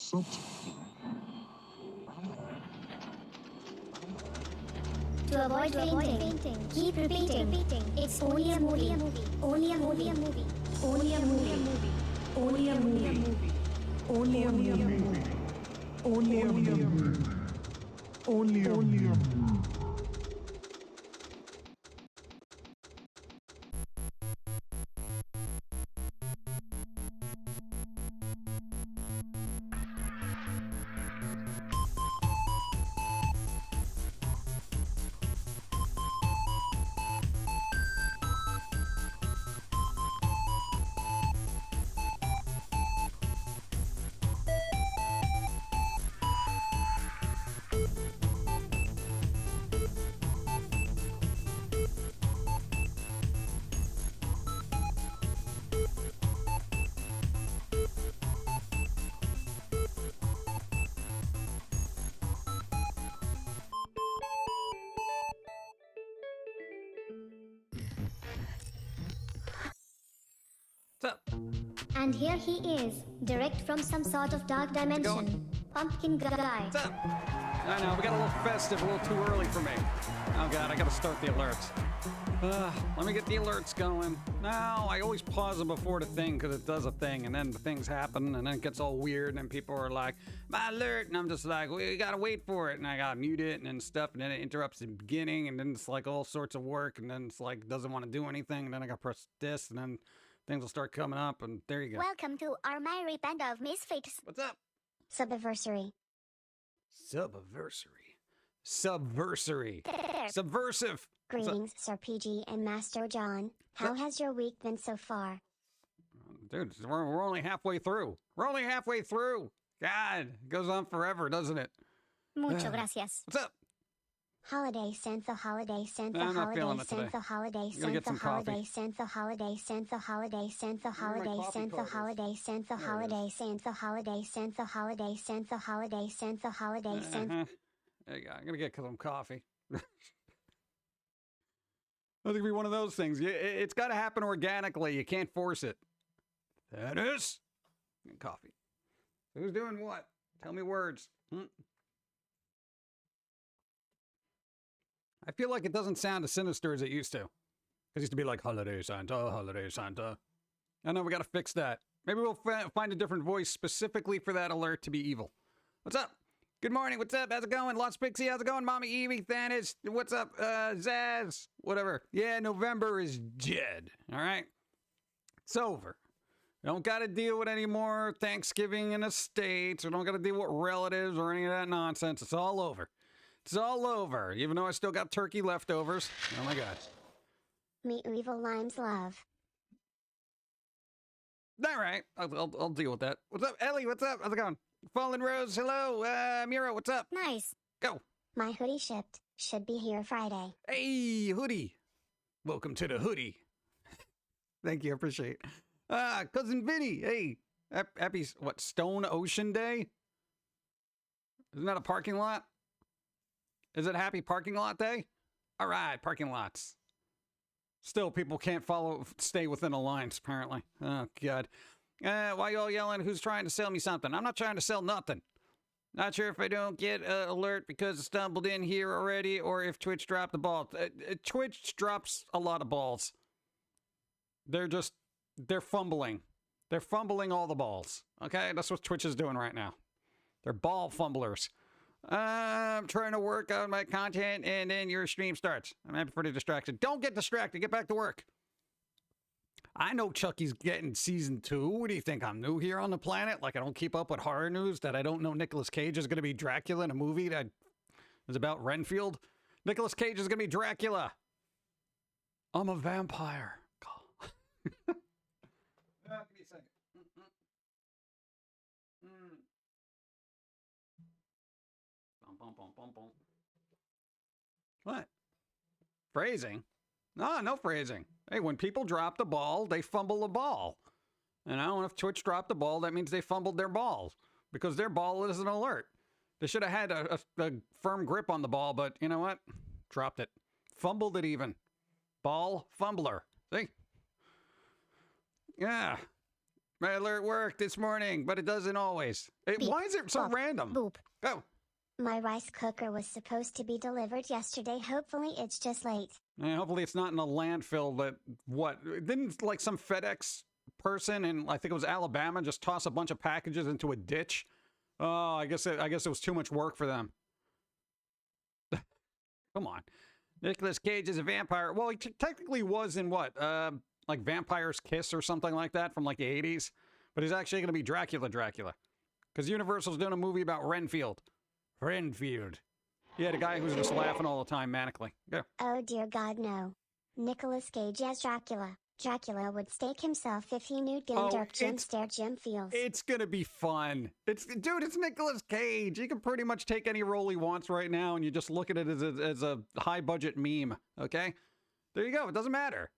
To avoid fainting, keep repeating. It's only a movie. Only a movie. Only a movie. Only a movie. Only a movie. Only a movie. Only a movie. What's up? And here he is, direct from some sort of dark dimension. Pumpkin guy. What's up? I know, we got a little festive, a little too early for me. Oh god, I gotta start the alerts. Let me get the alerts going. No, I always pause them before the thing because it does a thing and then the things happen and then it gets all weird and then people are like, my alert, and I'm just like, we gotta wait for it, and I gotta mute it and then stuff, and then it interrupts the beginning and then it's like all sorts of work and then it's like doesn't want to do anything and then I gotta press this and then things will start coming up and there you go. Welcome to our merry band of misfits. What's up? Subversary. Subversary. Subversive. Greetings, Sir PG and Master John. How has your week been so far? Dude, we're only halfway through. We're only halfway through. God, it goes on forever, doesn't it? Mucho gracias. What's up? Holiday Santa, holiday Santa, I'm not feeling holiday it today. Santa, holiday You gotta get Santa, some coffee. holiday Santa, holiday Santa, holiday Santa, holiday coffee Santa, covers. holiday Santa, There it holiday is. Santa, holiday Santa, holiday Santa, holiday Santa, holiday Santa. There you go. I'm gonna get some coffee. I think it'll be one of those things. It's got to happen organically. You can't force it. That is coffee. Who's doing what? Tell me words. I feel like it doesn't sound as sinister as it used to. It used to be like, Holiday Santa, Holiday Santa. I know, we got to fix that. Maybe we'll find a different voice specifically for that alert to be evil. What's up? Good morning. What's up? How's it going? Lost Pixie. How's it going? Mommy Evie. Thanos. What's up? Zaz. Whatever. Yeah, November is dead. All right? It's over. We don't got to deal with any more Thanksgiving in the States. We don't got to deal with relatives or any of that nonsense. It's all over. It's all over. Even though I still got turkey leftovers. Oh my God. Meet Evil Lime's love. All right. I'll deal with that. What's up, Ellie? What's up? How's it going? Fallen Rose. Hello. Mira. What's up? Nice. Go. My hoodie shipped. Should be here Friday. Hey, hoodie. Welcome to the hoodie. Thank you. I appreciate it. Cousin Vinny. Hey. Happy, what, Stone Ocean Day? Isn't that a parking lot? Is it Happy Parking Lot Day? All right, parking lots. Still, people can't stay within the lines, apparently. Oh, God. Why y'all yelling? Who's trying to sell me something? I'm not trying to sell nothing. Not sure if I don't get an alert because I stumbled in here already or if Twitch dropped the ball. Twitch drops a lot of balls. They're fumbling. They're fumbling all the balls. Okay? That's what Twitch is doing right now. They're ball fumblers. I'm trying to work on my content and then your stream starts. I'm pretty distracted. Don't get distracted. Get back to work. I know Chucky's getting season 2. What do you think? I'm new here on the planet? Like I don't keep up with horror news? That I don't know Nicolas Cage is going to be Dracula in a movie that is about Renfield? Nicolas Cage is going to be Dracula. I'm a vampire. Give me a second. What? Phrasing? No phrasing. Hey, when people drop the ball, they fumble the ball. You know, and if Twitch dropped the ball, that means they fumbled their balls. Because their ball is an alert. They should have had a firm grip on the ball, but you know what? Dropped it. Fumbled it even. Ball fumbler. See? Yeah. My alert worked this morning, but it doesn't always. Beep. Why is it so Boop. random? Boop. Oh, My rice cooker was supposed to be delivered yesterday. Hopefully it's just late. hopefully it's not in a landfill that, what? Didn't like some FedEx person in, I think it was Alabama, just toss a bunch of packages into a ditch? Oh, I guess it was too much work for them. Come on. Nicolas Cage is a vampire. Well, he technically was in what? Like Vampire's Kiss or something like that from like the 80s. But he's actually going to be Dracula. Because Universal's doing a movie about Renfield. Renfield. Yeah, the guy who's just laughing all the time manically. Go. Oh dear God, no. Nicolas Cage as Dracula. Dracula would stake himself if he knew Gandalf Jim stare Jim feels. It's gonna be fun. Dude, it's Nicolas Cage. He can pretty much take any role he wants right now, and you just look at it as a high budget meme. Okay, there you go. It doesn't matter.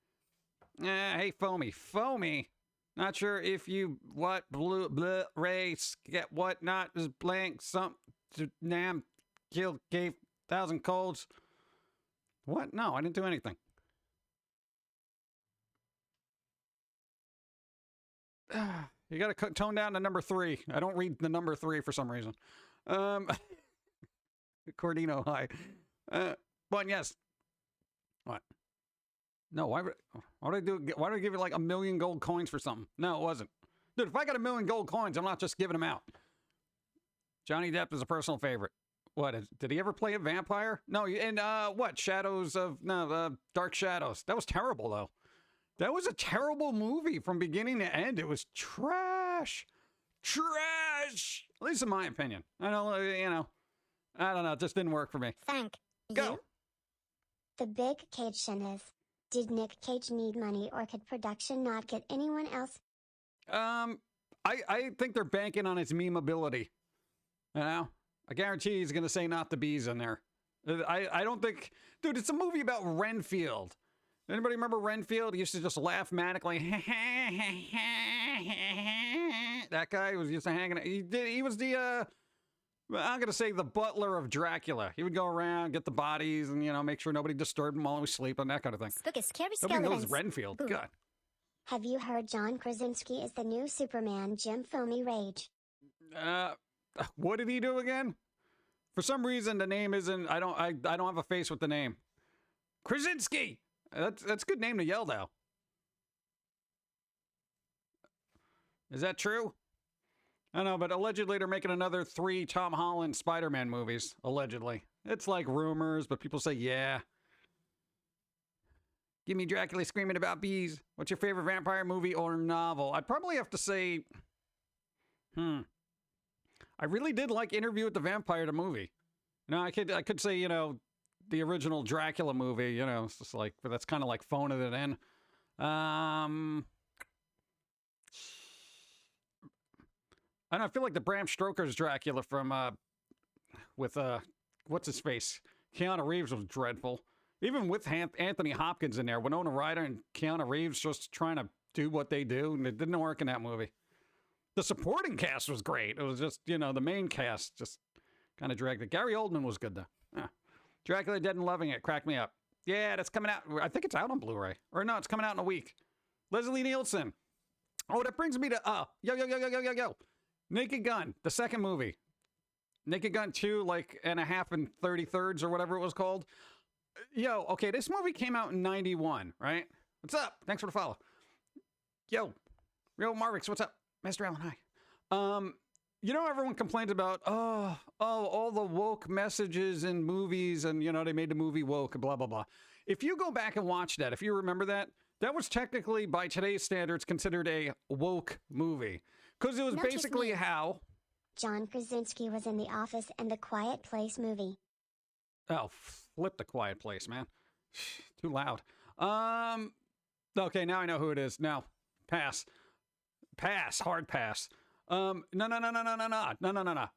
Hey, Foamy. Not sure if you blue race get what not is blank some nam killed gave 1,000 colds. What? No, I didn't do anything. You gotta tone down to number 3. I don't read the number 3 for some reason. Cordino, hi. But yes. What? No, why would I do? Why would I give you like 1 million gold coins for something? No, it wasn't. Dude, if I got 1 million gold coins, I'm not just giving them out. Johnny Depp is a personal favorite. What? Did he ever play a vampire? No, and what? Dark Shadows. That was terrible, though. That was a terrible movie from beginning to end. It was trash. Trash! At least in my opinion. I don't know. It just didn't work for me. Thank Go. you. The big question is, did Nick Cage need money or could production not get anyone else? I think they're banking on his memeability. You know? I guarantee he's going to say not the bees in there. I don't think... Dude, it's a movie about Renfield. Anybody remember Renfield? He used to just laugh manically. That guy was used to hanging. He was the I'm gonna say the butler of Dracula. He would go around, get the bodies, and make sure nobody disturbed him while he was sleeping, that kind of thing. Spooky, scary Nobody skeletons. knows Renfield. Ooh. God. Have you heard John Krasinski is the new Superman? Jim Foamy rage. What did he do again? For some reason, the name isn't. I don't have a face with the name. Krasinski. That's a good name to yell though. Is that true? I don't know, but allegedly they're making another 3 Tom Holland Spider-Man movies. Allegedly. It's like rumors, but people say yeah. Give me Dracula screaming about bees. What's your favorite vampire movie or novel? I'd probably have to say... I really did like Interview with the Vampire, the movie. I could say, the original Dracula movie, it's just like, but that's kind of like phoning it in. I don't know, I feel like the Bram Stoker's Dracula from, with, what's his face? Keanu Reeves was dreadful. Even with Anthony Hopkins in there, Winona Ryder and Keanu Reeves just trying to do what they do, and it didn't work in that movie. The supporting cast was great. It was just, the main cast just kind of dragged it. Gary Oldman was good, though. Yeah. Dracula Dead and Loving It. Crack me up. Yeah, that's coming out. I think it's out on Blu-ray. Or no, it's coming out in a week. Leslie Nielsen. Oh, that brings me to, yo. Naked Gun, the second movie. Naked Gun 2, like, and a half and 33rds or whatever it was called. Yo, okay, this movie came out in 91, right? What's up? Thanks for the follow. Yo, Marvix, what's up? Master Allen, hi. Everyone complains about, all the woke messages in movies and, they made the movie woke, blah, blah, blah. If you go back and watch that, if you remember that, that was technically, by today's standards, considered a woke movie. Because it was basically how... John Krasinski was in The Office and The Quiet Place movie. Oh, flip The Quiet Place, man. Too loud. Okay, now I know who it is. Now, pass. Hard pass. No.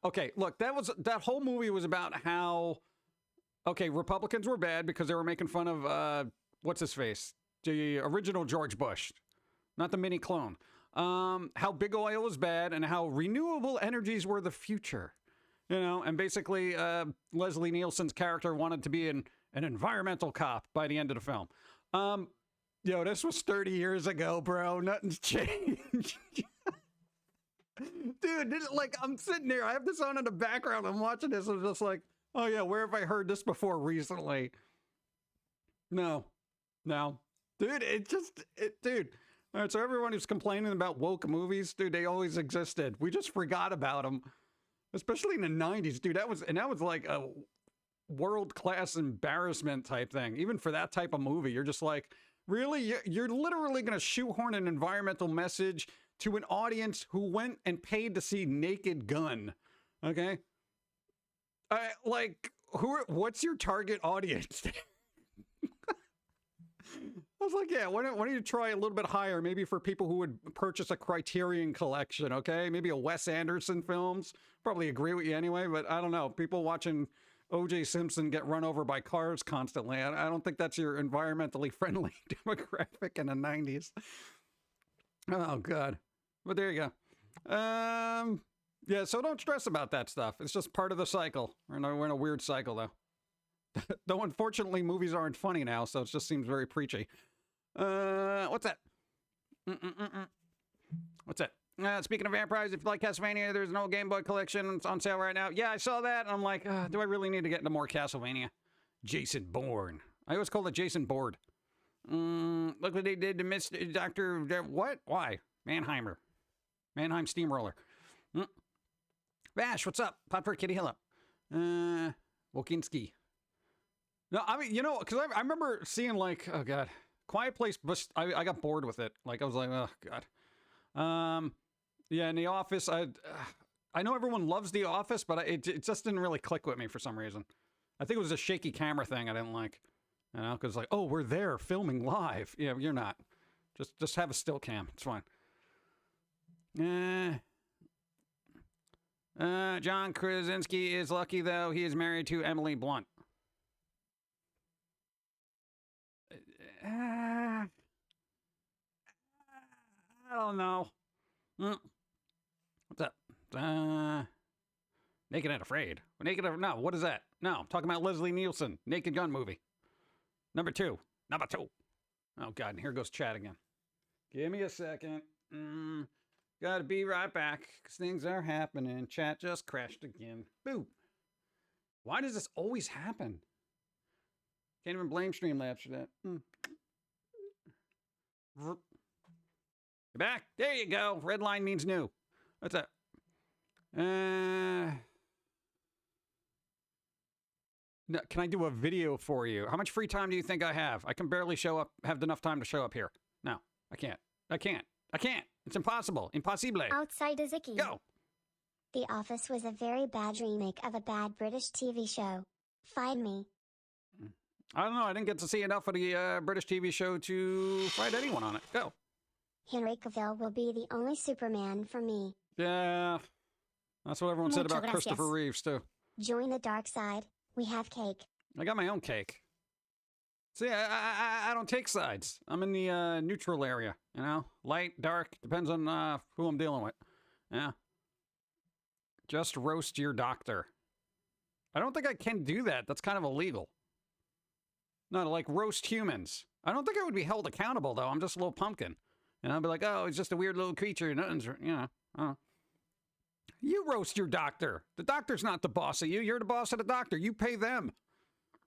Okay, look, that whole movie was about how, Republicans were bad because they were making fun of, what's his face? The original George Bush, not the mini clone. How big oil was bad and how renewable energies were the future. And basically, Leslie Nielsen's character wanted to be an environmental cop by the end of the film. This was 30 years ago, bro. Nothing's changed. Dude, like, I'm sitting there. I have this on in the background. I'm watching this. I'm just like, oh, yeah, where have I heard this before recently? No. No. Dude, dude. All right, so everyone who's complaining about woke movies, dude, they always existed. We just forgot about them. Especially in the 90s, dude. That was like a world-class embarrassment type thing. Even for that type of movie, you're just like, really? You're literally going to shoehorn an environmental message to an audience who went and paid to see Naked Gun. Okay? Like, what's your target audience? I was like, yeah, why don't you try a little bit higher? Maybe for people who would purchase a Criterion collection, okay? Maybe a Wes Anderson films. Probably agree with you anyway, but I don't know. People watching O.J. Simpson get run over by cars constantly. I don't think that's your environmentally friendly demographic in the 90s. Oh, God. But there you go. Yeah, so don't stress about that stuff. It's just part of the cycle. We're in a weird cycle, though. Though, unfortunately, movies aren't funny now, so it just seems very preachy. What's that? What's that? Speaking of vampires, if you like Castlevania, there's an old Game Boy collection. It's on sale right now. Yeah, I saw that, and I'm like, do I really need to get into more Castlevania? Jason Bourne. I always call it Jason Board. Look what they did to Mr. Dr. What? Why? Mannheimer. Mannheim Steamroller. Vash, what's up? Pop for Kitty Hill. Wokinski. No, I mean, you know, because I remember seeing, like, oh, God, Quiet Place, but I got bored with it. Like, I was like, oh, God. Yeah, in The Office, I know everyone loves The Office, but it just didn't really click with me for some reason. I think it was a shaky camera thing I didn't like. You know, because, like, oh, we're there filming live. Yeah, you're not. Just have a still cam. It's fine. John Krasinski is lucky, though. He is married to Emily Blunt. I don't know. What's up? Naked and Afraid. No, what is that? No, I'm talking about Leslie Nielsen. Naked Gun movie. Number two. Oh, God, and here goes chat again. Give me a second. Gotta be right back, because things are happening. Chat just crashed again. Boo. Why does this always happen? Can't even blame Streamlabs for that. You're back. There you go. Red line means new. What's up? No, can I do a video for you? How much free time do you think I have? I can barely have enough time to show up here. No, I can't. It's impossible. Impossible. Outsider Ziki. Go. The Office was a very bad remake of a bad British TV show. Find me. I don't know. I didn't get to see enough of the British TV show to fight anyone on it. Go. Henry Cavill will be the only Superman for me. Yeah. That's what everyone said Mucho about gracias. Christopher Reeves, too. Join the dark side. We have cake. I got my own cake. See, I don't take sides. I'm in the neutral area, you know? Light, dark, depends on who I'm dealing with. Yeah. Just roast your doctor. I don't think I can do that. That's kind of illegal. No, to, like, roast humans. I don't think I would be held accountable, though. I'm just a little pumpkin. And I'll be like, oh, it's just a weird little creature. Nothing's, you know. You roast your doctor. The doctor's not the boss of you. You're the boss of the doctor. You pay them.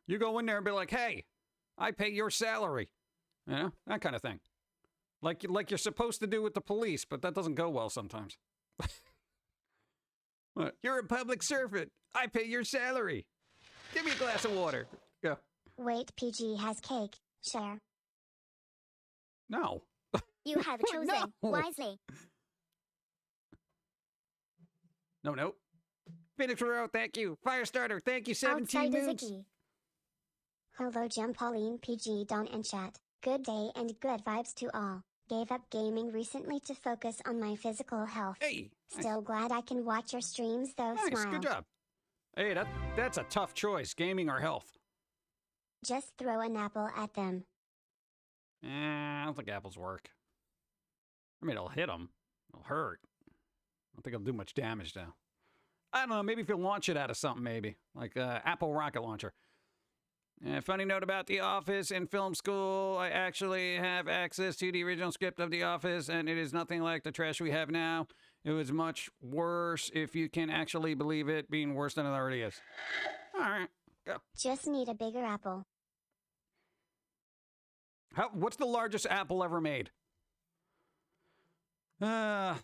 You go in there and be like, hey, I pay your salary. You know, that kind of thing. Like you're supposed to do with the police, but that doesn't go well sometimes. What? You're a public servant. I pay your salary. Give me a glass of water. Go. Wait, PG has cake. Share. No. You have chosen No. wisely. No. Phoenix Row, thank you. Firestarter, thank you. 17 Outsider moons. Ziki. Hello, Jim, Pauline, PG, Don, and chat. Good day and good vibes to all. Gave up gaming recently to focus on my physical health. Hey. Still glad I can watch your streams though. Nice, Smile. good job. Hey, that's a tough choice, gaming or health. Just throw an apple at them. I don't think apples work. I mean, it'll hit them. It'll hurt. I don't think it'll do much damage, though. I don't know. Maybe if you launch it out of something, maybe. Like Apple rocket launcher. Funny note about The Office. In film school, I actually have access to the original script of The Office, and it is nothing like the trash we have now. It was much worse, if you can actually believe it being worse than it already is. All right, go. Just need a bigger apple. What's the largest apple ever made? What's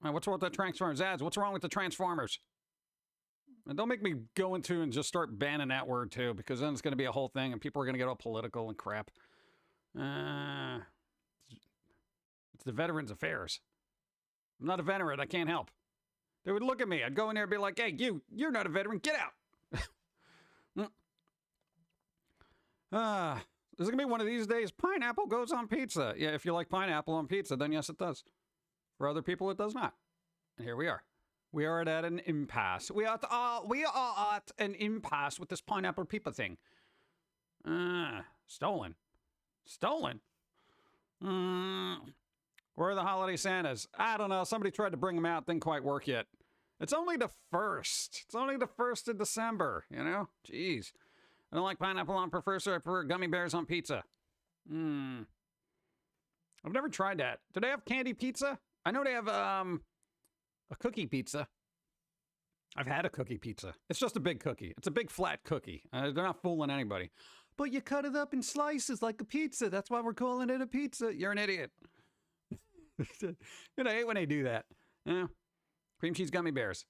wrong with the Transformers ads? What's wrong with the Transformers? And don't make me go into and just start banning that word too, because then it's going to be a whole thing and people are going to get all political and crap. It's the Veterans Affairs. I'm not a veteran. I can't help. They would look at me. I'd go in there and be like, hey, you're not a veteran. Get out. This is going to be one of these days. Pineapple goes on pizza. Yeah, if you like pineapple on pizza, then yes, it does. For other people, it does not. And here we are. We are at an impasse. We are at an impasse with this pineapple pizza thing. Stolen. Stolen? Where are the holiday Santas? I don't know. Somebody tried to bring them out. Didn't quite work yet. It's only the 1st. It's only the 1st of December, you know? Jeez. I don't like pineapple on prefer gummy bears on pizza. I've never tried that. Do they have candy pizza? I know they have a cookie pizza. I've had a cookie pizza. It's just a big cookie. It's a big flat cookie. They're not fooling anybody. But you cut it up in slices like a pizza. That's why we're calling it a pizza. You're an idiot. You know, I hate when they do that. Yeah. Cream cheese gummy bears.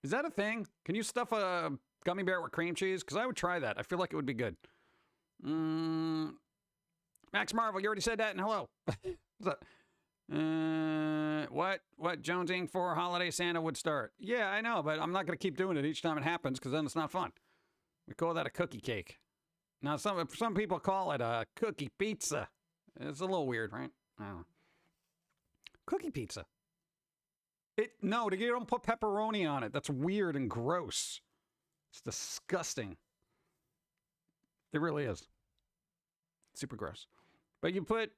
Is that a thing? Can you stuff a gummy bear with cream cheese? Because I would try that. I feel like it would be good. Max Marvel, you already said that, and hello. What's up? What jonesing for holiday Santa would start? Yeah, I know, but I'm not going to keep doing it each time it happens because then it's not fun. We call that a cookie cake. Now, some people call it a cookie pizza. It's a little weird, right? I don't know. Cookie pizza. No, you don't put pepperoni on it. That's weird and gross. It's disgusting. It really is. Super gross. But you put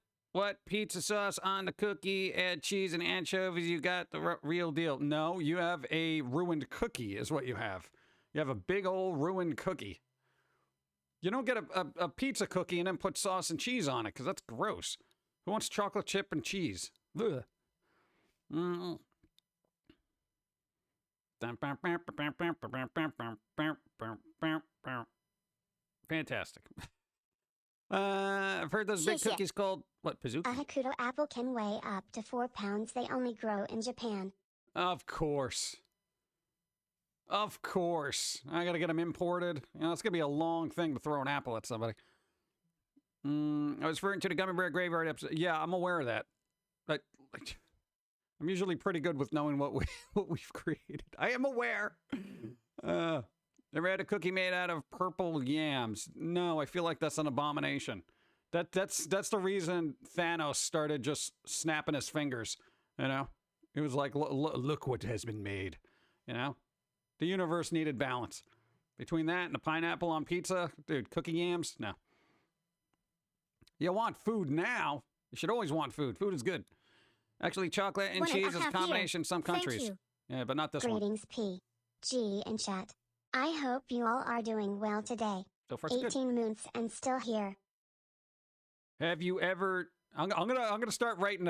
pizza sauce on the cookie, add cheese and anchovies, you got the real deal. No, you have a ruined cookie is what you have. You have a big old ruined cookie. You don't get a pizza cookie and then put sauce and cheese on it, because that's gross. Who wants chocolate chip and cheese? Ugh. Fantastic. I've heard those big cookies called, what, Pizookie? A Hakuto apple can weigh up to 4 pounds. They only grow in Japan. Of course. Of course. I gotta get them imported. You know, it's gonna be a long thing to throw an apple at somebody. I was referring to the Gummy Bear Graveyard episode. Yeah, I'm aware of that. But I'm usually pretty good with knowing what we've created. I am aware. Never had a cookie made out of purple yams. No, I feel like that's an abomination. That's the reason Thanos started just snapping his fingers. You know, it was like, look what has been made. You know, the universe needed balance. Between that and the pineapple on pizza, dude, cookie yams, no. You want food now? You should always want food. Food is good. Actually, chocolate and cheese is a combination in some countries. Yeah, but not this one. Greetings, P, G, and chat. I hope you all are doing well today. So far, it's 18 months and still here. Have you ever? I'm gonna start writing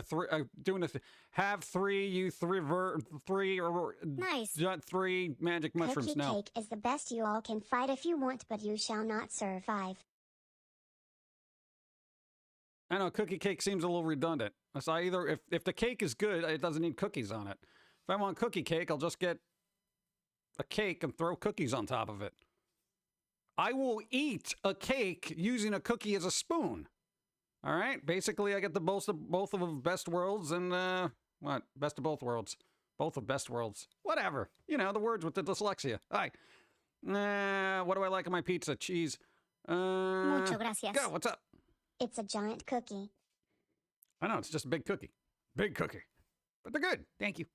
doing this. Have three, you three or nice. Three magic mushrooms. Cookie No. cake is the best. You all can fight if you want, but you shall not survive. I know cookie cake seems a little redundant. So if the cake is good, it doesn't need cookies on it. If I want cookie cake, I'll just get a cake and throw cookies on top of it. I will eat a cake using a cookie as a spoon. All right? Basically, I get the both of best worlds and, what? Best of both worlds. Both of best worlds. Whatever. You know, the words with the dyslexia. Hi. What do I like on my pizza? Cheese. Mucho gracias. Go, what's up? It's a giant cookie. I know, it's just a big cookie. Big cookie. But they're good. Thank you.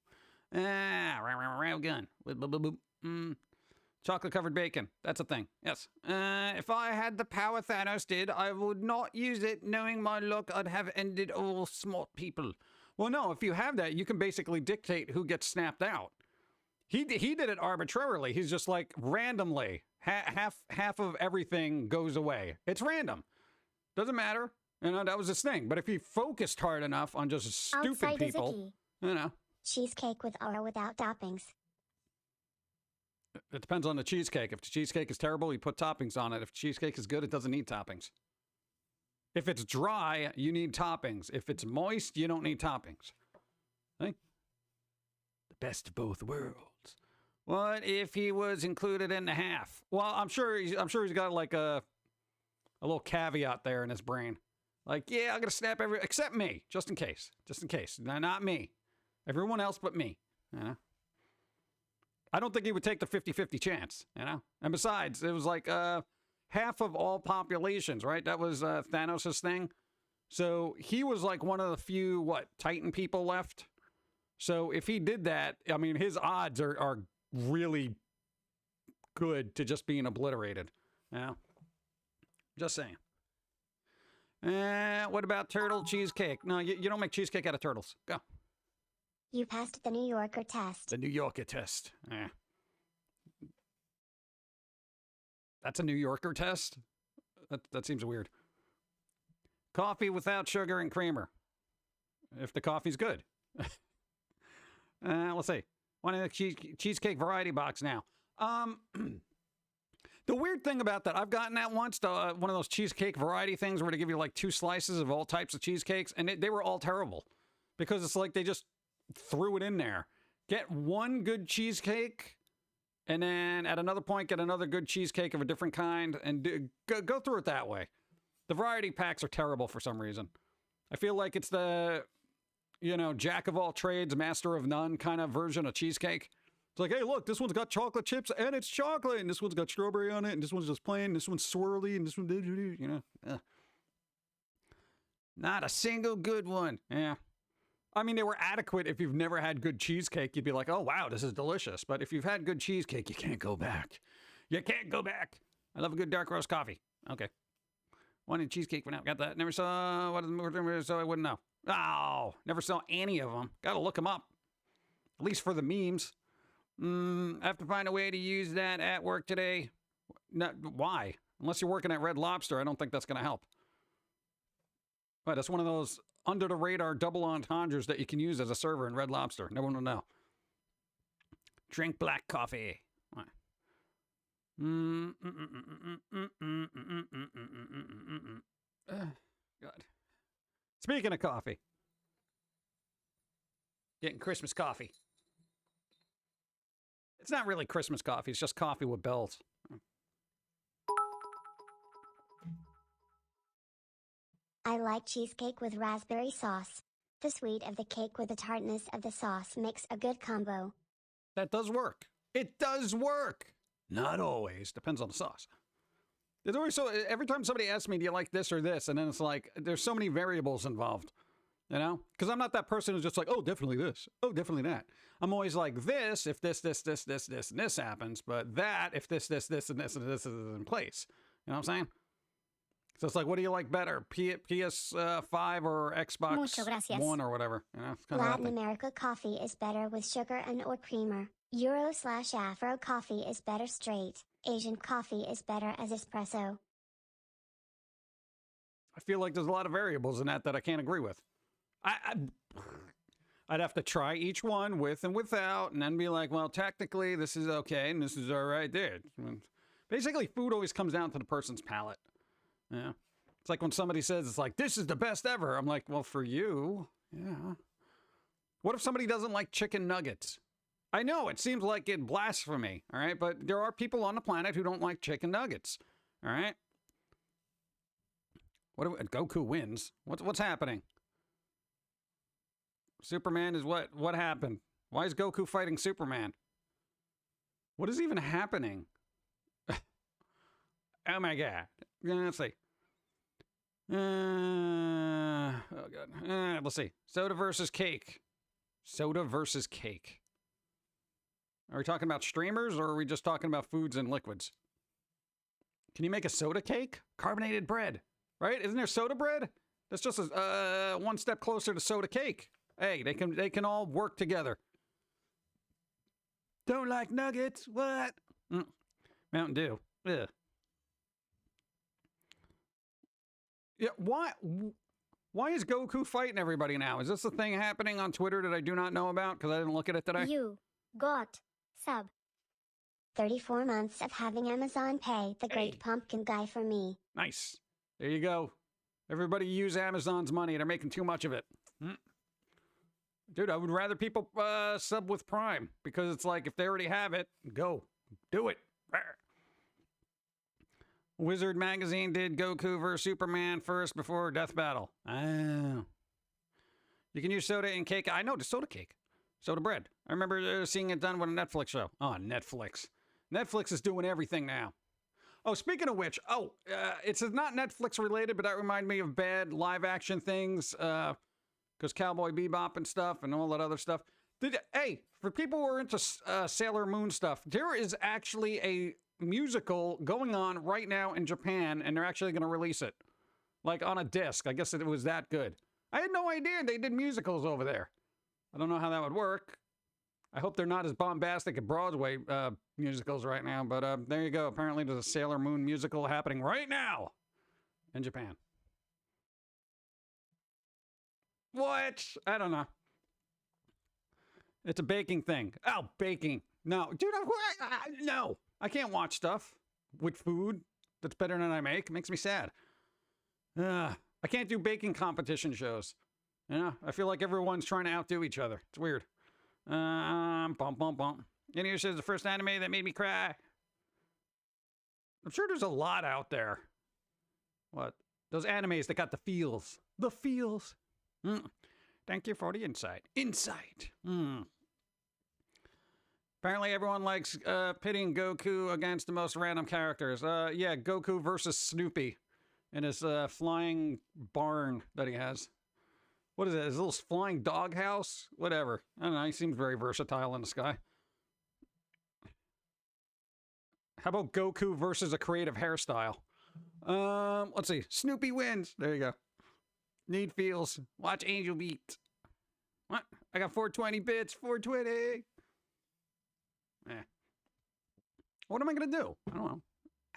Rail gun. Chocolate-covered bacon. That's a thing. Yes. If I had the power Thanos did, I would not use it. Knowing my luck, I'd have ended all smart people. Well, no, if you have that, you can basically dictate who gets snapped out. He did it arbitrarily. He's just like, randomly, half of everything goes away. It's random. Doesn't matter. You know, that was his thing. But if he focused hard enough on just stupid people, You know. Cheesecake with or without toppings. It depends on the cheesecake. If the cheesecake is terrible, you put toppings on it. If cheesecake is good, it doesn't need toppings. If it's dry, you need toppings. If it's moist, you don't need toppings. See? The best of both worlds. What if he was included in the half? Well, I'm sure he's got like a little caveat there in his brain. Like, yeah, I'm gonna snap except me, just in case. Just in case. No, not me. Everyone else but me. You know? I don't think he would take the 50-50 chance, you know? And besides, it was like half of all populations, right? That was Thanos' thing. So he was like one of the few, Titan people left. So if he did that, I mean, his odds are really good to just being obliterated. You know? Just saying. What about turtle cheesecake? No, you don't make cheesecake out of turtles. Go. You passed the New Yorker test. The New Yorker test. That's a New Yorker test? That seems weird. Coffee without sugar and creamer. If the coffee's good. Let's see. One in the cheesecake variety box now. The weird thing about that, I've gotten that once, one of those cheesecake variety things where they give you like 2 slices of all types of cheesecakes, and they were all terrible. Because it's like they just threw it in there. Get one good cheesecake, and then at another point, get another good cheesecake of a different kind, and go through it that way. The variety packs are terrible for some reason. I feel like it's the, jack of all trades, master of none kind of version of cheesecake. It's like, hey, look, this one's got chocolate chips, and it's chocolate, and this one's got strawberry on it, and this one's just plain, and this one's swirly, and this one, Not a single good one. Yeah. I mean, they were adequate if you've never had good cheesecake. You'd be like, oh, wow, this is delicious. But if you've had good cheesecake, you can't go back. You can't go back. I love a good dark roast coffee. Okay. Wanted cheesecake for now. Got that. Never saw so I wouldn't know. Oh, never saw any of them. Got to look them up. At least for the memes. I have to find a way to use that at work today. No, why? Unless you're working at Red Lobster, I don't think that's going to help. But that's one of those under the radar double entendres that you can use as a server in Red Lobster. No one will know. Drink black coffee. God. Speaking of coffee. Getting Christmas coffee. It's not really Christmas coffee. It's just coffee with bells. I like cheesecake with raspberry sauce. The sweet of the cake with the tartness of the sauce makes a good combo. That does work. It does work. Not always. Depends on the sauce. There's always every time somebody asks me, do you like this or this? And then it's like, there's so many variables involved. You know? Because I'm not that person who's just like, oh, definitely this. Oh, definitely that. I'm always like this, if this, and this happens. But that, if this, and this is in place. You know what I'm saying? So it's like, what do you like better? PS5 or Xbox One or whatever? You know, it's Latin America coffee is better with sugar and or creamer. Euro/Afro coffee is better straight. Asian coffee is better as espresso. I feel like there's a lot of variables in that I can't agree with. I'd have to try each one with and without, and then be like, well, technically this is okay, and this is all right there. Basically, food always comes down to the person's palate. Yeah. It's like when somebody says, it's like, this is the best ever. I'm like, well, for you, yeah. What if somebody doesn't like chicken nuggets? I know, it seems like it blasphemy, all right? But there are people on the planet who don't like chicken nuggets, all right? Goku wins. What's happening? Superman is what? What happened? Why is Goku fighting Superman? What is even happening? Oh my God. Let's see. Oh God. Let's see. Soda versus cake. Soda versus cake. Are we talking about streamers, or are we just talking about foods and liquids? Can you make a soda cake? Carbonated bread, right? Isn't there soda bread? That's just one step closer to soda cake. Hey, they can all work together. Don't like nuggets? What? Mountain Dew. Ugh. Yeah. Why is Goku fighting everybody now? Is this a thing happening on Twitter that I do not know about because I didn't look at it today? You got sub. 34 months of having Amazon pay the great Pum'Kin guy for me. Nice. There you go. Everybody use Amazon's money. They're making too much of it. Dude, I would rather people sub with Prime because it's like if they already have it, go. Do it. Wizard Magazine did Goku vs. Superman first before Death Battle. Oh. You can use soda and cake. I know, the soda cake. Soda bread. I remember seeing it done with a Netflix show. Oh, Netflix. Netflix is doing everything now. Oh, speaking of which, it's not Netflix related, but that reminded me of bad live action things, because Cowboy Bebop and stuff and all that other stuff. Hey, for people who are into Sailor Moon stuff, there is actually a musical going on right now in Japan, and they're actually going to release it. Like on a disc. I guess it was that good. I had no idea they did musicals over there. I don't know how that would work. I hope they're not as bombastic as Broadway musicals right now, but there you go. Apparently there's a Sailor Moon musical happening right now in Japan. What? I don't know. It's a baking thing. Oh, baking. No. Dude, no. I can't watch stuff with food that's better than I make. It makes me sad. I can't do baking competition shows. You know, I feel like everyone's trying to outdo each other. It's weird. Bum. And here says the first anime that made me cry. I'm sure there's a lot out there. What? Those animes that got the feels. The feels. Thank you for the insight. Insight. Apparently everyone likes pitting Goku against the most random characters. Yeah, Goku versus Snoopy in his flying barn that he has. What is it? His little flying doghouse? Whatever. I don't know. He seems very versatile in the sky. How about Goku versus a creative hairstyle? Let's see. Snoopy wins. There you go. Need feels. Watch Angel Beat. What? I got 420 bits. 420. What am I going to do? I don't know.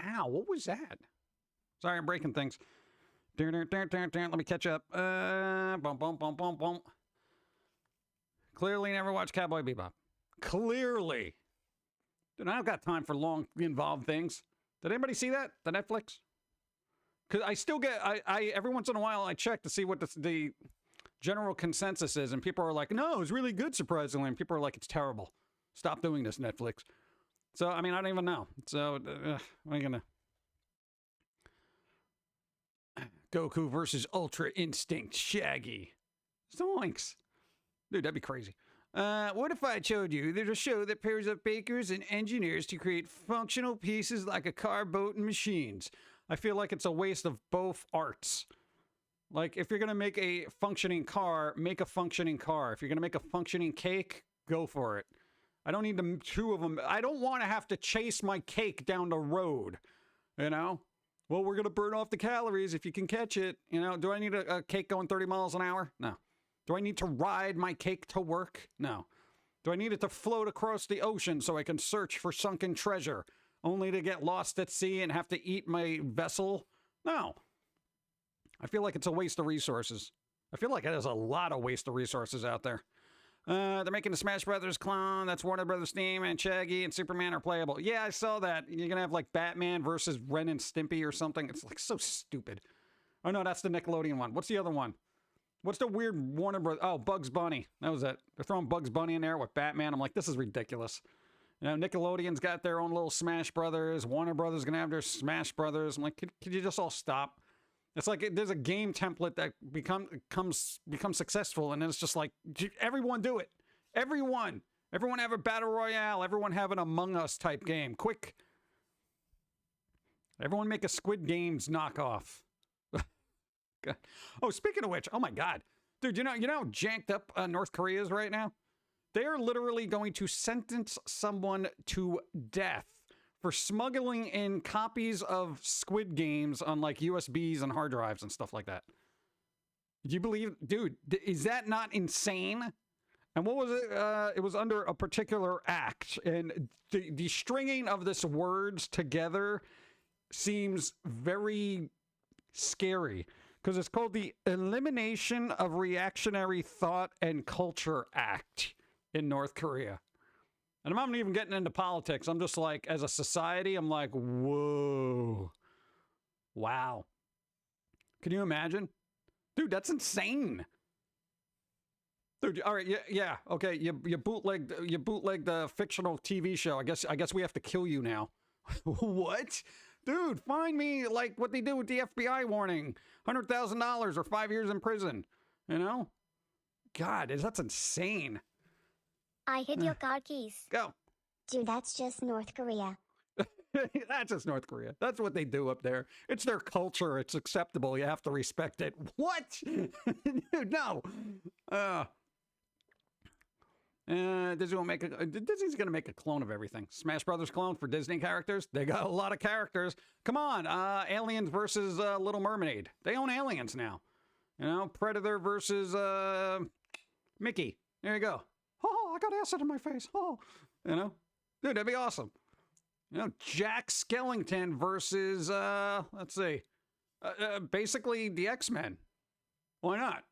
Ow, what was that? Sorry, I'm breaking things. Let me catch up. Clearly never watched Cowboy Bebop. Clearly. Dude, I don't got time for long, involved things. Did anybody see that? The Netflix? Because I still get, I every once in a while I check to see what the general consensus is, and people are like, no, it was really good, surprisingly, and people are like, it's terrible. Stop doing this, Netflix. So, I mean, I don't even know. So, what am I gonna... Goku versus Ultra Instinct Shaggy. Zoinks. Dude, that'd be crazy. What if I showed you there's a show that pairs up bakers and engineers to create functional pieces like a car, boat, and machines? I feel like it's a waste of both arts. Like, if you're going to make a functioning car, make a functioning car. If you're going to make a functioning cake, go for it. I don't need the two of them. I don't want to have to chase my cake down the road, you know? Well, we're going to burn off the calories if you can catch it. You know, do I need a cake going 30 miles an hour? No. Do I need to ride my cake to work? No. Do I need it to float across the ocean so I can search for sunken treasure, only to get lost at sea and have to eat my vessel? No. I feel like it's a waste of resources. I feel like there's a lot of waste of resources out there. They're making the Smash Brothers clone. That's Warner Brothers theme, and Shaggy and Superman are playable. Yeah, I saw that. You're going to have like Batman versus Ren and Stimpy or something. It's like so stupid. Oh no, that's the Nickelodeon one. What's the other one? What's the weird Warner Brothers? Oh, Bugs Bunny. That was it. They're throwing Bugs Bunny in there with Batman. I'm like, this is ridiculous. You know, Nickelodeon's got their own little Smash Brothers. Warner Brothers going to have their Smash Brothers. I'm like, could you just all stop? It's like there's a game template that becomes successful, and then it's just like, everyone do it. Everyone have a battle royale. Everyone have an Among Us type game. Quick. Everyone make a Squid Games knockoff. Oh, speaking of which, oh my God, dude, you know how janked up North Korea is right now? They are literally going to sentence someone to death for smuggling in copies of Squid Games on like USBs and hard drives and stuff like that. Do you believe, dude, is that not insane? And what was it? It was under a particular act, and the stringing of this words together seems very scary. because it's called the Elimination of Reactionary Thought and Culture Act in North Korea. And I'm not even getting into politics. I'm just like, as a society, I'm like, whoa. Wow. Can you imagine? Dude, that's insane. Dude, all right, yeah, okay. You bootlegged the fictional TV show. I guess we have to kill you now. What? Dude, find me like what they do with the FBI warning. $100,000 or 5 years in prison. You know? God, that's insane. I hid your car keys. Go. Dude, that's just North Korea. That's just North Korea. That's what they do up there. It's their culture. It's acceptable. You have to respect it. What? Dude, no. Disney's going to make a clone of everything. Smash Brothers clone for Disney characters. They got a lot of characters. Come on. Aliens versus Little Mermaid. They own aliens now. You know, Predator versus Mickey. There you go. Oh, I got acid in my face. Oh, you know, dude, that'd be awesome. You know, Jack Skellington versus, let's see, basically the X-Men. Why not?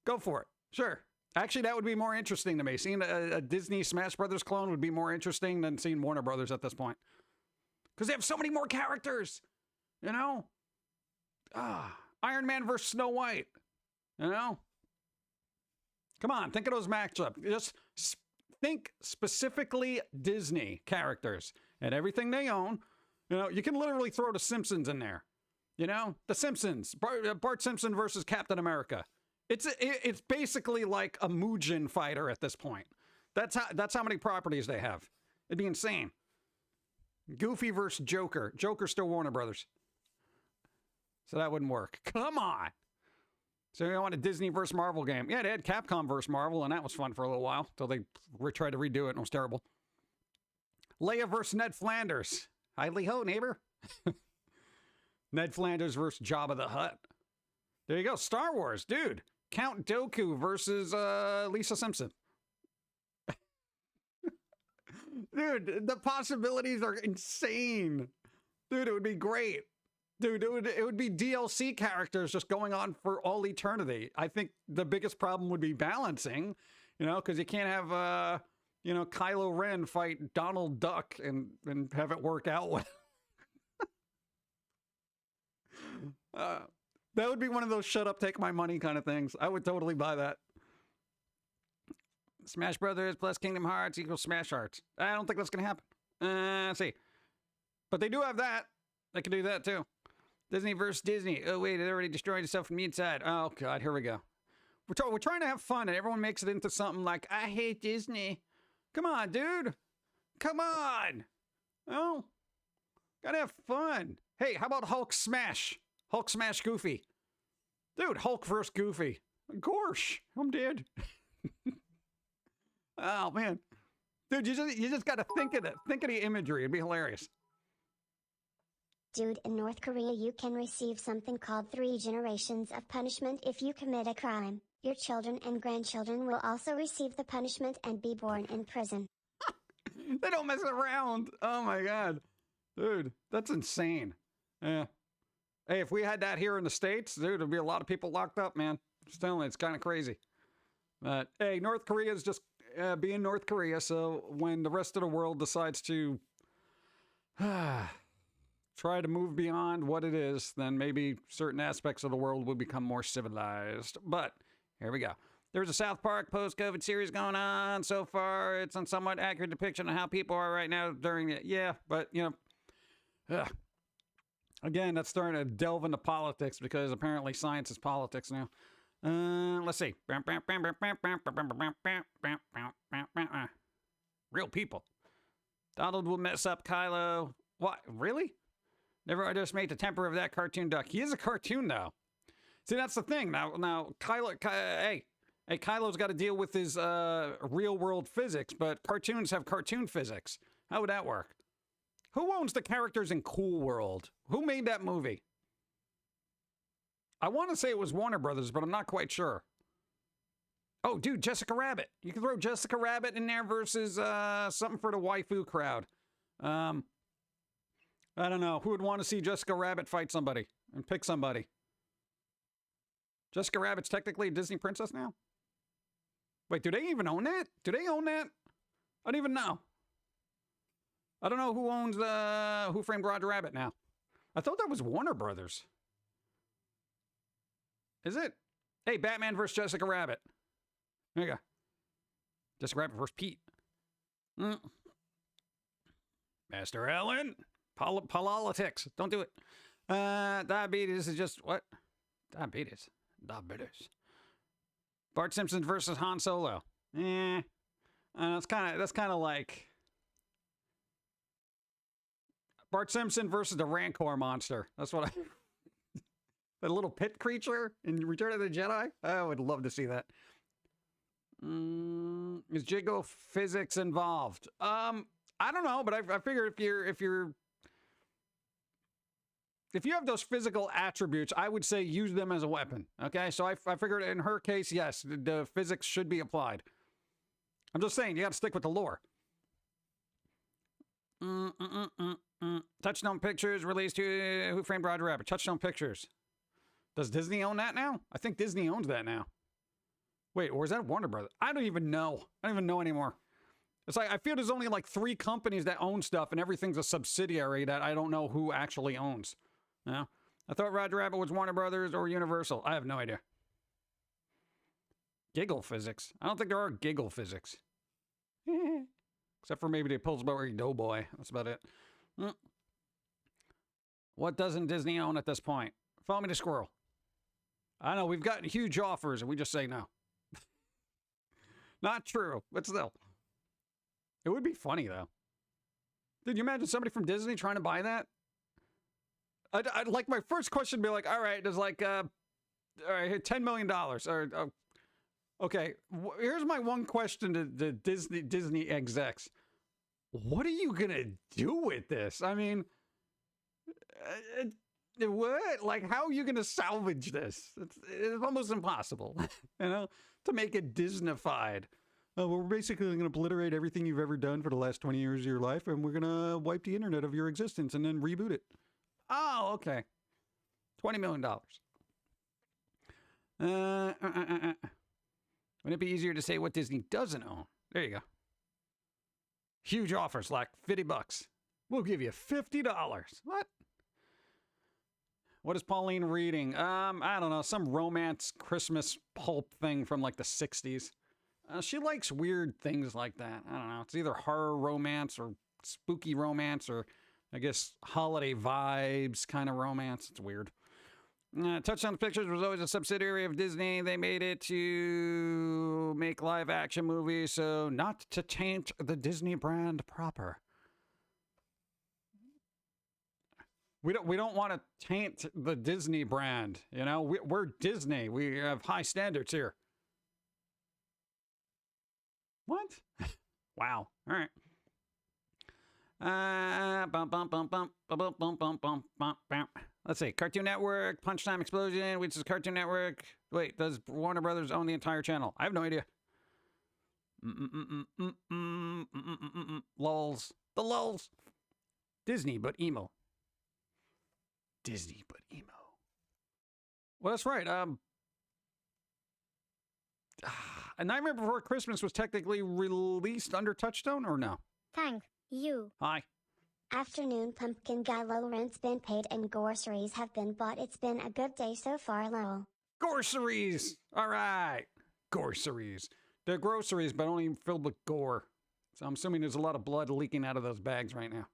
Go for it. Sure. Actually, that would be more interesting to me. Seeing a Disney Smash Brothers clone would be more interesting than seeing Warner Brothers at this point. Because they have so many more characters, you know? Iron Man versus Snow White, you know? Come on, think of those matchups. Just think specifically Disney characters and everything they own. You know, you can literally throw the Simpsons in there. You know, the Simpsons, Bart Simpson versus Captain America. It's basically like a Mugen fighter at this point. That's how many properties they have. It'd be insane. Goofy versus Joker. Joker's still Warner Brothers, so that wouldn't work. Come on. So you want a Disney versus Marvel game? Yeah, they had Capcom versus Marvel, and that was fun for a little while until they tried to redo it, and it was terrible. Leia versus Ned Flanders. Hidely ho, neighbor. Ned Flanders versus Jabba the Hutt. There you go. Star Wars, dude. Count Dooku versus Lisa Simpson. Dude, the possibilities are insane. Dude, it would be great. Dude, it would be DLC characters just going on for all eternity. I think the biggest problem would be balancing, you know, because you can't have, you know, Kylo Ren fight Donald Duck and have it work out well. That would be one of those shut up, take my money kind of things. I would totally buy that. Smash Brothers plus Kingdom Hearts equals Smash Hearts. I don't think that's going to happen. Let's see. But they do have that. They can do that too. Disney versus Disney. Oh, wait, it already destroyed itself from the inside. Oh, God, here we go. We're trying to have fun, and everyone makes it into something like, I hate Disney. Come on, dude. Come on. Oh, gotta have fun. Hey, how about Hulk Smash? Hulk Smash Goofy. Dude, Hulk versus Goofy. Gorsh, I'm dead. Oh, man. Dude, you just gotta think of it. Think of the imagery. It'd be hilarious. Dude, in North Korea you can receive something called 3 generations of punishment if you commit a crime. Your children and grandchildren will also receive the punishment and be born in prison. They don't mess around. Oh my God. Dude, that's insane. Yeah. Hey, if we had that here in the States, dude, there'd be a lot of people locked up, man. Just telling you, it's kind of crazy. But hey, North Korea is just being North Korea, so when the rest of the world decides to try to move beyond what it is, then maybe certain aspects of the world will become more civilized. But here we go. There's a South Park post-COVID series going on. So far, it's a somewhat accurate depiction of how people are right now during it. Yeah, but, you know, again, that's starting to delve into politics because apparently science is politics now. Let's see. Real people. Donald will mess up Kylo. What? Really? Never underestimate the temper of that cartoon duck. He is a cartoon, though. See, that's the thing. Now, Kylo's got to deal with his real-world physics, but cartoons have cartoon physics. How would that work? Who owns the characters in Cool World? Who made that movie? I want to say it was Warner Brothers, but I'm not quite sure. Oh, dude, Jessica Rabbit. You can throw Jessica Rabbit in there versus something for the waifu crowd. I don't know. Who would want to see Jessica Rabbit fight somebody and pick somebody? Jessica Rabbit's technically a Disney princess now? Wait, do they even own that? Do they own that? I don't even know. I don't know who owns Who Framed Roger Rabbit now. I thought that was Warner Brothers. Is it? Hey, Batman versus Jessica Rabbit. There you go. Jessica Rabbit versus Pete. Master Allen. Politics. Don't do it. Diabetes is just what? Diabetes. Bart Simpson versus Han Solo. That's kind of like Bart Simpson versus the Rancor monster. That's what I. That little pit creature in Return of the Jedi. I would love to see that. Is jiggle physics involved? I don't know, but I figure if you have those physical attributes, I would say use them as a weapon. Okay, so I figured in her case, yes, the physics should be applied. I'm just saying, you got to stick with the lore. Touchstone Pictures released Who Framed Roger Rabbit. Touchstone Pictures. Does Disney own that now? I think Disney owns that now. Wait, or is that Warner Brothers? I don't even know. I don't even know anymore. It's like, I feel there's only like 3 companies that own stuff and everything's a subsidiary that I don't know who actually owns. You know? I thought Roger Rabbit was Warner Brothers or Universal. I have no idea. Giggle physics. I don't think there are giggle physics. Except for maybe the Pillsbury Doughboy. That's about it. What doesn't Disney own at this point? Foamy the Squirrel. I know, we've gotten huge offers and we just say no. Not true, but still. It would be funny, though. Did you imagine somebody from Disney trying to buy that? I'd like, my first question would be like, all right, there's like, all right, $10 million. Or, okay, here's my one question to the Disney execs. What are you going to do with this? I mean, what? Like, how are you going to salvage this? It's almost impossible, you know, to make it Disneyfied. Well, we're basically going to obliterate everything you've ever done for the last 20 years of your life, and we're going to wipe the internet of your existence and then reboot it. Oh, okay. $20 million. Wouldn't it be easier to say what Disney doesn't own? There you go. Huge offers like $50. We'll give you $50. What? What is Pauline reading? I don't know. Some romance Christmas pulp thing from like the 60s. She likes weird things like that. I don't know. It's either horror romance or spooky romance or, I guess, holiday vibes kind of romance. It's weird. Touchstone Pictures was always a subsidiary of Disney. They made it to make live action movies, so not to taint the Disney brand proper. We don't want to taint the Disney brand. You know, we're Disney. We have high standards here. What? Wow. All right. Let's see. Cartoon Network, Punchtime Explosion, which is Cartoon Network. Wait, does Warner Brothers own the entire channel? I have no idea. Lulz. The lulz. Disney, but emo. Disney, but emo. Well, that's right. A Nightmare Before Christmas was technically released under Touchstone, or no? Thank you. Hi. Afternoon, Pumpkin Guy. Low rent's been paid and groceries have been bought. It's been a good day so far, lol. Groceries! All right. Groceries. They're groceries, but only filled with gore. So I'm assuming there's a lot of blood leaking out of those bags right now.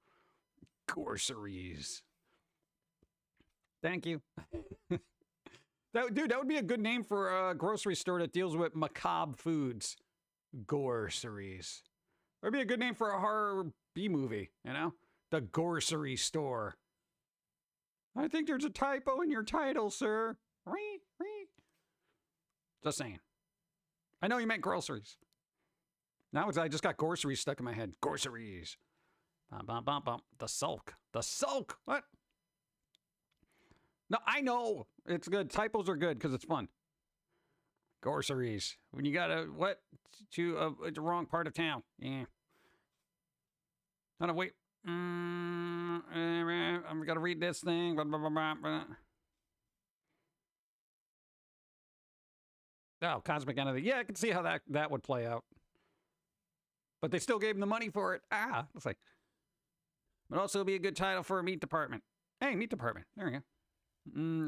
Groceries. Thank you. That would be a good name for a grocery store that deals with macabre foods. Groceries. Or be a good name for a horror B movie, you know? The Grocery Store. I think there's a typo in your title, sir. Just saying. I know you meant groceries. Now I just got groceries stuck in my head. Groceries. The Sulk. The Sulk. What? No, I know. It's good. Typos are good because it's fun. Groceries. When you gotta, what? To the wrong part of town. Yeah. No, wait. I've got to read this thing. Oh, cosmic entity. Yeah, I can see how that would play out. But they still gave him the money for it. It's like, but also be a good title for a meat department. Hey, meat department. There we go.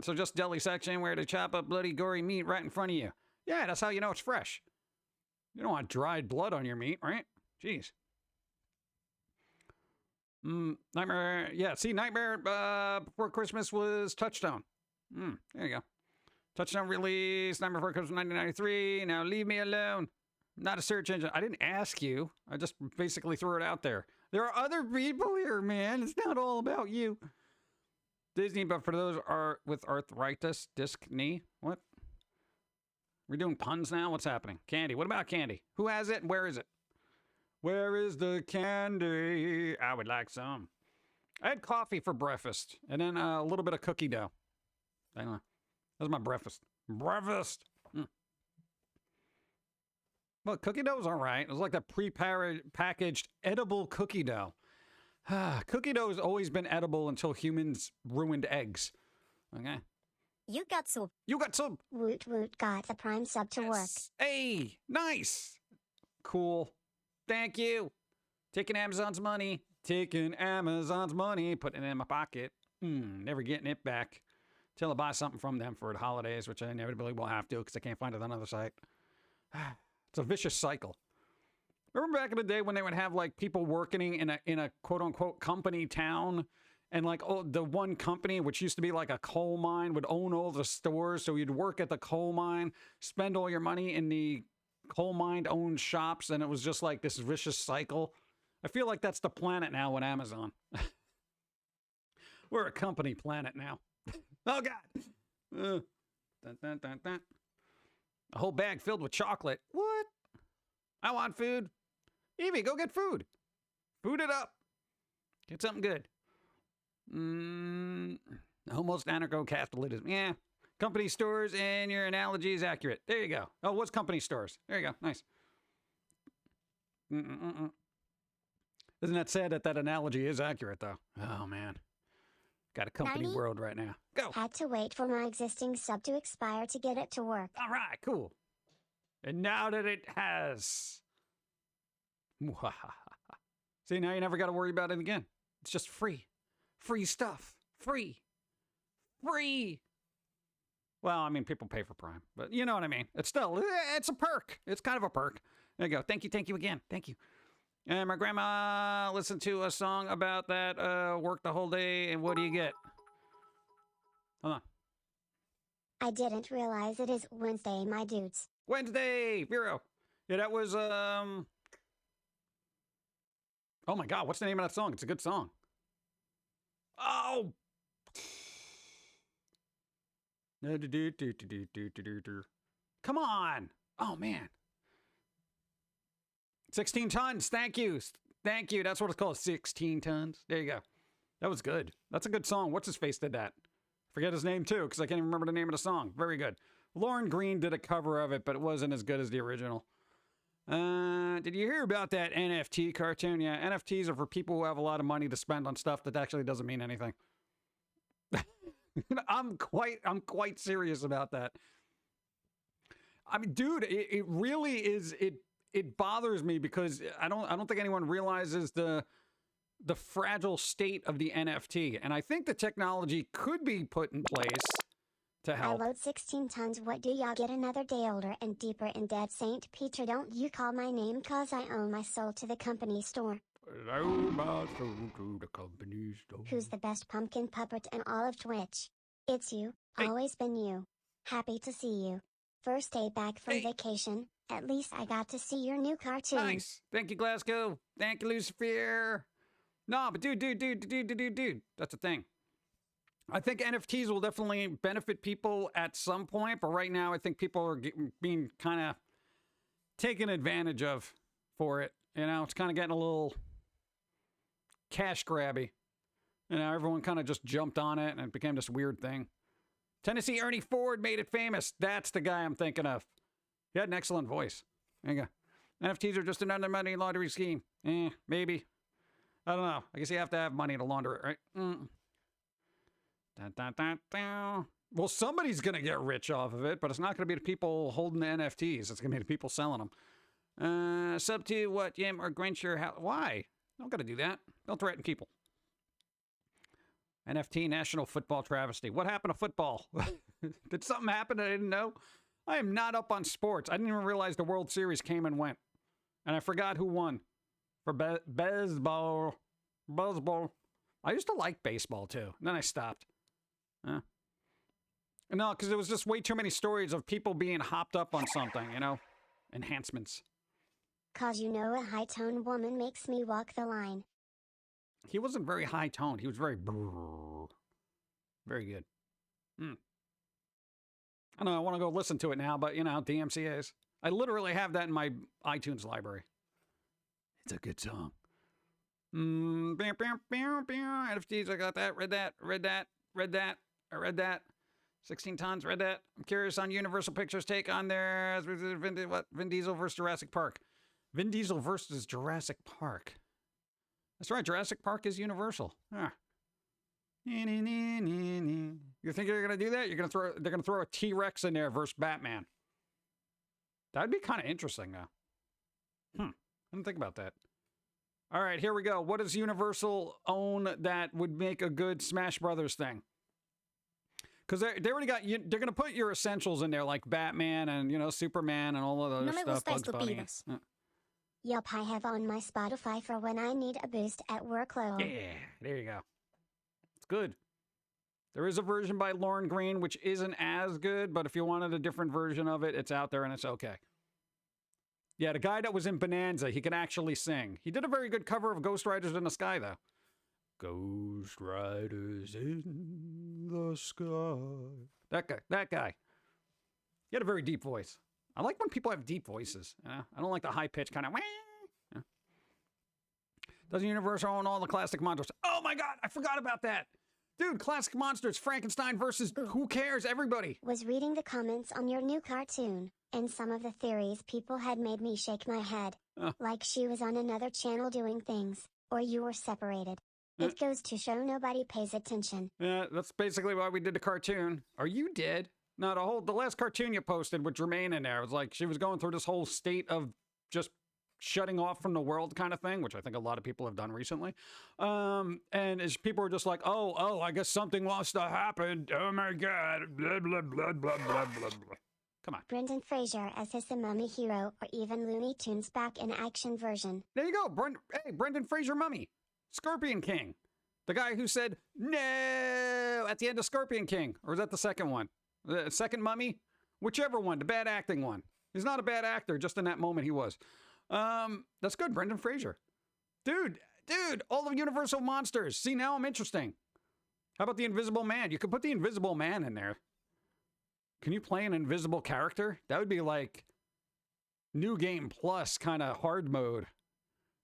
So just deli section where they chop up bloody, gory meat right in front of you. Yeah, that's how you know it's fresh. You don't want dried blood on your meat, right? Jeez. Nightmare. Yeah, see, Nightmare Before Christmas was Touchstone. There you go. Touchstone release, Nightmare Before Christmas 1993. Now leave me alone. Not a search engine. I didn't ask you. I just basically threw it out there. There are other people here, man. It's not all about you. Disney, but for those are with arthritis, disc knee. What? We're doing puns now? What's happening? Candy. What about candy? Who has it? Where is it? Where is the candy? I would like some. I had coffee for breakfast and then a little bit of cookie dough. I don't know. That's my breakfast. Breakfast. Well, cookie dough's all right. It was like that pre-packaged edible cookie dough. Cookie dough has always been edible until humans ruined eggs. Okay. You got soup. You got soup. Woot woot got the prime sub to work. Hey, nice. Cool. Thank you. Taking Amazon's money. Taking Amazon's money. Putting it in my pocket. Never getting it back. Till I buy something from them for the holidays, which I inevitably will have to because I can't find it on another site. It's a vicious cycle. Remember back in the day when they would have like people working in a quote unquote company town, and like the one company, which used to be like a coal mine, would own all the stores. So you'd work at the coal mine, spend all your money in the coal mine owned shops, and it was just like this vicious cycle. I feel like that's the planet now with Amazon. We're a company planet now. Oh God. Dun, dun, dun, dun. A whole bag filled with chocolate. What? I want food. Evie, go get food. Food it up. Get something good. Almost anarcho-capitalism. Yeah. Company stores and your analogy is accurate. There you go. Oh, what's company stores? There you go. Nice. Isn't that sad that analogy is accurate, though? Oh, man. Got a company 90? world right now. Go. Had to wait for my existing sub to expire to get it to work. All right, cool. And now that it has. See, now you never got to worry about it again. It's just free. Free stuff. Free. Free. Well, I mean, people pay for Prime, but you know what I mean. It's still, it's a perk. It's kind of a perk. There you go. Thank you again. Thank you. And my grandma listened to a song about that, work the whole day, and what do you get? Hold on. I didn't realize it is Wednesday, my dudes. Wednesday, Vero. Yeah, that was, oh my God, what's the name of that song? It's a good song. Oh! Come on! Oh, man. 16 tons. Thank you. Thank you. That's what it's called. 16 tons. There you go. That was good. That's a good song. What's his face did that? Forget his name too, because I can't even remember the name of the song. Very good. Lauren Green did a cover of it, but it wasn't as good as the original. Did you hear about that NFT cartoon? Yeah, NFTs are for people who have a lot of money to spend on stuff that actually doesn't mean anything. I'm quite serious about that. I mean, dude, it really is. It bothers me because I don't think anyone realizes the fragile state of the NFT, and I think the technology could be put in place to help. I load 16 tons. What do y'all get another day older and deeper in dead? Saint Peter, don't you call my name, cause I owe my soul to the company store. I owe my soul to the company store. Who's the best pumpkin puppet in all of Twitch? It's you. Hey. Always been you. Happy to see you. First day back from vacation. At least I got to see your new cartoon. Nice. Thank you, Glasgow. Thank you, Lucifer. No, but dude. That's the thing. I think NFTs will definitely benefit people at some point, but right now I think people are being kind of taken advantage of for it. You know, it's kind of getting a little cash grabby. You know, everyone kind of just jumped on it and it became this weird thing. Tennessee Ernie Ford made it famous. That's the guy I'm thinking of. He had an excellent voice. There you go. NFTs are just another money laundering scheme. Maybe. I don't know. I guess you have to have money to launder it, right? Well, somebody's going to get rich off of it, but it's not going to be the people holding the NFTs. It's going to be the people selling them. Sub to what, Jim or Grinch or how? Why? Don't got to do that. Don't threaten people. NFT National Football Travesty. What happened to football? Did something happen I didn't know? I am not up on sports. I didn't even realize the World Series came and went. And I forgot who won for baseball. Baseball. I used to like baseball, too. And then I stopped. No, because there was just way too many stories of people being hopped up on something, you know? Enhancements. Cause you know a high-toned woman makes me walk the line. He wasn't very high-toned. He was very... Very good. I know, I want to go listen to it now, but, you know, DMCA's. I literally have that in my iTunes library. It's a good song. NFTs, I got that, read that. I read that. 16 tons, read that. I'm curious on Universal Pictures' take on their... Vin Diesel versus Jurassic Park. Vin Diesel versus Jurassic Park. That's right, Jurassic Park is Universal. You think they're going to do that? They're going to throw a T-Rex in there versus Batman. That'd be kind of interesting, though. I didn't think about that. All right, here we go. What does Universal own that would make a good Smash Brothers thing? Because they already got... They're going to put your essentials in there, like Batman and, you know, Superman and all of the other stuff. Bugs Bunny. Yup, I have on my Spotify for when I need a boost at workload. Yeah, there you go. It's good. There is a version by Lauren Green, which isn't as good, but if you wanted a different version of it, it's out there and it's okay. Yeah, the guy that was in Bonanza, he can actually sing. He did a very good cover of Ghost Riders in the Sky, though. Ghost Riders in the Sky. That guy. He had a very deep voice. I like when people have deep voices. I don't like the high-pitched kind of... Yeah. Doesn't Universal own all the classic monsters? Oh my god, I forgot about that! Dude, classic monsters, Frankenstein versus who cares? Everybody. Was reading the comments on your new cartoon, and some of the theories people had made me shake my head. Like she was on another channel doing things, or you were separated. It goes to show nobody pays attention. Yeah, that's basically why we did the cartoon. Are you dead? No, the last cartoon you posted with Jermaine in there, it was like she was going through this whole state of just shutting off from the world kind of thing, which I think a lot of people have done recently. And as people were just like, oh, I guess something must have happened. Oh my god. Blah, blah, blah, blah, blah, blah, blah. Come on. Brendan Fraser as his Mummy hero, or even Looney Tunes back in action version. There you go. Brendan Fraser Mummy. Scorpion King. The guy who said, no, at the end of Scorpion King. Or is that the second one? The second Mummy? Whichever one, the bad acting one. He's not a bad actor, just in that moment he was. That's good, Brendan Fraser. Dude, all the Universal monsters. See, now I'm interesting. How about the Invisible Man? You could put the Invisible Man in there. Can you play an invisible character? That would be like New Game Plus kind of hard mode.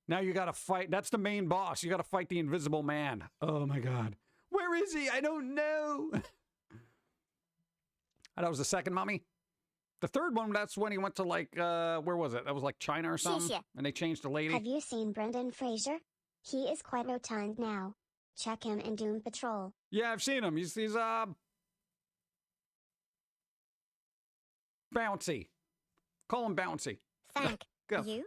Now you gotta fight. That's the main boss. You gotta fight the Invisible Man. Oh my god. Where is he? I don't know. That was the second Mummy. The third one, that's when he went to like, where was it? That was like China or something? And they changed the lady. Have you seen Brendan Fraser? He is quite rotund now. Check him in Doom Patrol. Yeah, I've seen him. He's bouncy. Call him bouncy. Thank Go. you.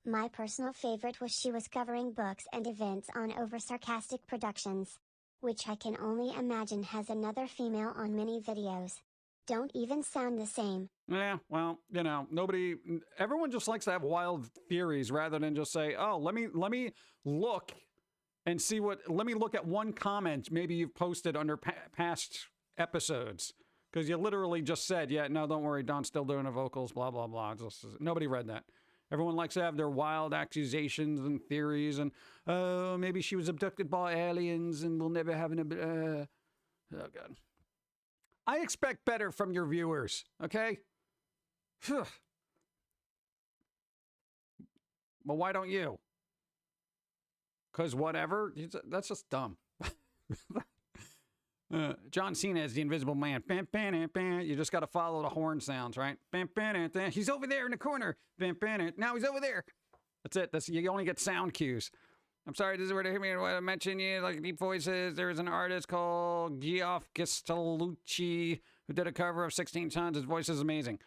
My personal favorite was she was covering books and events on over sarcastic productions, which I can only imagine has another female on many videos. Don't even sound the same. Yeah, well, you know, everyone just likes to have wild theories rather than just say, oh, let me look and see let me look at one comment maybe you've posted under past episodes. Because you literally just said, yeah, no, don't worry, Don's still doing the vocals, blah, blah, blah. Nobody read that. Everyone likes to have their wild accusations and theories and, oh, maybe she was abducted by aliens and we'll never have oh, God. I expect better from your viewers, okay? Well, why don't you? Because whatever? That's just dumb. John Cena is the Invisible Man. You just got to follow the horn sounds, right? He's over there in the corner. Now he's over there. That's it. You only get sound cues. I'm sorry, this is where to hear me I mention you, like deep voices. There's an artist called Geoff Gistalucci who did a cover of 16 Tons. His voice is amazing.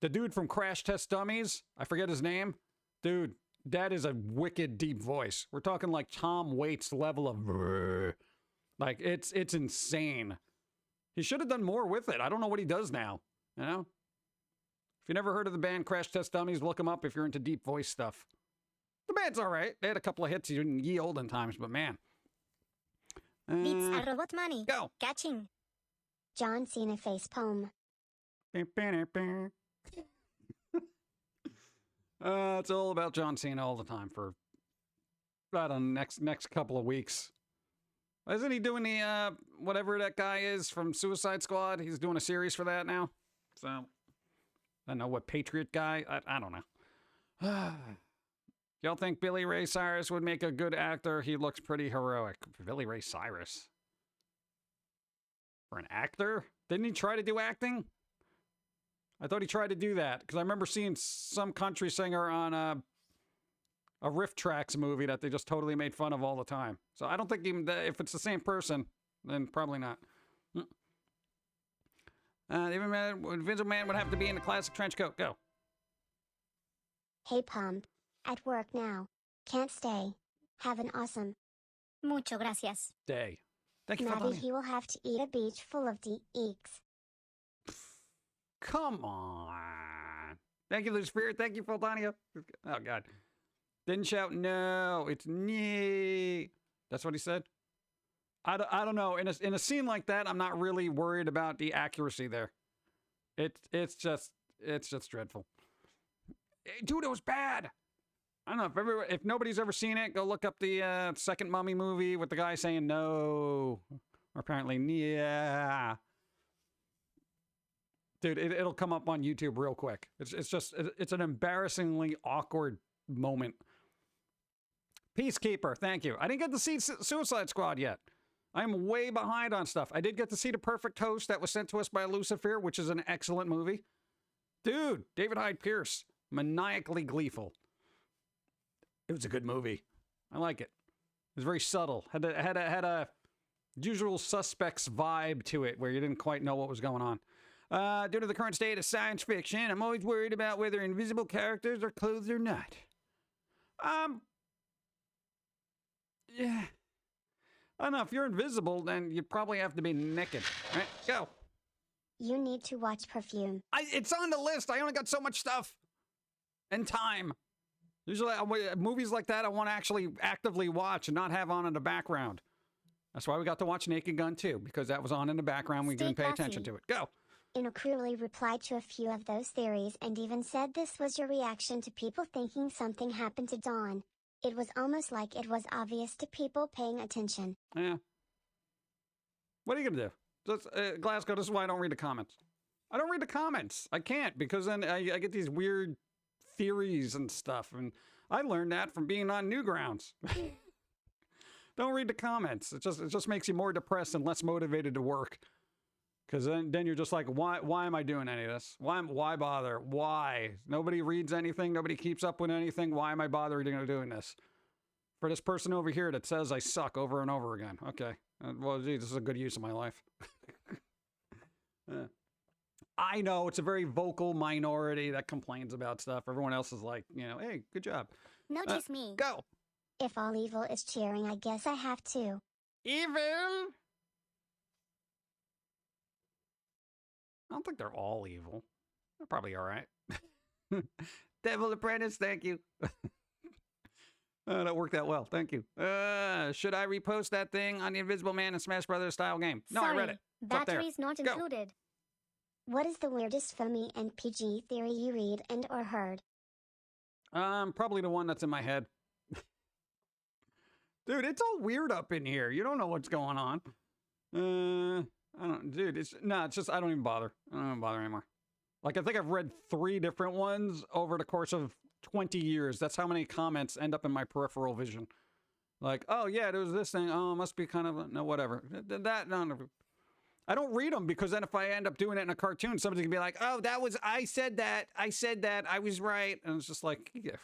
The dude from Crash Test Dummies, I forget his name. Dude, that is a wicked deep voice. We're talking like Tom Waits level of... Like, it's insane. He should have done more with it. I don't know what he does now, you know? If you never heard of the band Crash Test Dummies, look them up if you're into deep voice stuff. The band's all right. They had a couple of hits in ye olden times, but man. Beats a robot money. Go. Catching. John Cena face palm. It's all about John Cena all the time for about the next couple of weeks. Isn't he doing the, whatever that guy is from Suicide Squad? He's doing a series for that now. So, I don't know what Patriot guy. I don't know. Y'all think Billy Ray Cyrus would make a good actor? He looks pretty heroic. Billy Ray Cyrus? For an actor? Didn't he try to do acting? I thought he tried to do that, because I remember seeing some country singer on a Riff Tracks movie that they just totally made fun of all the time. So I don't think even if it's the same person, then probably not. Even Invisible Man would have to be in a classic trench coat. Go. Hey Pump. At work now. Can't stay. Have an awesome Mucho gracias. Day. Thank you for Maybe letting me- he will have to eat a beach full of DEEks. Come on. Thank you, Lou Spirit. Thank you, Foldania. Oh, God. Didn't shout no. It's nee. That's what he said? I don't know. In a scene like that, I'm not really worried about the accuracy there. It's just dreadful. Dude, it was bad. I don't know. If nobody's ever seen it, go look up the second Mummy movie with the guy saying no. Or apparently, yeah. Dude, it'll come up on YouTube real quick. It's an embarrassingly awkward moment. Peacekeeper, thank you. I didn't get to see Suicide Squad yet. I'm way behind on stuff. I did get to see The Perfect Host that was sent to us by Lucifer, which is an excellent movie. Dude, David Hyde Pierce, maniacally gleeful. It was a good movie. I like it. It was very subtle. Had a Usual Suspects vibe to it, where you didn't quite know what was going on. Due to the current state of science fiction, I'm always worried about whether invisible characters are clothed or not. Yeah. I don't know, if you're invisible, then you probably have to be naked. Right? Go. You need to watch Perfume. It's on the list. I only got so much stuff. And time. Usually, movies like that, I want to actually actively watch and not have on in the background. That's why we got to watch Naked Gun too, because that was on in the background. We didn't pay attention to it. Go. Inocrually replied to a few of those theories and even said this was your reaction to people thinking something happened to Dawn. It was almost like it was obvious to people paying attention. Yeah. What are you going to do? Glasgow, this is why I don't read the comments. I don't read the comments. I can't, because then I get these weird theories and stuff. And I learned that from being on Newgrounds. Don't read the comments. It just makes you more depressed and less motivated to work. Because then you're just like, why am I doing any of this? Why bother? Why? Nobody reads anything. Nobody keeps up with anything. Why am I bothering doing this? For this person over here that says I suck over and over again. Okay. Well, gee, this is a good use of my life. I know it's a very vocal minority that complains about stuff. Everyone else is like, hey, good job. No, just me. Go. If all evil is cheering, I guess I have to. Evil? I don't think they're all evil. They're probably all right. Devil Apprentice, thank you. That worked out well. Thank you. Should I repost that thing on the Invisible Man and Smash Brothers style game? No, Sorry, I read it. It's up there. battery's not Go. included. What is the weirdest Foamy and PG theory you read and or heard? Probably the one that's in my head. Dude, it's all weird up in here. You don't know what's going on. I don't, dude, it's just, I don't even bother. I don't even bother anymore. Like, I think I've read 3 different ones over the course of 20 years. That's how many comments end up in my peripheral vision. Like, oh yeah, there was this thing. Oh, it must be kind of, no, whatever. No. I don't read them, because then if I end up doing it in a cartoon, somebody's gonna be like, oh, I said that, I was right. And it's just like, yeah.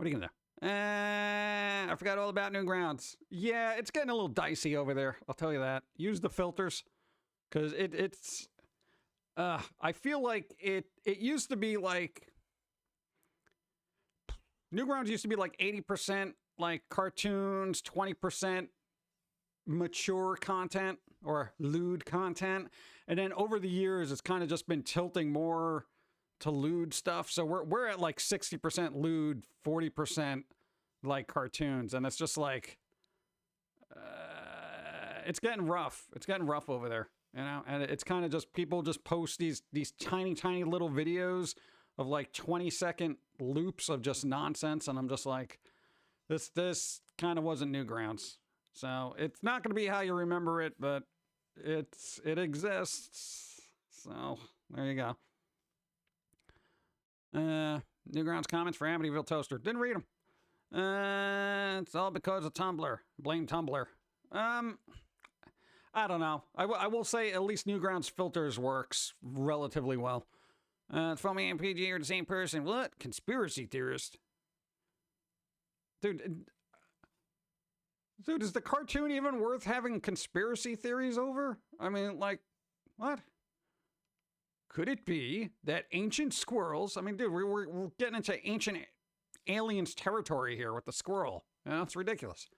What are you gonna do? I forgot all about Newgrounds. Yeah, it's getting a little dicey over there. I'll tell you that. Use the filters, because it's. I feel like it used to be like. Newgrounds used to be like 80% like cartoons, 20% mature content or lewd content, and then over the years it's kind of just been tilting more to lewd stuff. So we're at like 60% lewd, 40% like cartoons, and it's just like it's getting rough. It's getting rough over there, you know. And it's kind of just people just post these tiny little videos of like 20-second loops of just nonsense, and I'm just like, this kind of wasn't Newgrounds. So it's not going to be how you remember it, but it exists. So there you go. Newgrounds comments for Amityville Toaster. Didn't read them. It's all because of Tumblr. Blame Tumblr. I don't know. I will say at least Newgrounds filters works relatively well. Foamy and PG are the same person. What? Conspiracy theorist. Dude, is the cartoon even worth having conspiracy theories over? I mean, like, what? Could it be that ancient squirrels... I mean, dude, we're getting into ancient aliens territory here with the squirrel. You know, it's ridiculous.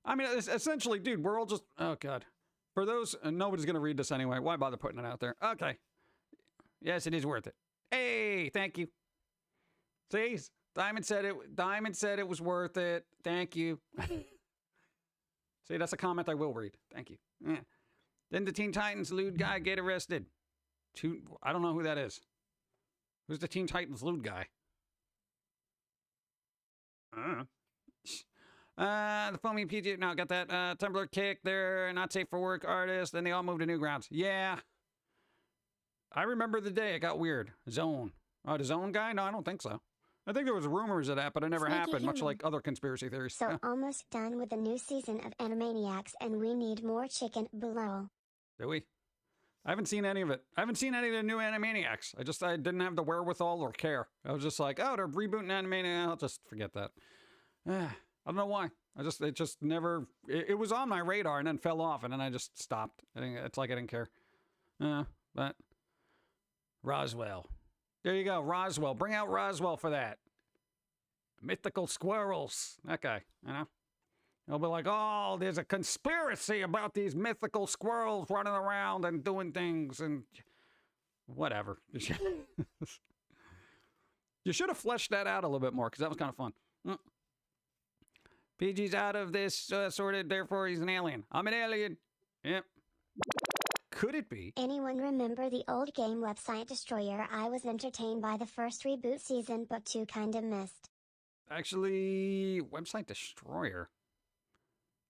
I mean, essentially, dude, we're all just... Oh, God. For those... nobody's going to read this anyway. Why bother putting it out there? Okay. Yes, it is worth it. Hey, thank you. See? Diamond said it was worth it. Thank you. See, that's a comment I will read. Thank you. Yeah. Then the Teen Titans lewd guy get arrested. I don't know who that is. Who's the Teen Titans lewd guy? The Foamy PG... No, got that. Tumblr kick. They're not safe for work artists. Then they all moved to Newgrounds. Yeah. I remember the day it got weird. Zone. Oh, the Zone guy? No, I don't think so. I think there was rumors of that, but it never happened, much like other conspiracy theories. So yeah. Almost done with the new season of Animaniacs, and we need more chicken below. Do we? I haven't seen any of it. I haven't seen any of the new Animaniacs. I didn't have the wherewithal or care. I was just like, oh, they're rebooting Animaniacs. I'll just forget that. I don't know why. It just never... It was on my radar and then fell off, and then I just stopped. It's like I didn't care. But... Roswell. There you go, Roswell. Bring out Roswell for that. Mythical squirrels. That guy, you know? He'll be like, oh, there's a conspiracy about these mythical squirrels running around and doing things and... Whatever. You should have fleshed that out a little bit more, because that was kind of fun. PG's out of this sorted, therefore he's an alien. I'm an alien. Yep. Could it be? Anyone remember the old game website Destroyer? I was entertained by the first reboot season, but 2 kinda missed. Actually, website Destroyer.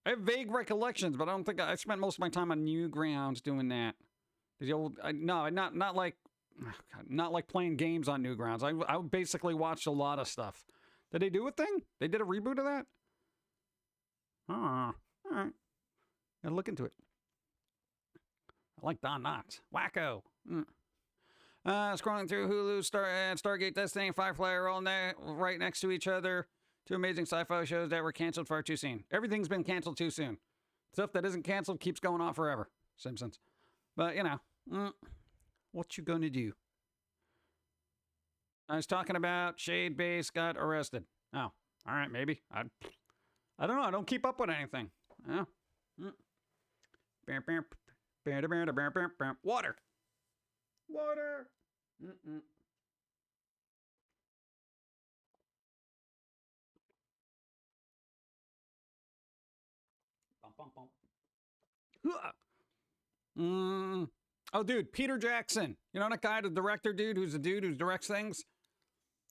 I have vague recollections, but I don't think I spent most of my time on Newgrounds doing that. The old, not like playing games on Newgrounds. I basically watched a lot of stuff. Did they do a thing? They did a reboot of that? Oh, all right. Gotta look into it. I like Don Knotts. Wacko. Scrolling through Hulu, Stargate, Destiny, and Firefly are all right next to each other. 2 amazing sci-fi shows that were canceled far too soon. Everything's been canceled too soon. Stuff that isn't canceled keeps going on forever. Simpsons. But, you know, what you gonna do? I was talking about Shade Base got arrested. Oh, all right, maybe. I don't know. I don't keep up with anything. Yeah. Water. Water. Oh, dude, Peter Jackson. You know that guy, the director dude, who's the dude who directs things?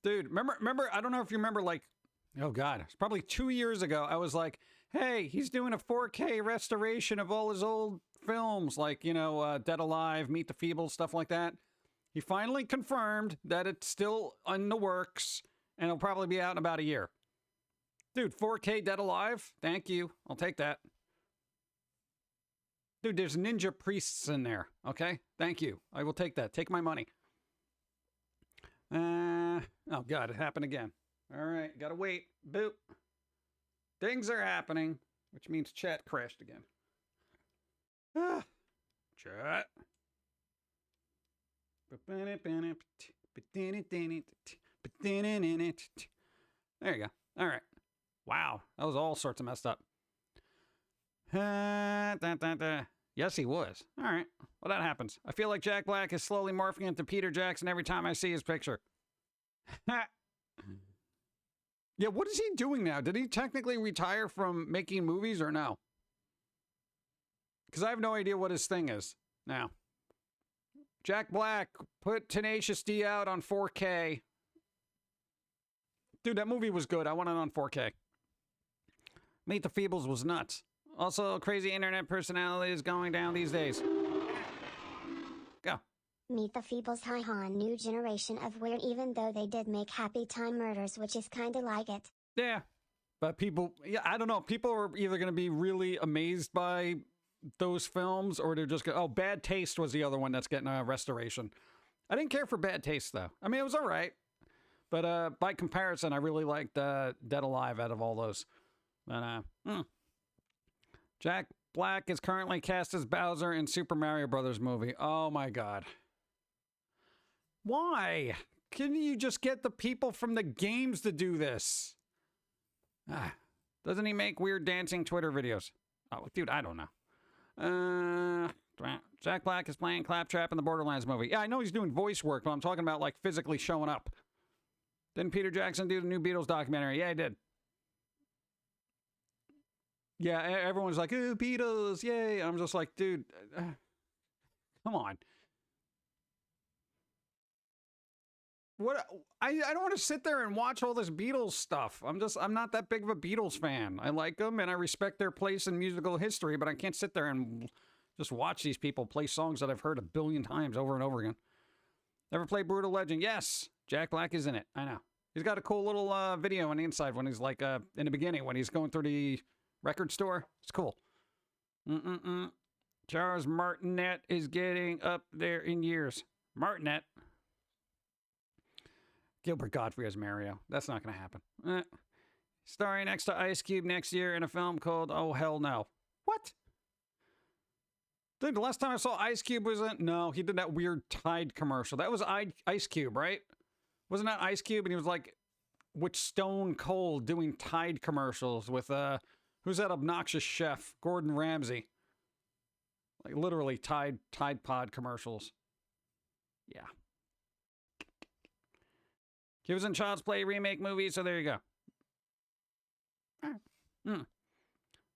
Dude, remember, I don't know if you remember, like, oh God, it's probably 2 years ago, I was like, hey, he's doing a 4K restoration of all his old films, like, you know, Dead Alive, Meet the Feebles, stuff like that. He finally confirmed that it's still in the works, and it'll probably be out in about a year. Dude, 4K Dead Alive? Thank you. I'll take that. Dude, there's ninja priests in there, okay? Thank you. I will take that. Take my money. Oh, God, it happened again. All right, gotta wait. Boop. Things are happening, which means chat crashed again. Chat. There you go. All right. Wow, that was all sorts of messed up. Yes, he was. All right. Well, that happens. I feel like Jack Black is slowly morphing into Peter Jackson every time I see his picture. Yeah, what is he doing now? Did he technically retire from making movies or no? Because I have no idea what his thing is now. Jack Black put Tenacious D out on 4K. Dude, that movie was good. I want it on 4K. Meet the Feebles was nuts. Also, crazy internet personalities going down these days. Go. Meet the Feebles, hi new generation of weird, even though they did make Happy Time Murders, which is kinda like it. Yeah. But people, yeah, I don't know. People are either going to be really amazed by those films or they're just going to, oh, Bad Taste was the other one that's getting a restoration. I didn't care for Bad Taste, though. I mean, it was all right. But by comparison, I really liked Dead Alive out of all those. But, Jack Black is currently cast as Bowser in Super Mario Brothers movie. Oh my God. Why? Couldn't you just get the people from the games to do this? Doesn't he make weird dancing Twitter videos? Oh, dude, I don't know. Jack Black is playing Claptrap in the Borderlands movie. Yeah, I know he's doing voice work, but I'm talking about like physically showing up. Didn't Peter Jackson do the new Beatles documentary? Yeah, he did. Yeah, everyone's like, ooh, Beatles, yay. I'm just like, dude, come on. What? I don't want to sit there and watch all this Beatles stuff. I'm not that big of a Beatles fan. I like them and I respect their place in musical history, but I can't sit there and just watch these people play songs that I've heard a billion times over and over again. Ever play Brutal Legend? Yes. Jack Black is in it. I know. He's got a cool little video on the inside when he's like, in the beginning, when he's going through the record store. It's cool. Charles Martinet is getting up there in years. Martinet. Gilbert Gottfried as Mario. That's not going to happen. Starring next to Ice Cube next year in a film called Oh Hell No. What? Dude, the last time I saw Ice Cube was in... No, he did that weird Tide commercial. That was Ice Cube, right? Wasn't that Ice Cube? And he was like with Stone Cold doing Tide commercials with... Who's that obnoxious chef? Gordon Ramsay. Like literally Tide Pod commercials. Yeah. He was in Child's Play remake movie, so there you go.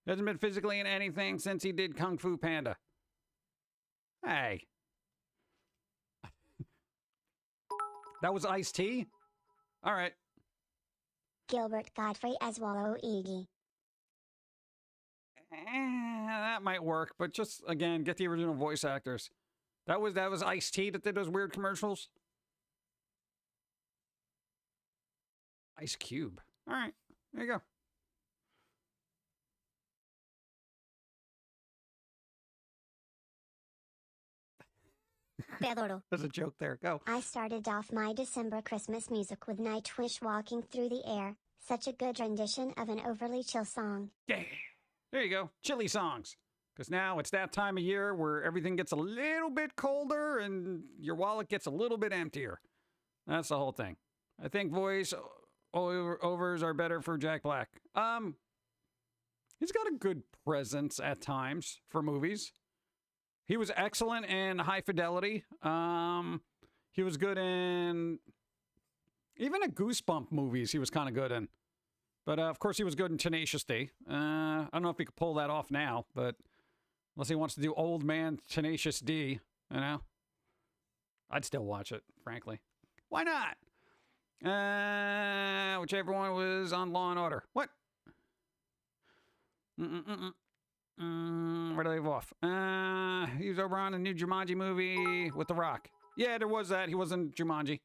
Hasn't been physically in anything since he did Kung Fu Panda. Hey. That was Ice-T? All right. Gilbert Godfrey as Wallow Iggy. That might work, but just, again, get the original voice actors. That was Ice-T that did those weird commercials? Ice Cube. All right, there you go. Te adoro. There's a joke there. Go. I started off my December Christmas music with Nightwish Walking Through the Air. Such a good rendition of an overly chill song. Yeah. There you go. Chilly songs. Because now it's that time of year where everything gets a little bit colder and your wallet gets a little bit emptier. That's the whole thing. I think voice overs are better for Jack Black. He's got a good presence at times for movies. He was excellent in High Fidelity. He was good in even a Goosebump movies. He was kind of good in. But of course, he was good in Tenacious D. I don't know if he could pull that off now, but unless he wants to do old man Tenacious D, you know, I'd still watch it. Frankly, why not? Whichever one was on Law and Order. What? Where do they leave off? He was over on the new Jumanji movie with The Rock. Yeah, there was that. He was in Jumanji.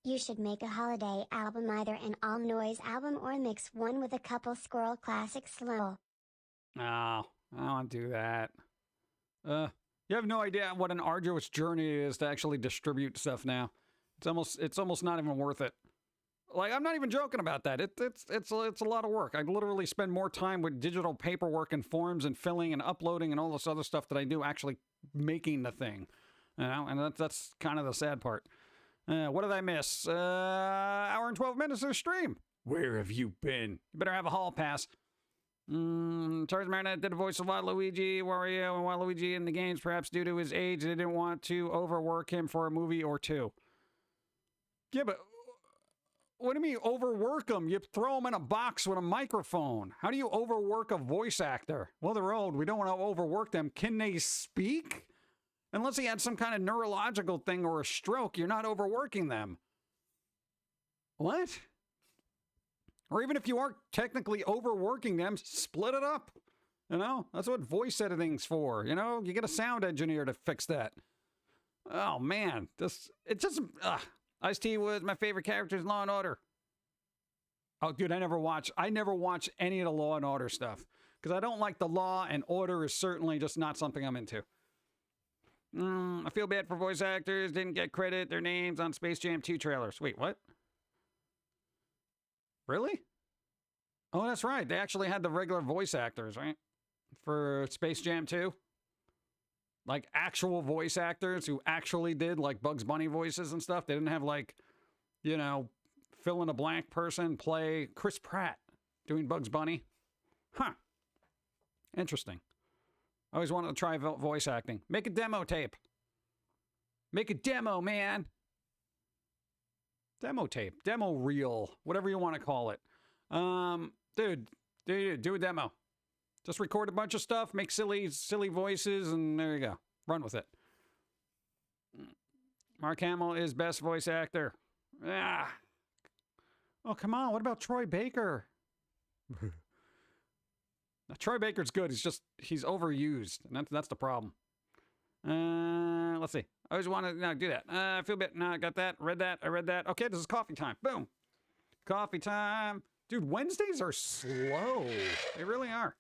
You should make a holiday album, either an all-noise album or mix one with a couple Squirrel classic slow. No, I don't want to do that. You have no idea what an arduous journey it is to actually distribute stuff now. It's almost not even worth it. Like, I'm not even joking about that. It's a lot of work. I literally spend more time with digital paperwork and forms and filling and uploading and all this other stuff that I do actually making the thing. You know, and that's kind of the sad part. What did I miss? Hour and 12 minutes of the stream. Where have you been? You better have a hall pass. Charles Martinet did the voice of Waluigi, Wario, and Waluigi in the games, perhaps due to his age. They didn't want to overwork him for a movie or two. Yeah, but what do you mean overwork him? You throw him in a box with a microphone. How do you overwork a voice actor? Well, they're old. We don't want to overwork them. Can they speak? Unless he had some kind of neurological thing or a stroke, you're not overworking them. What? Or even if you aren't technically overworking them, split it up. You know, that's what voice editing's for. You know, you get a sound engineer to fix that. Oh, man. Ice-T was my favorite character in Law & Order. Oh, dude, I never watch any of the Law & Order stuff. Because I don't like the law, and order is certainly just not something I'm into. I feel bad for voice actors. Didn't get credit their names on Space Jam 2 trailers. Wait, what? Really? Oh, that's right. They actually had the regular voice actors, right? For Space Jam 2. Like actual voice actors who actually did like Bugs Bunny voices and stuff. They didn't have like, you know, fill in a blank person play Chris Pratt doing Bugs Bunny. Huh. Interesting. I always wanted to try voice acting. Make a demo tape. Make a demo, man. Demo tape. Demo reel. Whatever you want to call it. Dude, do a demo. Just record a bunch of stuff, make silly voices, and there you go. Run with it. Mark Hamill is best voice actor. Ah. Oh, come on. What about Troy Baker? Now, Troy Baker's good. He's overused, and that's the problem. Let's see. I always want to do that. I feel bit. No, I got that. Read that. I read that. Okay, this is coffee time. Boom. Coffee time. Dude, Wednesdays are slow. They really are.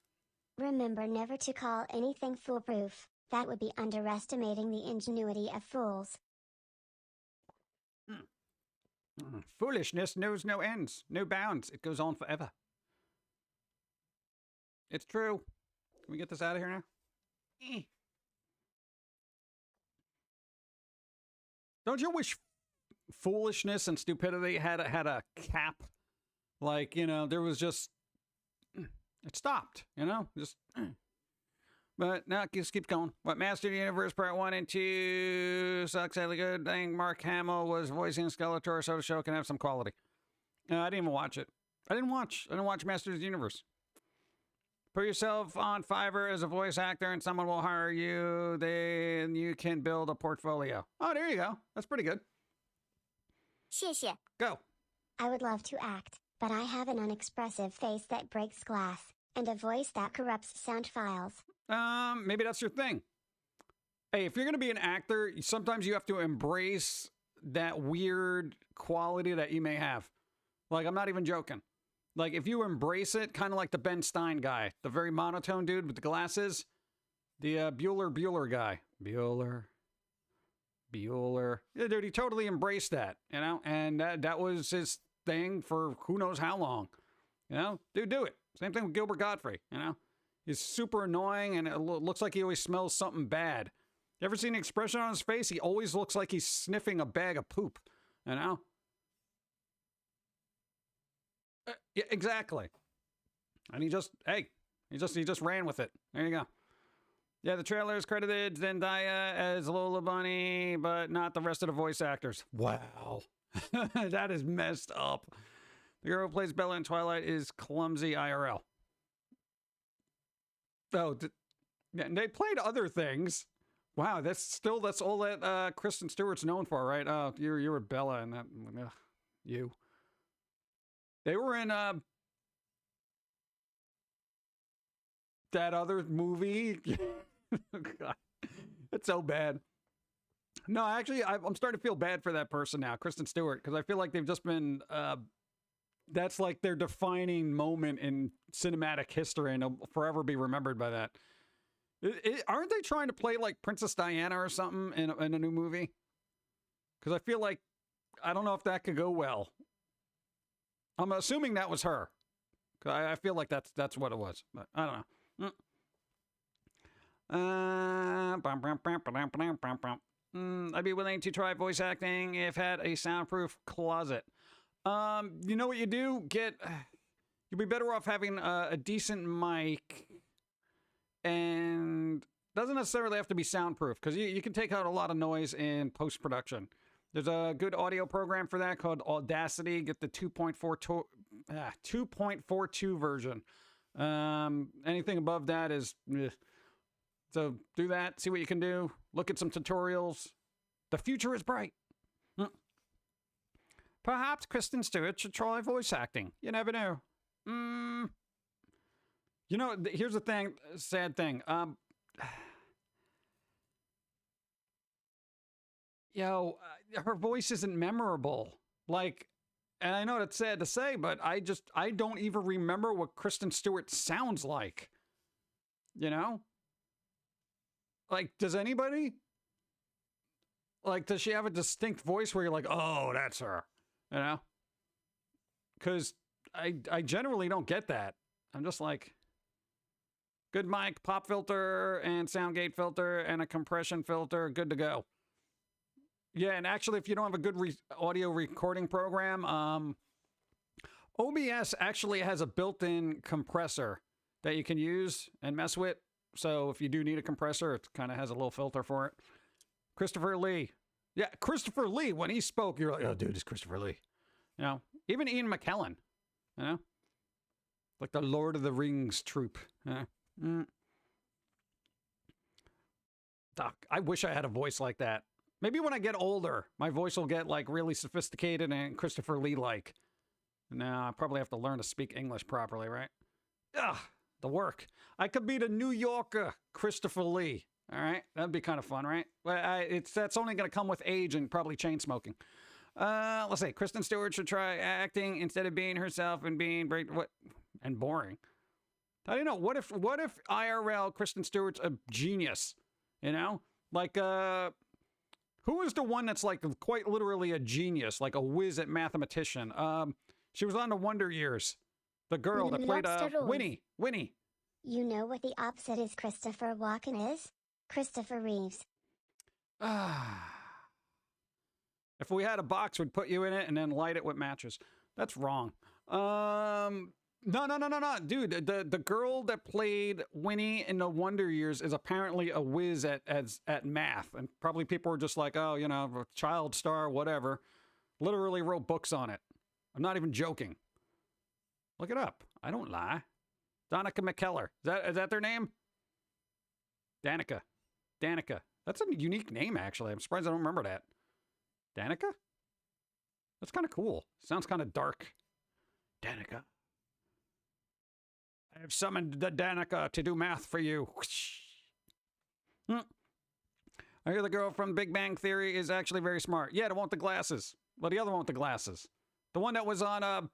Remember never to call anything foolproof. That would be underestimating the ingenuity of fools. Foolishness knows no ends, no bounds. It goes on forever. It's true. Can we get this out of here now? Don't you wish foolishness and stupidity had a cap? Like, you know, there was just... It stopped, you know? Just... But now it just keeps going. What, Master of the Universe Part 1 and 2 sucks. Really good thing Mark Hamill was voicing Skeletor, so the show can have some quality. I didn't even watch it. I didn't watch Master of the Universe. Put yourself on Fiverr as a voice actor and someone will hire you. Then you can build a portfolio. Oh, there you go. That's pretty good. 谢谢. Go. I would love to act, but I have an unexpressive face that breaks glass, and a voice that corrupts sound files. Maybe that's your thing. Hey, if you're going to be an actor, sometimes you have to embrace that weird quality that you may have. Like, I'm not even joking. Like, if you embrace it, kind of like the Ben Stein guy, the very monotone dude with the glasses, the Bueller guy. Bueller. Yeah, dude, he totally embraced that, you know? And that was his thing for who knows how long. You know? Dude, do it. Same thing with Gilbert Gottfried, you know? He's super annoying, and it looks like he always smells something bad. You ever seen the expression on his face? He always looks like he's sniffing a bag of poop, you know? Yeah, exactly. And he just ran with it. There you go. Yeah, the trailer is credited Zendaya as Lola Bunny, but not the rest of the voice actors. Wow. That is messed up. The girl who plays Bella in Twilight is clumsy IRL. Oh, yeah, they played other things. Wow, that's all that Kristen Stewart's known for, right? Oh, you were Bella in that. You. They were in that other movie. God, it's so bad. No, actually, I'm starting to feel bad for that person now, Kristen Stewart, because I feel like they've just been. That's like their defining moment in cinematic history, and they'll forever be remembered by that. Aren't they trying to play like Princess Diana or something in a new movie? Because I feel like I don't know if that could go well. I'm assuming that was her. I feel like that's what it was, but I don't know. I'd be willing to try voice acting if had a soundproof closet. You know what you do? You'd be better off having a decent mic, and doesn't necessarily have to be soundproof, because you can take out a lot of noise in post-production. There's a good audio program for that called Audacity. Get the 2.42 version. Anything above that is... So do that, see what you can do. Look at some tutorials. The future is bright. Perhaps Kristen Stewart should try voice acting. You never know. You know, here's the thing, sad thing. Her voice isn't memorable. Like, and I know that's sad to say, but I don't even remember what Kristen Stewart sounds like. You know? Like, does anybody? Like, does she have a distinct voice where you're like, oh, that's her? You know? Because I generally don't get that. I'm just like, good mic, pop filter, and sound gate filter, and a compression filter, good to go. Yeah, and actually, if you don't have a good audio recording program, OBS actually has a built-in compressor that you can use and mess with. So if you do need a compressor, it kind of has a little filter for it. Christopher Lee. Yeah, Christopher Lee, when he spoke, you're like, oh, dude, it's Christopher Lee. You know, even Ian McKellen, you know? Like the Lord of the Rings troupe. Doc, I wish I had a voice like that. Maybe when I get older, my voice will get, like, really sophisticated and Christopher Lee-like. No, I probably have to learn to speak English properly, right? Ugh, the work. I could be the New Yorker Christopher Lee. All right? That'd be kind of fun, right? Well, that's only going to come with age and probably chain smoking. Let's see. Kristen Stewart should try acting instead of being herself and being and boring. How do you know? What if IRL Kristen Stewart's a genius? You know? Like, who is the one that's like quite literally a genius, like a whiz at mathematician? She was on the Wonder Years. The girl that played Winnie. You know what the opposite is Christopher Walken is? Christopher Reeves. If we had a box, we'd put you in it and then light it with matches. That's wrong. No. Dude, the girl that played Winnie in the Wonder Years is apparently a whiz at math. And probably people were just like, oh, you know, child star, whatever. Literally wrote books on it. I'm not even joking. Look it up. I don't lie. Danica McKellar. Is that their name? Danica. That's a unique name, actually. I'm surprised I don't remember that. Danica? That's kind of cool. Sounds kind of dark. Danica. I have summoned the Danica to do math for you. I hear the girl from Big Bang Theory is actually very smart. Yeah, the one with the glasses. Well, the other one with the glasses. The one that was on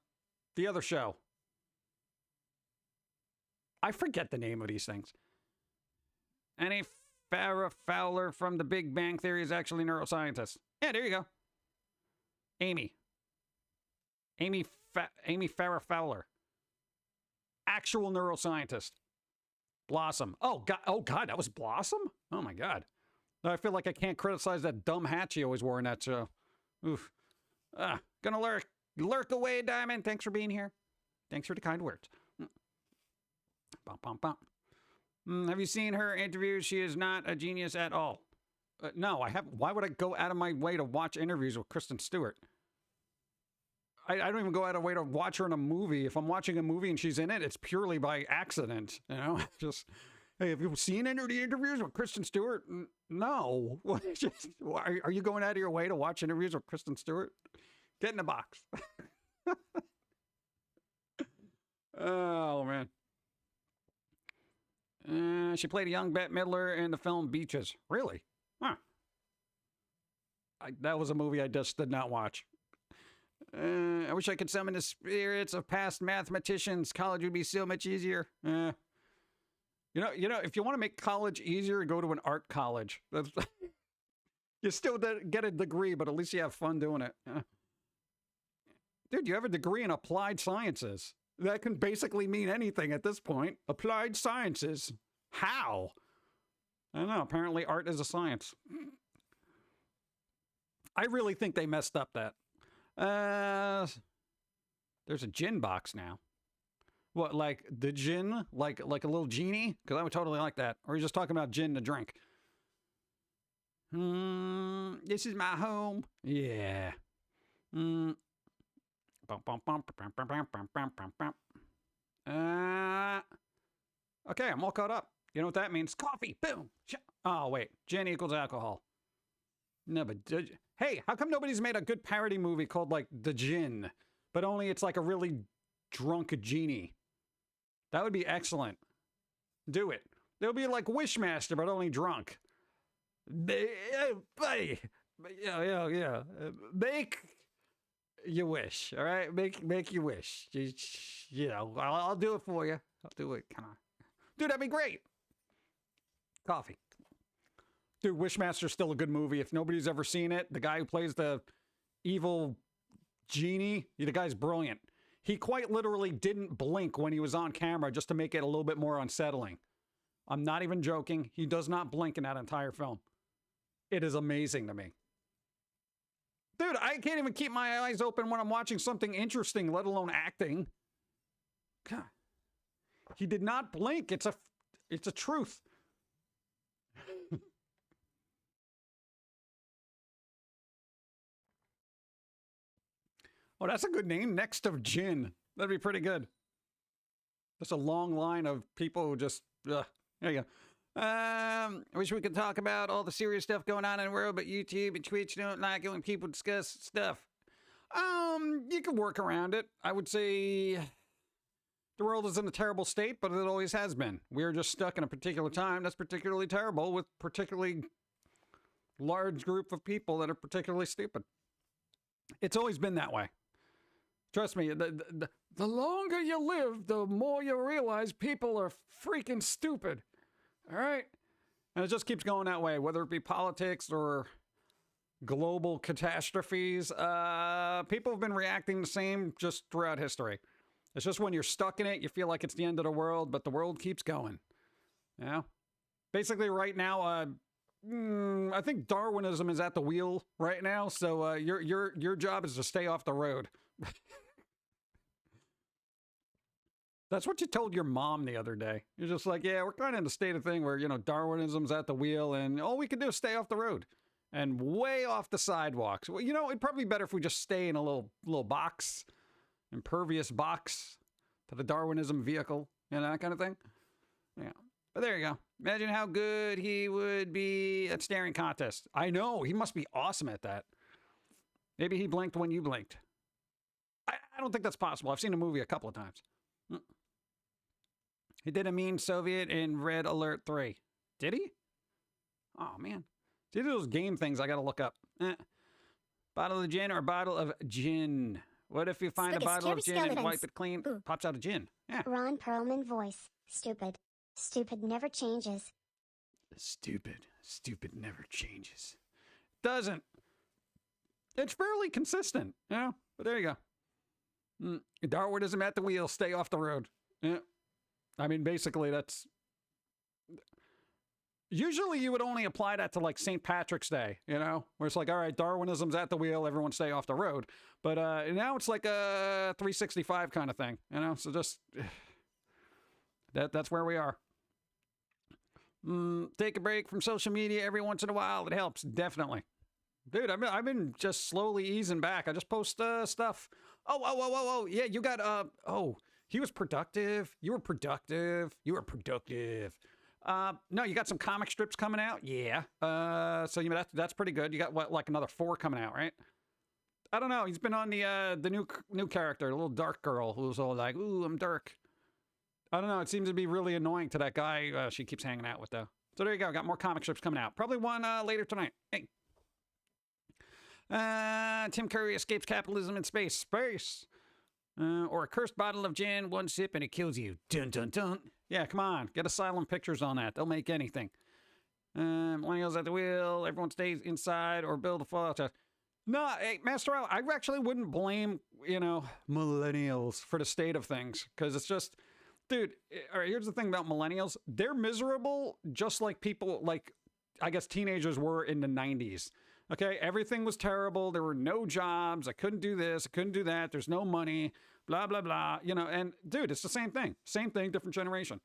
the other show. I forget the name of these things. Any Farrah Fowler from the Big Bang Theory is actually a neuroscientist. Yeah, there you go. Amy Farrah Fowler. Actual neuroscientist. Blossom. Oh God, that was Blossom? Oh my God. I feel like I can't criticize that dumb hat she always wore in that show. Oof. Gonna lurk away, Diamond. Thanks for being here. Thanks for the kind words. Have you seen her interviews? She is not a genius at all. No, I haven't. Why would I go out of my way to watch interviews with Kristen Stewart? I don't even go out of my way to watch her in a movie. If I'm watching a movie and she's in it, it's purely by accident. You know, just, hey, have you seen any of the interviews with Kristen Stewart? No. Are you going out of your way to watch interviews with Kristen Stewart? Get in the box. Oh, man. She played a young Bette Midler in the film Beaches. Really? Huh. That was a movie I just did not watch. I wish I could summon the spirits of past mathematicians. College would be so much easier. You know, if you want to make college easier, go to an art college. You still get a degree, but at least you have fun doing it. Dude, you have a degree in applied sciences. That can basically mean anything at this point. Applied sciences. How? I don't know. Apparently art is a science. I really think they messed up that. There's a gin box now. What, like the gin? Like a little genie? Because I would totally like that. Or are you just talking about gin to drink? This is my home. Yeah. Okay, I'm all caught up. You know what that means? Coffee. Boom. Oh, wait. Gin equals alcohol. No, but... Hey, how come nobody's made a good parody movie called, like, The Gin? But only it's like a really drunk genie. That would be excellent. Do it. It'll be like Wishmaster, but only drunk. Buddy. Yeah. Make your wish, all right? Make your wish. You know, I'll do it for you. I'll do it. Come on. Dude, that'd be great. Coffee. Dude, Wishmaster's still a good movie. If nobody's ever seen it, the guy who plays the evil genie, the guy's brilliant. He quite literally didn't blink when he was on camera just to make it a little bit more unsettling. I'm not even joking. He does not blink in that entire film. It is amazing to me. Dude, I can't even keep my eyes open when I'm watching something interesting, let alone acting. God. He did not blink. It's a truth. Oh, that's a good name. Next of Gin. That'd be pretty good. That's a long line of people who just... there you go. I wish we could talk about all the serious stuff going on in the world, but YouTube and Twitch don't like it when people discuss stuff. You can work around it. I would say the world is in a terrible state, but it always has been. We're just stuck in a particular time that's particularly terrible with particularly large group of people that are particularly stupid. It's always been that way. Trust me, the longer you live, the more you realize people are freaking stupid. All right? And it just keeps going that way, whether it be politics or global catastrophes. People have been reacting the same just throughout history. It's just when you're stuck in it, you feel like it's the end of the world, but the world keeps going. You know? Basically, right now, I think Darwinism is at the wheel right now, so your job is to stay off the road. That's what you told your mom the other day. You're just like, yeah, we're kind of in the state of thing where, you know, Darwinism's at the wheel and all we can do is stay off the road and way off the sidewalks. Well, you know, it'd probably be better if we just stay in a little box, impervious box to the Darwinism vehicle, you know, that kind of thing. Yeah. But there you go. Imagine how good he would be at staring contest. I know. He must be awesome at that. Maybe he blinked when you blinked. I don't think that's possible. I've seen the movie a couple of times. He did a mean Soviet in Red Alert 3. Did he? Oh, man. See those game things I gotta look up. Bottle of gin or bottle of gin? What if you find a bottle of gin and wipe it clean? Pops out a gin. Yeah. Ron Perlman voice. Stupid. Stupid never changes. Stupid never changes. Doesn't. It's fairly consistent, you know? But there you go. Darwinism at the wheel. Stay off the road. Yeah. I mean, basically, that's... Usually you would only apply that to, like, St. Patrick's Day, you know? Where it's like, all right, Darwinism's at the wheel, everyone stay off the road. But now it's like a 365 kind of thing, you know? So just... That's where we are. Take a break from social media every once in a while. It helps, definitely. Dude, I've been just slowly easing back. I just post stuff. Oh, yeah, you got, he was productive. You were productive. No, you got some comic strips coming out? Yeah. So you know, that's pretty good. You got, what, like another 4 coming out, right? I don't know. He's been on the new character, the little dark girl who's all like, ooh, I'm dark. I don't know. It seems to be really annoying to that guy she keeps hanging out with, though. So there you go. Got more comic strips coming out. Probably one later tonight. Hey. Tim Curry escapes capitalism in space. Or a cursed bottle of gin, 1 sip, and it kills you. Dun, dun, dun. Yeah, come on. Get Asylum Pictures on that. They'll make anything. Millennials at the wheel. Everyone stays inside or build a fallout. No, hey, Master Al, I actually wouldn't blame, millennials for the state of things. Because it's just, dude, all right, here's the thing about millennials. They're miserable just like people, like, I guess teenagers were in the 90s. Okay, everything was terrible. There were no jobs. I couldn't do this. I couldn't do that. There's no money, blah, blah, blah. And dude, it's the same thing. Same thing, different generation.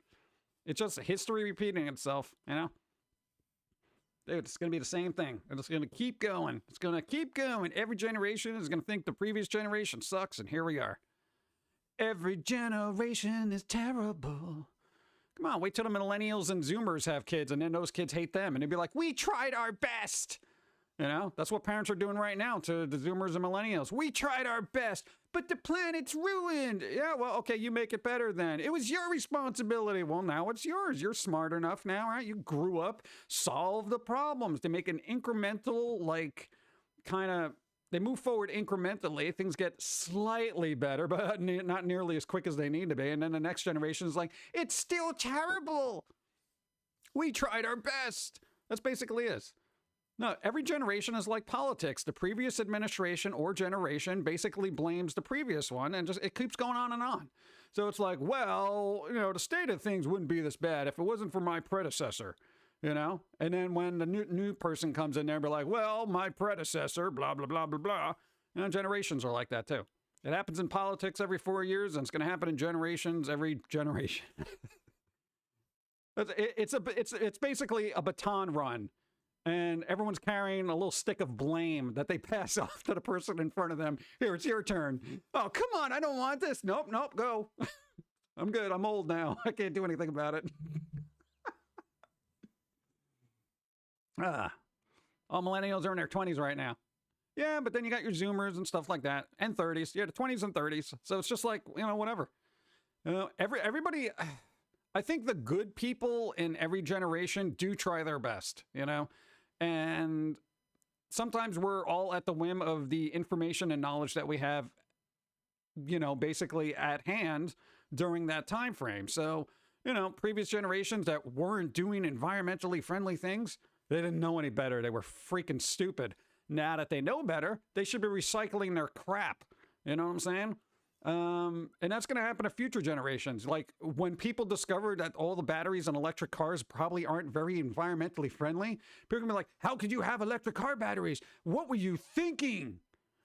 It's just history repeating itself, Dude, it's going to be the same thing. It's going to keep going. It's going to keep going. Every generation is going to think the previous generation sucks, and here we are. Every generation is terrible. Come on, wait till the millennials and Zoomers have kids, and then those kids hate them, and they'd be like, we tried our best. That's what parents are doing right now to the Zoomers and millennials. We tried our best, but the planet's ruined. Yeah, well, okay, you make it better then. It was your responsibility. Well, now it's yours. You're smart enough now, right? You grew up, solve the problems. They make an incremental, they move forward incrementally. Things get slightly better, but not nearly as quick as they need to be. And then the next generation is like, it's still terrible. We tried our best. That's basically it. No, every generation is like politics. The previous administration or generation basically blames the previous one, and it keeps going on and on. So it's like, well, the state of things wouldn't be this bad if it wasn't for my predecessor, And then when the new person comes in there and be like, well, my predecessor, blah, blah, blah, blah, blah. Generations are like that too. It happens in politics every 4 years, and it's going to happen in generations every generation. It's basically a baton run. And everyone's carrying a little stick of blame that they pass off to the person in front of them. Here, it's your turn. Oh, come on, I don't want this. Nope, go. I'm good, I'm old now. I can't do anything about it. All millennials are in their 20s right now. Yeah, but then you got your Zoomers and stuff like that. And 30s. Yeah, the 20s and 30s. So it's just like, whatever. Everybody... I think the good people in every generation do try their best, and sometimes we're all at the whim of the information and knowledge that we have, basically at hand during that time frame. So, previous generations that weren't doing environmentally friendly things, they didn't know any better. They were freaking stupid. Now that they know better, they should be recycling their crap. You know what I'm saying? And that's going to happen to future generations. Like when people discover that all the batteries in electric cars probably aren't very environmentally friendly, people are going to be like, how could you have electric car batteries? What were you thinking?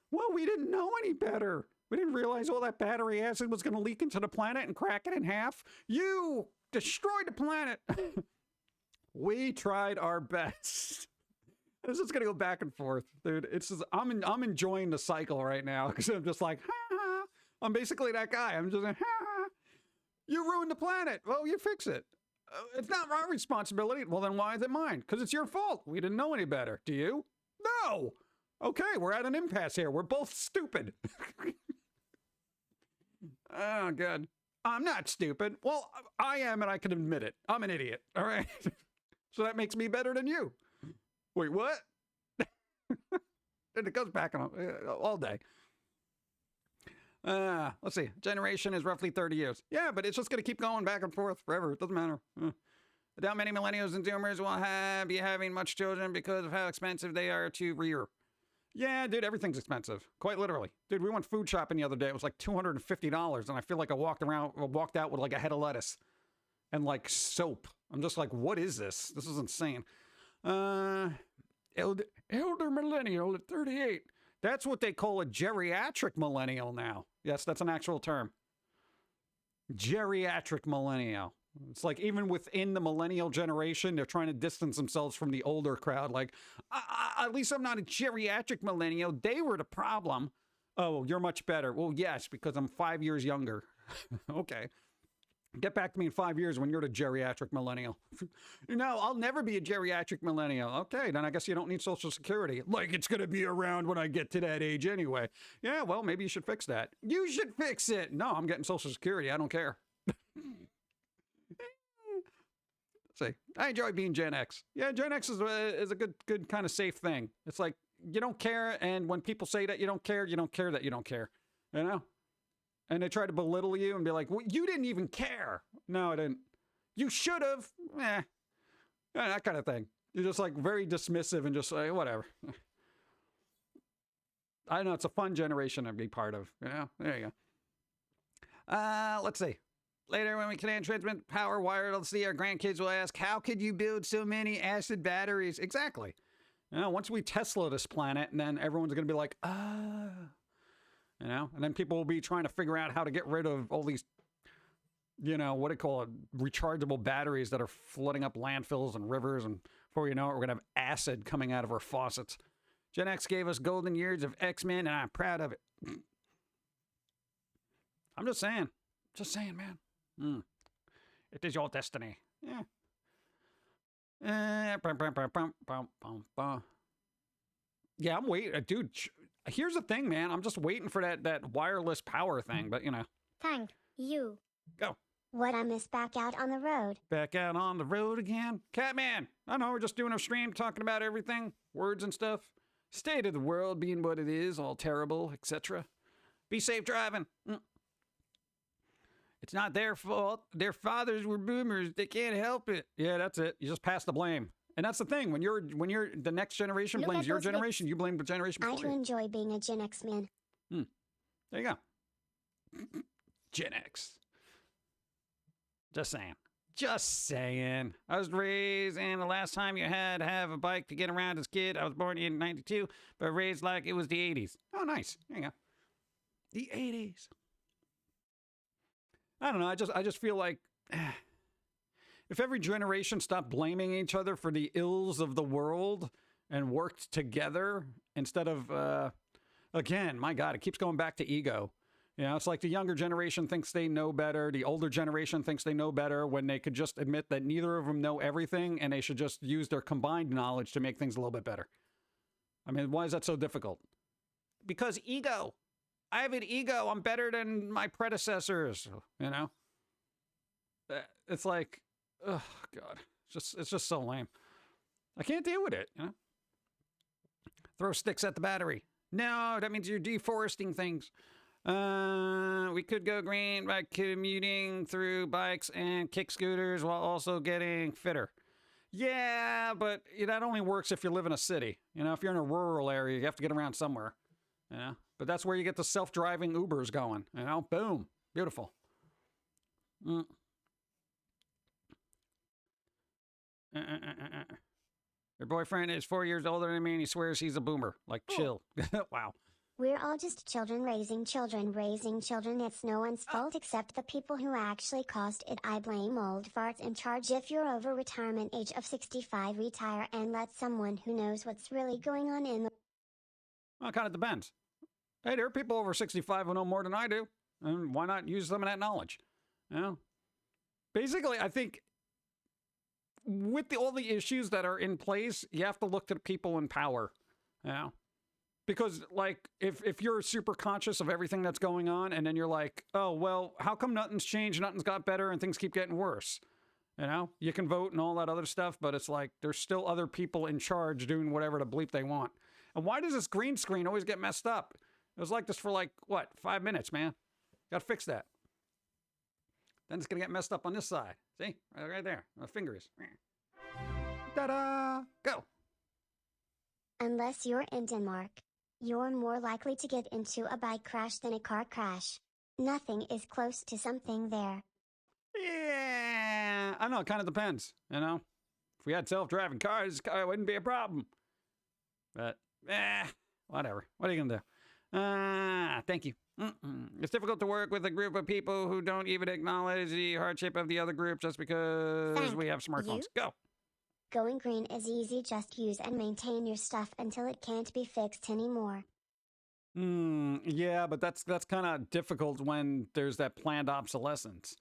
Well, we didn't know any better. We didn't realize all that battery acid was going to leak into the planet and crack it in half. You destroyed the planet. We tried our best. This is going to go back and forth, dude. It's just, I'm enjoying the cycle right now because I'm just like, I'm basically that guy. I'm just like, you ruined the planet. Well, you fix it. It's not my responsibility. Well, then why is it mine? Because it's your fault. We didn't know any better. Do you? No. Okay, we're at an impasse here. We're both stupid. Oh, God. I'm not stupid. Well, I am, and I can admit it. I'm an idiot. All right? So that makes me better than you. Wait, what? And it goes back on all day. Let's see. Generation is roughly 30 years. Yeah, but it's just going to keep going back and forth forever. It doesn't matter. I doubt many millennials and Zoomers will be having much children because of how expensive they are to rear. Yeah, dude, everything's expensive. Quite literally. Dude, we went food shopping the other day. It was like $250, and I feel like I walked out with like a head of lettuce and like soap. I'm just like, what is this? This is insane. Elder millennial at 38. That's what they call a geriatric millennial now. Yes, that's an actual term. Geriatric millennial. It's like even within the millennial generation, they're trying to distance themselves from the older crowd. Like, at least I'm not a geriatric millennial. They were the problem. Oh, you're much better. Well, yes, because I'm 5 years younger. Okay. Get back to me in 5 years when you're the geriatric millennial. No, I'll never be a geriatric millennial. Okay, then I guess you don't need Social Security. Like it's going to be around when I get to that age anyway. Yeah, well, maybe you should fix that. You should fix it. No, I'm getting Social Security. I don't care. See, I enjoy being Gen X. Yeah, Gen X is a good kind of safe thing. It's like you don't care, and when people say that you don't care that you don't care. You know? And they try to belittle you and be like, well, you didn't even care. No, I didn't. You should have. That kind of thing. You're just like very dismissive and just like, whatever. I know it's a fun generation to be part of. You know, there you go. Let's see. Later, when we can transmit power wirelessly, our grandkids will ask, "How could you build so many acid batteries?" Exactly. You know, once we Tesla this planet, and then everyone's going to be like, "Ah," you know, and then people will be trying to figure out how to get rid of all these, you know, what do you call it, rechargeable batteries that are flooding up landfills and rivers, and before you know it, we're going to have acid coming out of our faucets. Gen X gave us golden years of X-Men, and I'm proud of it. I'm just saying, man. It is your destiny. Yeah. Yeah, I'm waiting. Dude, here's the thing, man. I'm just waiting for that wireless power thing, but you know. Thank you. Go. What I miss back out on the road. Back out on the road again? Catman, I know, we're just doing a stream talking about everything, words and stuff. State of the world being what it is, all terrible, etc. Be safe driving. It's not their fault. Their fathers were boomers. They can't help it. Yeah, that's it. You just pass the blame. And that's the thing. When you're the next generation blames your generation, you blame the generation before you. I do enjoy being a Gen X man. There you go. Gen X. Just saying. Just saying. I was raised, and the last time you had to have a bike to get around as a kid, I was born in 92, but raised like it was the 80s. Oh, nice. There you go. The 80s. I don't know. I just feel like if every generation stopped blaming each other for the ills of the world and worked together instead of, again, my God, it keeps going back to ego. You know, it's like the younger generation thinks they know better. The older generation thinks they know better when they could just admit that neither of them know everything and they should just use their combined knowledge to make things a little bit better. I mean, why is that so difficult? Because ego. I have an ego. I'm better than my predecessors, you know? It's like, oh, God. It's just so lame. I can't deal with it, you know? Throw sticks at the battery. No, that means you're deforesting things. We could go green by commuting through bikes and kick scooters while also getting fitter. Yeah, but that only works if you live in a city. You know, if you're in a rural area, you have to get around somewhere. You know, but that's where you get the self-driving Ubers going. You know, boom, beautiful. Your boyfriend is 4 years older than me, and he swears he's a boomer. Like, chill. Wow. We're all just children raising children. It's no one's fault except the people who actually caused it. I blame old farts in charge. If you're over retirement age of 65, retire and let someone who knows what's really going on in the... Well, it kind of depends. Hey, there are people over 65 who know more than I do. And why not use some of that knowledge? You know? Basically, I think with all the issues that are in place, you have to look to the people in power. You know? Because, like, if you're super conscious of everything that's going on, and then you're like, oh, well, how come nothing's changed, nothing's got better, and things keep getting worse? You know? You can vote and all that other stuff, but it's like there's still other people in charge doing whatever the bleep they want. And why does this green screen always get messed up? It was like this for, like, what, 5 minutes, man? Gotta fix that. Then it's gonna get messed up on this side. See? Right there. My finger is. Ta-da! Go! Unless you're in Denmark, you're more likely to get into a bike crash than a car crash. Nothing is close to something there. Yeah, I know, it kind of depends, you know? If we had self-driving cars, it wouldn't be a problem. But, whatever. What are you gonna do? Thank you. It's difficult to work with a group of people who don't even acknowledge the hardship of the other group just because we have smartphones. Go. Going green is easy. Just use and maintain your stuff until it can't be fixed anymore. Yeah, but that's kind of difficult when there's that planned obsolescence.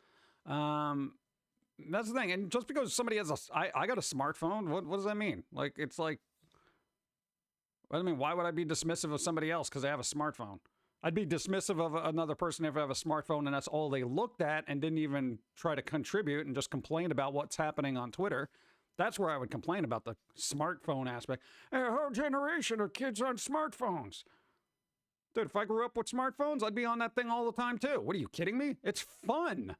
That's the thing. And just because somebody has I got a smartphone, what does that mean? Like, it's like, I mean, why would I be dismissive of somebody else because they have a smartphone? I'd be dismissive of another person if I have a smartphone and that's all they looked at and didn't even try to contribute and just complain about what's happening on Twitter. That's where I would complain about the smartphone aspect. A whole generation of kids on smartphones. Dude, if I grew up with smartphones, I'd be on that thing all the time too. What, are you kidding me? It's fun.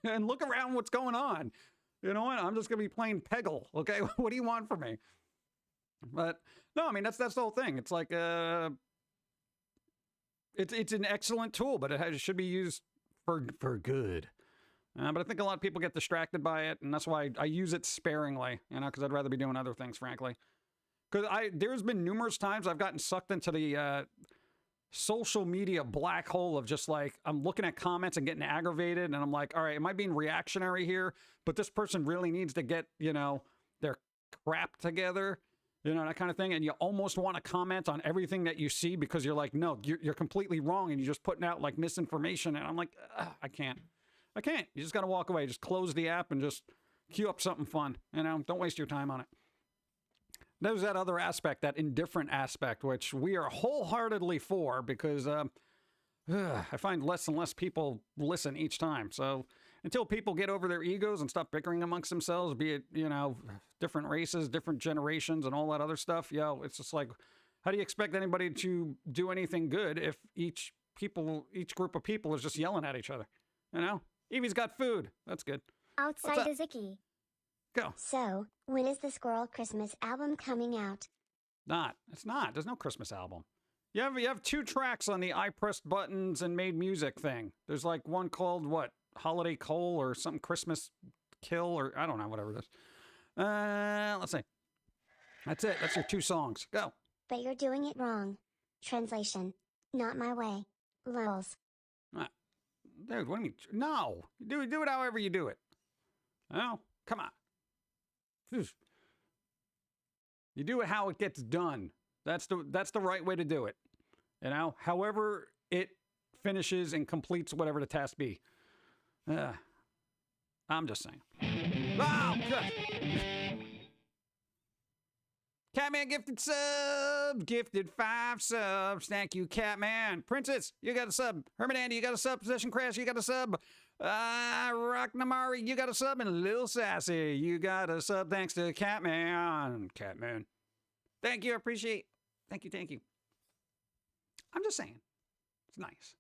And look around what's going on. You know what? I'm just going to be playing Peggle, okay? What do you want from me? But, no, I mean, that's the whole thing. It's like, it's an excellent tool, but it should be used for good. But I think a lot of people get distracted by it, and that's why I use it sparingly, you know, because I'd rather be doing other things, frankly. Because there's been numerous times I've gotten sucked into the social media black hole of just like, I'm looking at comments and getting aggravated, and I'm like, all right, am I being reactionary here? But this person really needs to get, you know, their crap together, you know, that kind of thing. And you almost want to comment on everything that you see because you're like, no, you're completely wrong, and you're just putting out like misinformation. And I'm like, I can't. You just got to walk away. Just close the app and just queue up something fun. You know, don't waste your time on it. There's that other aspect, that indifferent aspect, which we are wholeheartedly for because I find less and less people listen each time. So until people get over their egos and stop bickering amongst themselves, be it, you know, different races, different generations and all that other stuff, it's just like, how do you expect anybody to do anything good if each group of people is just yelling at each other, you know? Evie's got food. That's good. Outside is icky. Go. So, when is the Squirrel Christmas album coming out? It's not. There's no Christmas album. You have 2 tracks on the I pressed buttons and made music thing. There's like one called what? Holiday Coal or something, Christmas Kill, or I don't know, whatever it is. Let's see. That's it. That's your 2 songs. Go. But you're doing it wrong. Translation. Not my way. Lols. Dude, what do you mean? No. Do it however you do it. Oh, come on. You do it how it gets done. That's the right way to do it. You know, however it finishes and completes whatever the task be. I'm just saying. Oh, God. Catman gifted sub. Gifted 5 subs. Thank you, Catman. Princess, you got a sub. Herman Andy, you got a sub. Possession Crash, you got a sub. Rock Namari, you got a sub. And Lil Sassy, you got a sub. Thanks to Catman. Catman. Thank you, appreciate. Thank you. I'm just saying. It's nice.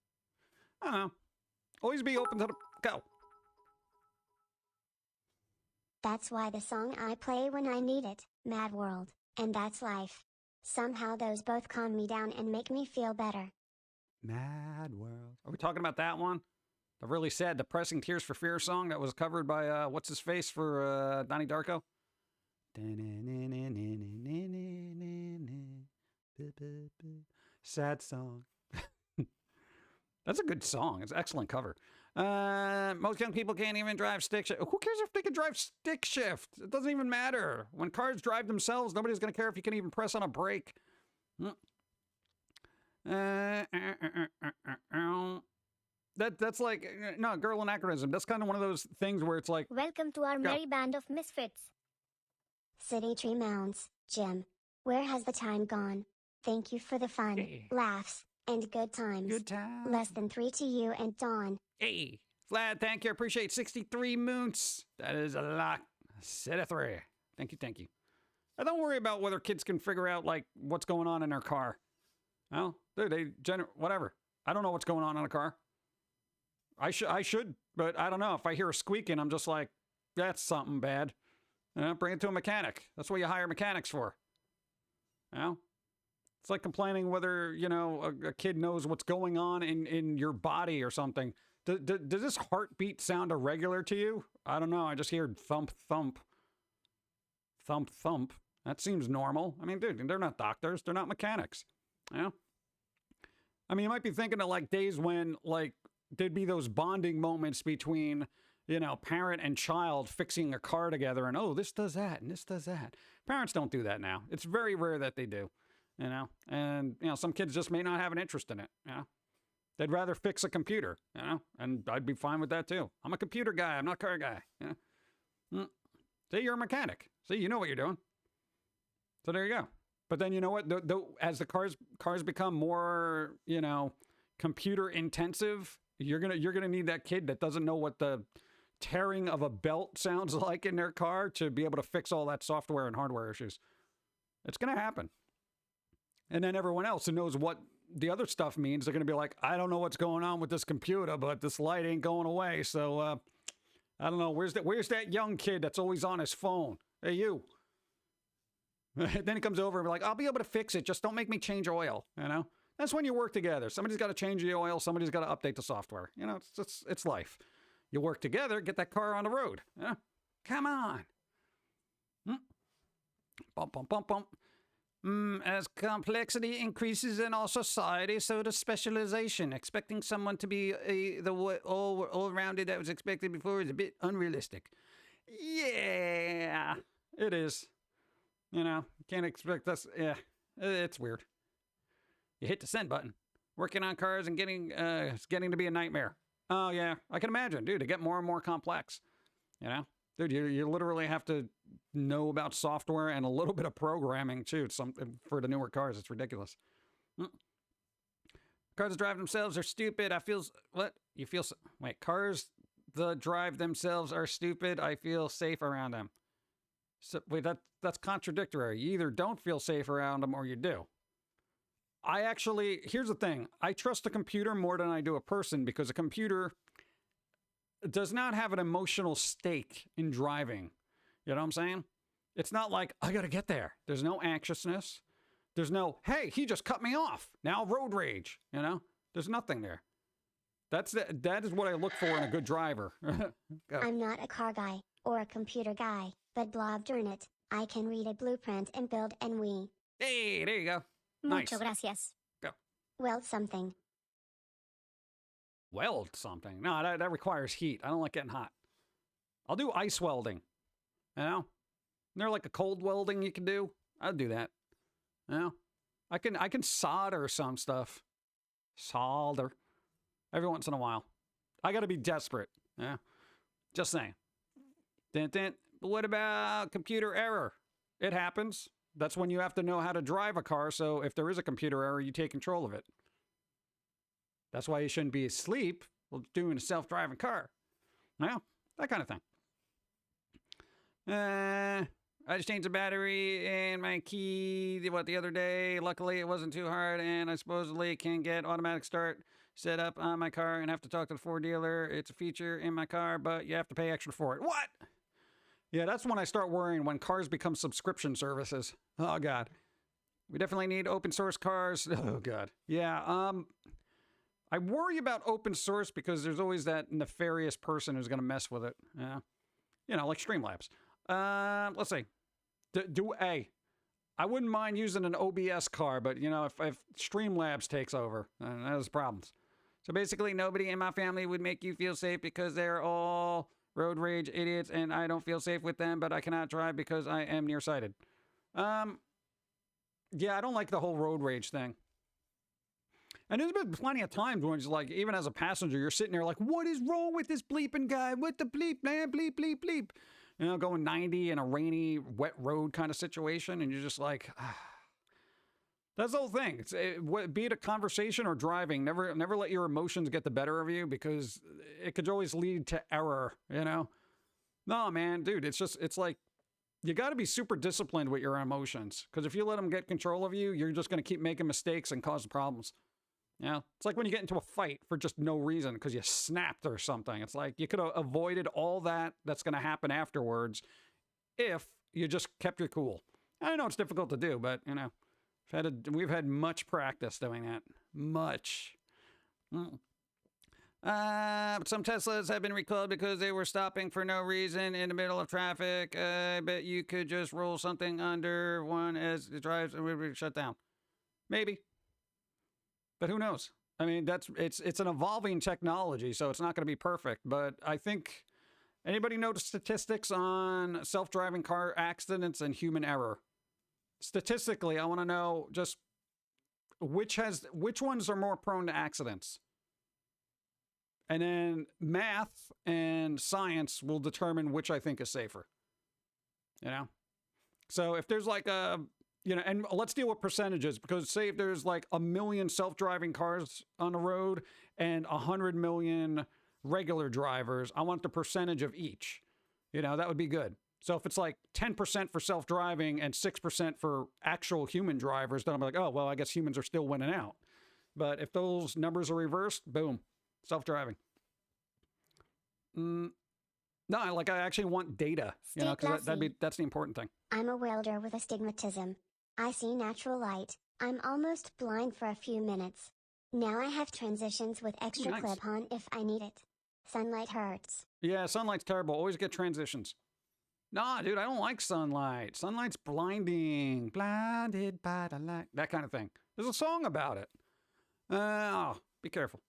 I don't know. Always be open to the... Go. That's why the song I play when I need it, Mad World, and That's Life. Somehow those both calm me down and make me feel better. Mad World. Are we talking about that one? The really sad, depressing Tears for Fears song that was covered by, what's his face for Donnie Darko? Sad song. That's a good song. It's an excellent cover. Most young people can't even drive stick shift. Who cares if they can drive stick shift? It doesn't even matter. When cars drive themselves, nobody's going to care if you can even press on a brake. That's like, no, girl anachronism. That's kind of one of those things where it's like... Welcome to our merry band of misfits. City Tree Mounds, Jim. Where has the time gone? Thank you for the fun, laughs, and good times. Good times. Less than 3 to you and Dawn. Hey, Vlad, thank you. I appreciate 63 moons. That is a lot. Set of 3. Thank you. I don't worry about whether kids can figure out, like, what's going on in their car. Well, dude, whatever. I don't know what's going on in a car. I should, but I don't know. If I hear a squeaking, I'm just like, that's something bad. You know, bring it to a mechanic. That's what you hire mechanics for. You know? It's like complaining whether, you know, a kid knows what's going on in your body or something. Does this heartbeat sound irregular to you? I don't know. I just hear thump, thump. Thump, thump. That seems normal. I mean, dude, they're not doctors. They're not mechanics. You know? I mean, you might be thinking of, like, days when, like, there'd be those bonding moments between, you know, parent and child fixing a car together and, oh, this does that and this does that. Parents don't do that now. It's very rare that they do, you know? And, you know, some kids just may not have an interest in it, you know? They'd rather fix a computer, you know? And I'd be fine with that, too. I'm a computer guy. I'm not a car guy, you know? See, you're a mechanic. See, you know what you're doing. So there you go. But then, you know what? As the cars become more, you know, computer intensive, you're gonna need that kid that doesn't know what the tearing of a belt sounds like in their car to be able to fix all that software and hardware issues. It's gonna happen. And then everyone else who knows what the other stuff means, they're gonna be like, I don't know what's going on with this computer, but this light ain't going away. So I don't know. Where's that young kid that's always on his phone? Hey, you. Then he comes over and be like, I'll be able to fix it. Just don't make me change oil, you know? That's when you work together. Somebody's got to change the oil. Somebody's got to update the software. You know, it's life. You work together, get that car on the road. Yeah? Come on. Bump, bump, bump, bump. As complexity increases in our society, so does specialization. Expecting someone to be all-rounded that was expected before is a bit unrealistic. Yeah, it is. You know, can't expect us. Yeah, it's weird. You hit the send button. Working on cars and it's getting to be a nightmare. Oh, yeah, I can imagine, dude. They get more and more complex. You know? Dude, you literally have to know about software and a little bit of programming, too, for the newer cars. It's ridiculous. Cars that drive themselves are stupid. What? Wait, cars that drive themselves are stupid. I feel safe around them. So, wait, that's contradictory. You either don't feel safe around them or you do. Here's the thing. I trust a computer more than I do a person because a computer does not have an emotional stake in driving. You know what I'm saying? It's not like, I gotta get there. There's no anxiousness. There's no, hey, he just cut me off. Now road rage. You know? There's nothing there. That is what I look for in a good driver. I'm not a car guy, or a computer guy, but darn it, I can read a blueprint and build and we. Hey, there you go. Mucho Nice. gracias. Go. Weld something. Weld something? No, that requires heat. I don't like getting hot. I'll do ice welding. You know? Isn't there like a cold welding you can do? I'll do that. You know? I can solder some stuff. Solder. Every once in a while. I gotta be desperate. Yeah. Just saying. But what about computer error? It happens. That's when you have to know how to drive a car, so if there is a computer error, you take control of it. That's why you shouldn't be asleep while doing a self-driving car. Well, that kind of thing. I just changed the battery and my key the other day. Luckily, it wasn't too hard, and I supposedly can get automatic start set up on my car and have to talk to the Ford dealer. It's a feature in my car, but you have to pay extra for it. What? Yeah, that's when I start worrying, when cars become subscription services. Oh, God. We definitely need open source cars. Oh, God. Yeah, I worry about open source because there's always that nefarious person who's going to mess with it. Yeah. You know, like Streamlabs. Let's see. I wouldn't mind using an OBS car, but, you know, if Streamlabs takes over, there's problems. So basically, nobody in my family would make you feel safe because they're all road rage idiots, and I don't feel safe with them, but I cannot drive because I am nearsighted. Yeah, I don't like the whole road rage thing. And there's been plenty of times when it's like, even as a passenger, you're sitting there like, what is wrong with this bleeping guy? What the bleep, man? Bleep, bleep, bleep. You know, going 90 in a rainy, wet road kind of situation, and you're just like, That's the whole thing. Be it a conversation or driving, never let your emotions get the better of you because it could always lead to error, you know? No, man, dude, it's like, you got to be super disciplined with your emotions because if you let them get control of you, you're just going to keep making mistakes and cause problems. You know, it's like when you get into a fight for just no reason because you snapped or something. It's like you could have avoided all that's going to happen afterwards if you just kept your cool. I know it's difficult to do, but, you know, we've had much practice doing that. Much. But some Teslas have been recalled because they were stopping for no reason in the middle of traffic. I bet you could just roll something under one as it drives and we shut down. Maybe. But who knows? I mean, it's an evolving technology, so it's not going to be perfect. But I think, anybody know the statistics on self-driving car accidents and human error? Statistically, I want to know just which ones are more prone to accidents. And then math and science will determine which I think is safer. You know? So if there's like and let's deal with percentages, because say if there's like 1 million self-driving cars on the road and 100 million regular drivers, I want the percentage of each. You know, that would be good. So if it's like 10% for self-driving and 6% for actual human drivers, then I'm like, oh, well, I guess humans are still winning out. But if those numbers are reversed, boom, self-driving. No, I actually want data, you know, because that's the important thing. I'm a welder with astigmatism. I see natural light, I'm almost blind for a few minutes. Now I have transitions with extra nice. clip-on if I need it. Sunlight hurts. Yeah, sunlight's terrible. Always get transitions. Nah, dude, I don't like sunlight. Sunlight's blinding. Blinded by the light. That kind of thing. There's a song about it. Be careful.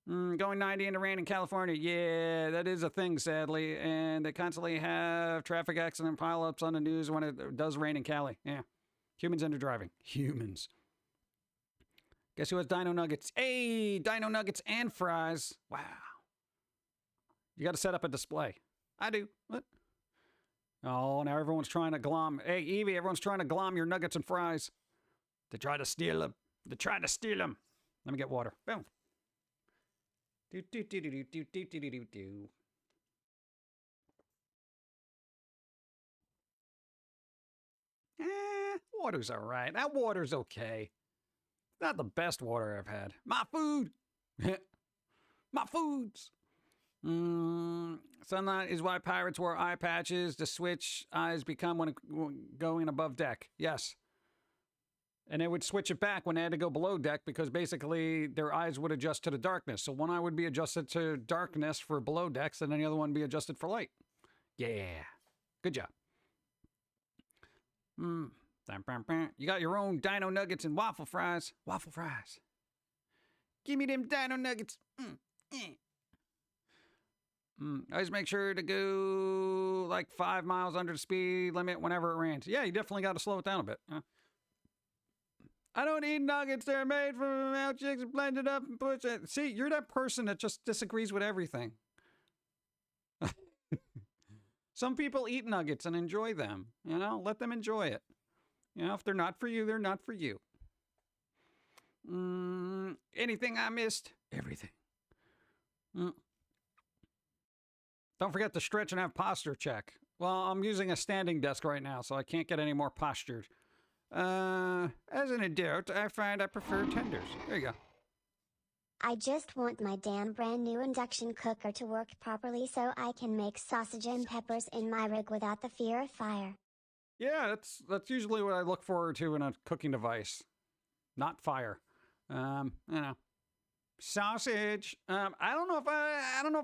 Going 90 in the rain in California. Yeah, that is a thing, sadly. And they constantly have traffic accident pileups on the news when it does rain in Cali. Yeah. Humans into driving. Humans. Guess who has dino nuggets? Hey, dino nuggets and fries. Wow. You got to set up a display. I do. What? Oh, now everyone's trying to glom. Hey, Evie, everyone's trying to glom your nuggets and fries. They try to steal them. They try to steal them. Let me get water. Boom. Do, do, do, do, do, do, do, do, do, do. Water's all right. That water's okay. Not the best water I've had. My food. My foods. Sunlight is why pirates wore eye patches to switch eyes become when going above deck. Yes. And they would switch it back when they had to go below deck because basically their eyes would adjust to the darkness. So one eye would be adjusted to darkness for below decks and then the other one be adjusted for light. Yeah. Good job. You got your own dino nuggets and waffle fries. Waffle fries. Give me them dino nuggets. Always make sure to go like 5 miles under the speed limit whenever it rains. Yeah, you definitely got to slow it down a bit. I don't eat nuggets. They're made from out chicks and blended up and put it. See, you're that person that just disagrees with everything. Some people eat nuggets and enjoy them. You know, let them enjoy it. You know, if they're not for you, they're not for you. Anything I missed? Everything. Don't forget to stretch and have posture check. Well, I'm using a standing desk right now, so I can't get any more postured. As an adult, I find I prefer tenders. There you go. I just want my damn brand new induction cooker to work properly so I can make sausage and peppers in my rig without the fear of fire. Yeah, that's usually what I look forward to in a cooking device. Not fire. You know. Sausage. I don't know if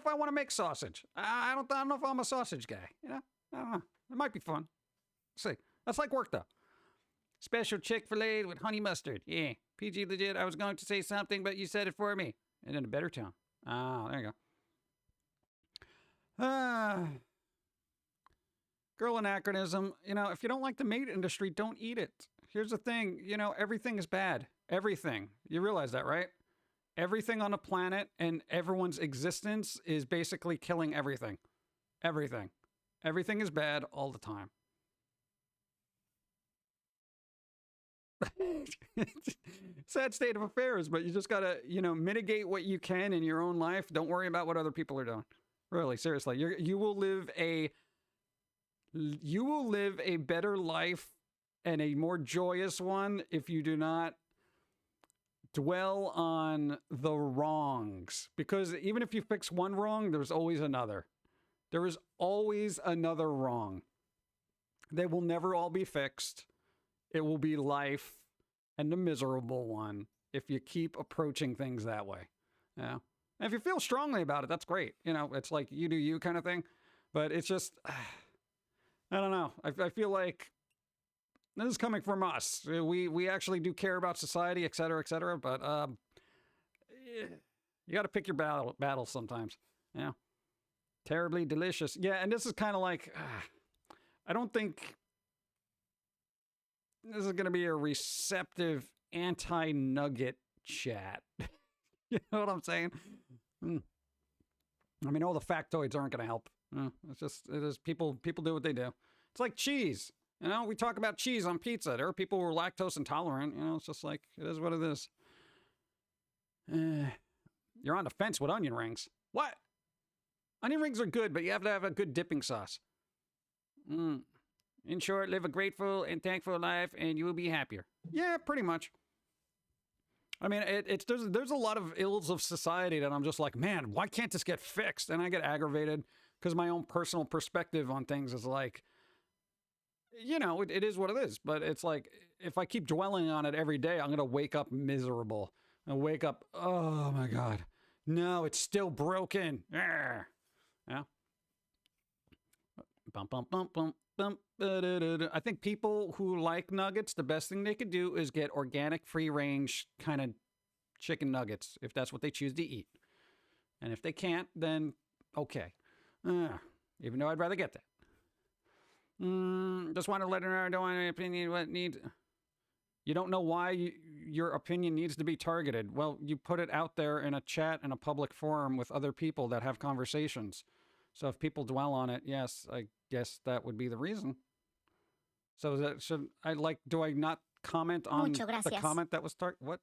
I want to make sausage. I don't know if I'm a sausage guy. You know, I don't know. It might be fun. Let's see. That's like work though. Special Chick-fil-A with honey mustard. Yeah, PG legit. I was going to say something, but you said it for me, and in a better tone. Oh, there you go. Girl anachronism. You know, if you don't like the meat industry, don't eat it. Here's the thing. You know, everything is bad. Everything. You realize that, right? Everything on the planet and everyone's existence is basically killing everything. Everything. Everything is bad all the time. Sad state of affairs, but you just gotta, you know, mitigate what you can in your own life. Don't worry about what other people are doing. Really, seriously. You will live a better life and a more joyous one if you do not dwell on the wrongs, because even if you fix one wrong, there's always another. There is always another wrong. They will never all be fixed. It will be life and the miserable one if you keep approaching things that way. Yeah. And if you feel strongly about it, that's great. You know, it's like you do you kind of thing. But it's just, I don't know. I feel like this is coming from us. We actually do care about society, et cetera, but you got to pick your battles sometimes. Yeah. Terribly delicious. Yeah, and this is kind of like, I don't think this is going to be a receptive anti-nugget chat. You know what I'm saying? I mean, all the factoids aren't going to help. It is people do what they do. It's like cheese. You know, we talk about cheese on pizza. There are people who are lactose intolerant. You know, it's just like, it is what it is. You're on the fence with onion rings. What? Onion rings are good, but you have to have a good dipping sauce. In short, live a grateful and thankful life, and you will be happier. Yeah, pretty much. I mean, there's a lot of ills of society that I'm just like, man, why can't this get fixed? And I get aggravated because my own personal perspective on things is like, you know, it is what it is. But it's like, if I keep dwelling on it every day, I'm going to wake up miserable. And wake up, oh my God, no, it's still broken. Yeah. Bum, bum, bum, bum, bum, ba-da-da-da. I think people who like nuggets, the best thing they could do is get organic, free range kind of chicken nuggets, if that's what they choose to eat. And if they can't, then okay. Even though I'd rather get that. Just want to let her know I don't want any opinion what needs. You don't know why your opinion needs to be targeted. Well, you put it out there in a chat in a public forum with other people that have conversations. So if people dwell on it, yes, I guess that would be the reason. So do I not comment on the comment that was what?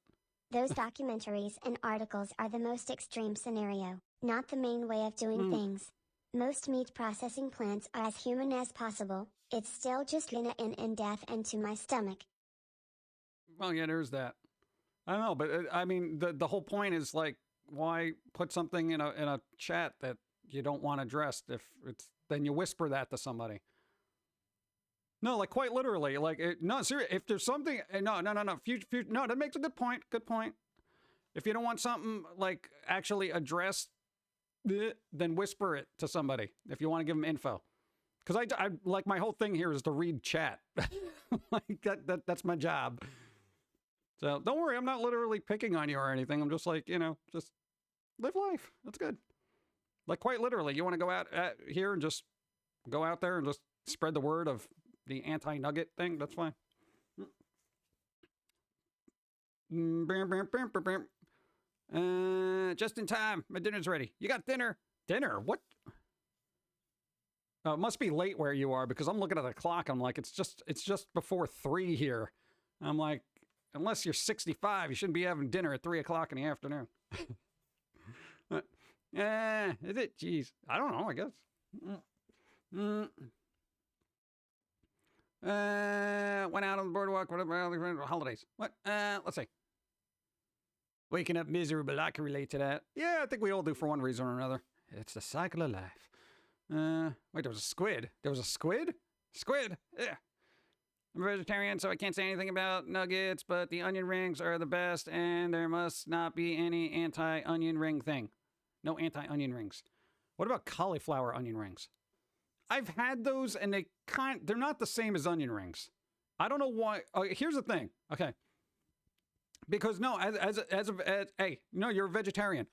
Those documentaries and articles are the most extreme scenario, not the main way of doing things. Most meat processing plants are as human as possible. It's still just Lina in death and to my stomach. Well, yeah, there's that. I don't know, but I mean, the whole point is like, why put something in a chat that you don't want addressed if it's then you whisper that to somebody. No, like quite literally, like no, seriously. If there's something, no, future, no, that makes a good point. Good point. If you don't want something like actually addressed, then whisper it to somebody. If you want to give them info, because I like my whole thing here is to read chat. Like that's my job. So don't worry, I'm not literally picking on you or anything. I'm just like, just live life. That's good. Like quite literally, you want to go out here and just go out there and just spread the word of the anti-nugget thing. That's fine. Just in time. My dinner's ready. You got dinner? Dinner? What? It must be late where you are because I'm looking at the clock. I'm like, it's just before 3 here. I'm like, unless you're 65, you shouldn't be having dinner at 3 o'clock in the afternoon. Is it? Jeez. I don't know, I guess. Went out on the boardwalk, whatever, holidays. What? Let's see. Waking up miserable, I can relate to that. Yeah, I think we all do for one reason or another. It's the cycle of life. Wait, there was a squid. There was a squid? Squid! Yeah. I'm a vegetarian, so I can't say anything about nuggets, but the onion rings are the best, and there must not be any anti-onion ring thing. No anti-onion rings. What about cauliflower onion rings? I've had those, and they're not the same as onion rings. I don't know why. Here's the thing. Okay. Because no, hey, no, you're a vegetarian.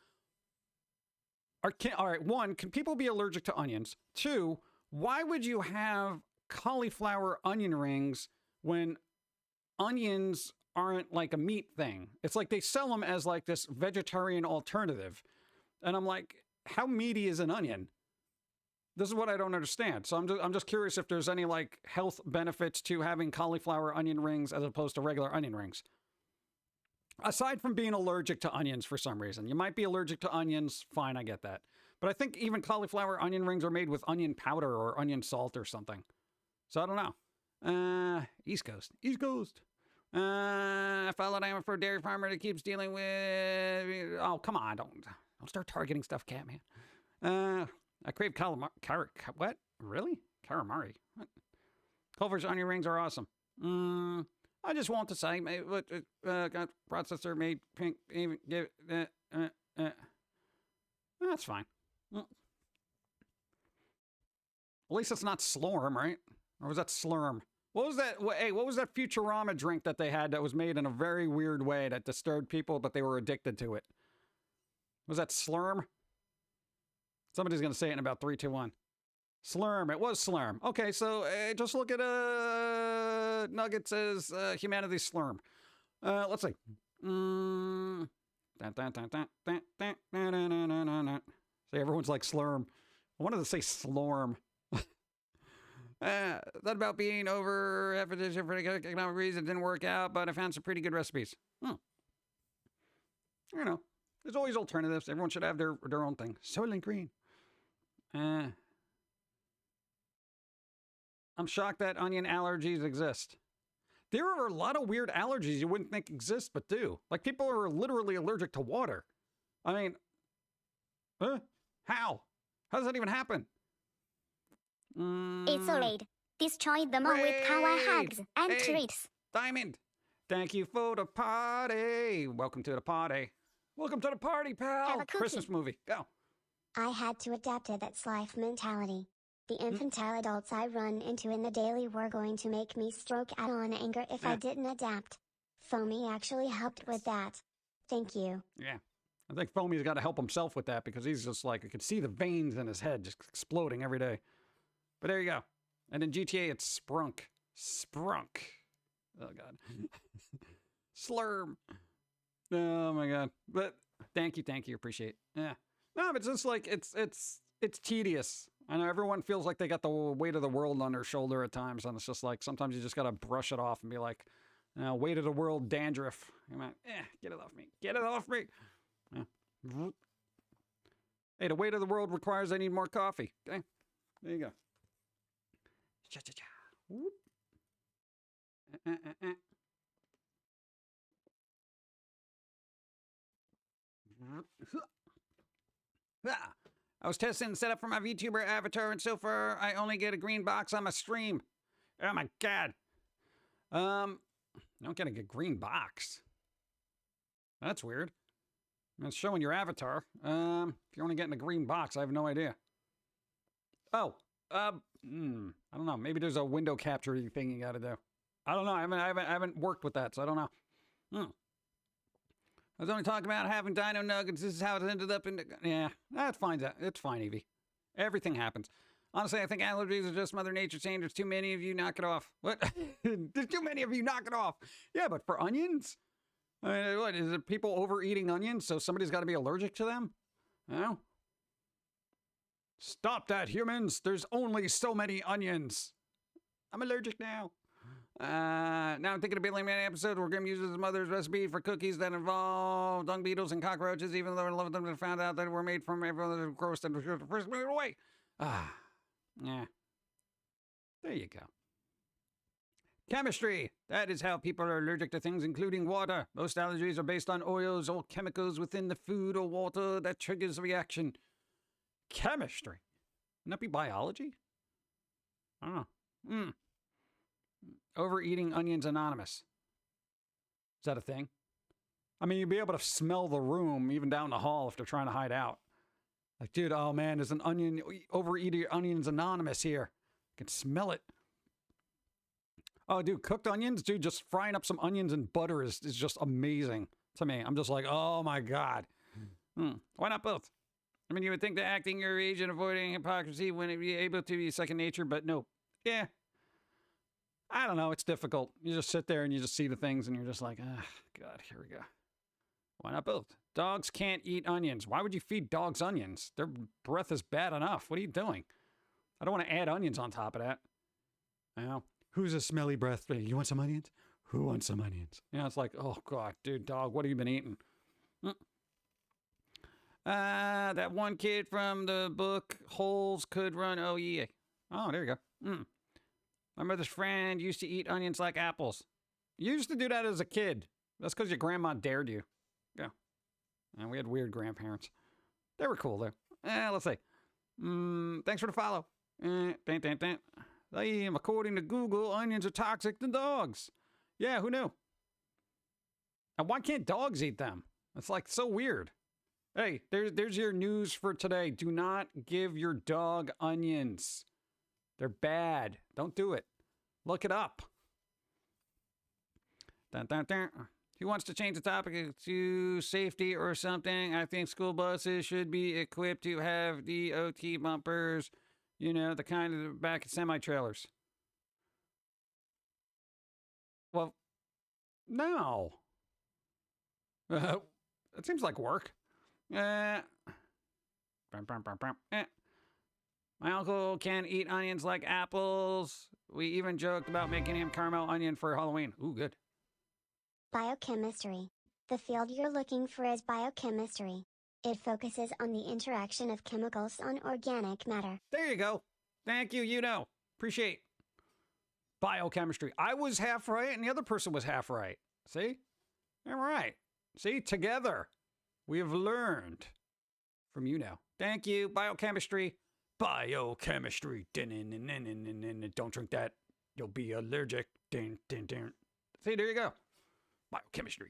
All right, one, can people be allergic to onions? Two, why would you have cauliflower onion rings when onions aren't like a meat thing? It's like they sell them as like this vegetarian alternative. And I'm like, how meaty is an onion? This is what I don't understand. So I'm just curious if there's any like health benefits to having cauliflower onion rings as opposed to regular onion rings. Aside from being allergic to onions for some reason. You might be allergic to onions. Fine, I get that. But I think even cauliflower onion rings are made with onion powder or onion salt or something. So I don't know. East Coast. East Coast. I followed him for a dairy farmer that keeps dealing with... Oh, come on. Don't start targeting stuff, Catman. I crave what? Really? Calamari. What? Culver's onion rings are awesome. I just want to say, processor made pink, even give that's fine. At least it's not Slurm, right? Or was that Slurm? What was that? Hey, what was that Futurama drink that they had that was made in a very weird way that disturbed people, but they were addicted to it? Was that Slurm? Somebody's going to say it in about 3, 2, 1. Slurm. It was Slurm. Okay, so just look at Nuggets as humanity's Slurm. Let's see. See, everyone's like Slurm. I wanted to say Slorm. That about being over repetition for economic reasons didn't work out, but I found some pretty good recipes. You know, there's always alternatives. Everyone should have their own thing. Soylent Green. I'm shocked that onion allergies exist. There are a lot of weird allergies you wouldn't think exist, but do. Like, people are literally allergic to water. I mean, how? How does that even happen? It's alright. Destroy them all with kawaii Great. hugs and Hey. treats. Diamond, thank you for the party. Welcome to the party. Welcome to the party, pal. Have a cookie. Christmas movie. Go. I had to adapt to that life mentality. The infantile adults I run into in the daily were going to make me stroke out on anger if I didn't adapt. Foamy actually helped with that. Thank you. Yeah. I think Foamy's got to help himself with that because he's just like, I could see the veins in his head just exploding every day. But there you go. And in GTA, it's Sprunk. Sprunk. Oh, God. Slurm. Oh, my God. But thank you. Appreciate it. Yeah. No, but it's just like, it's tedious. I know everyone feels like they got the weight of the world on their shoulder at times. And it's just like, sometimes you just got to brush it off and be like, weight of the world dandruff. You're like, get it off me. Get it off me. Yeah. Hey, the weight of the world requires I need more coffee. Okay. There you go. Cha-cha-cha. Whoop. I was testing the setup for my VTuber avatar, and so far I only get a green box on my stream. Oh my God. I don't get a green box. That's weird. It's showing your avatar. If you're only getting a green box, I have no idea. Oh, I don't know. Maybe there's a window capture thing you got to do. I don't know. I haven't worked with that, so I don't know. I was only talking about having dino nuggets. This is how it ended up in the... Yeah, that's fine. It's fine, Evie. Everything happens. Honestly, I think allergies are just Mother Nature saying there's too many of you, knock it off. What? There's too many of you, knock it off. Yeah, but for onions? I mean, what, is it people overeating onions, so somebody's got to be allergic to them? No? Stop that, humans. There's only so many onions. I'm allergic now. Now I'm thinking of Billy Man episode where Grim uses his mother's recipe for cookies that involve dung beetles and cockroaches, even though a lot of them found out that were made from everyone that was gross and the first minute away. Yeah. There you go. Chemistry. That is how people are allergic to things, including water. Most allergies are based on oils or chemicals within the food or water that triggers a reaction. Chemistry. Wouldn't that be biology? I don't know. Overeating onions anonymous. Is that a thing? I mean, you'd be able to smell the room even down the hall if they're trying to hide out. Like, dude, oh man, there's an overeating onions anonymous here. I can smell it. Oh, dude, cooked onions? Dude, just frying up some onions and butter is just amazing to me. I'm just like, oh my God. Why not both? I mean, you would think that acting your age and avoiding hypocrisy wouldn't be able to be second nature, but no. Yeah. I don't know. It's difficult. You just sit there and you just see the things and you're just like, God, here we go. Why not both? Dogs can't eat onions. Why would you feed dogs onions? Their breath is bad enough. What are you doing? I don't want to add onions on top of that. You know, who's a smelly breath? You want some onions? Who wants some onions? You know, it's like, oh God, dude, dog, what have you been eating? That one kid from the book Holes Could Run. Oh, yeah. Oh, there you go. My mother's friend used to eat onions like apples. You used to do that as a kid. That's because your grandma dared you. Yeah. And we had weird grandparents. They were cool, though. Let's see. Thanks for the follow. According to Google, onions are toxic to dogs. Yeah, who knew? And why can't dogs eat them? It's like so weird. Hey, there's your news for today. Do not give your dog onions. They're bad. Don't do it. Look it up. Who wants to change the topic to safety or something? I think school buses should be equipped to have DOT bumpers. You know, the kind of the back of semi-trailers. Well, no. That seems like work. My uncle can eat onions like apples. We even joked about making him caramel onion for Halloween. Ooh, good. Biochemistry. The field you're looking for is biochemistry. It focuses on the interaction of chemicals on organic matter. There you go. Thank you, you know. Appreciate. Biochemistry. I was half right and the other person was half right. See? All right. See, together we have learned from you now. Thank you. Biochemistry. Biochemistry. Don't drink that. You'll be allergic. See, there you go. Biochemistry.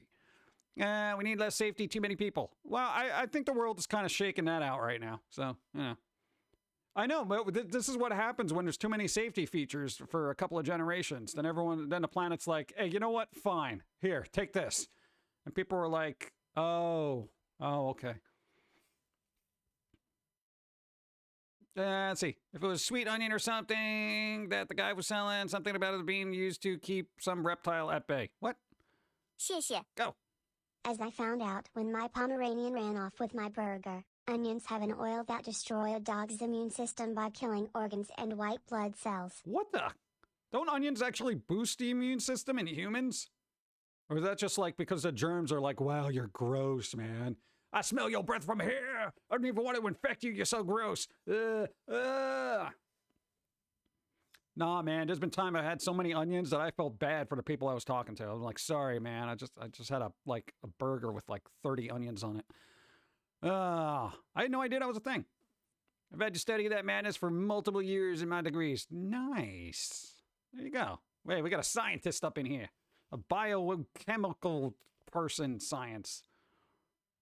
We need less safety, too many people. Well, I think the world is kind of shaking that out right now. So, you know. I know, but this is what happens when there's too many safety features for a couple of generations. Then the planet's like, hey, you know what? Fine. Here, take this. And people were like, oh, okay. Let's see. If it was sweet onion or something that the guy was selling, something about it being used to keep some reptile at bay. What? 谢谢. Go. As I found out when my Pomeranian ran off with my burger, onions have an oil that destroys a dog's immune system by killing organs and white blood cells. What the? Don't onions actually boost the immune system in humans? Or is that just like because the germs are like, wow, you're gross, man. I smell your breath from here. I don't even want to infect you. You're so gross. Nah, man. There's been time I had so many onions that I felt bad for the people I was talking to. I was like, sorry, man. I just had a burger with like 30 onions on it. I had no idea that was a thing. I've had to study that madness for multiple years in my degrees. Nice. There you go. Wait, we got a scientist up in here. A biochemical person science.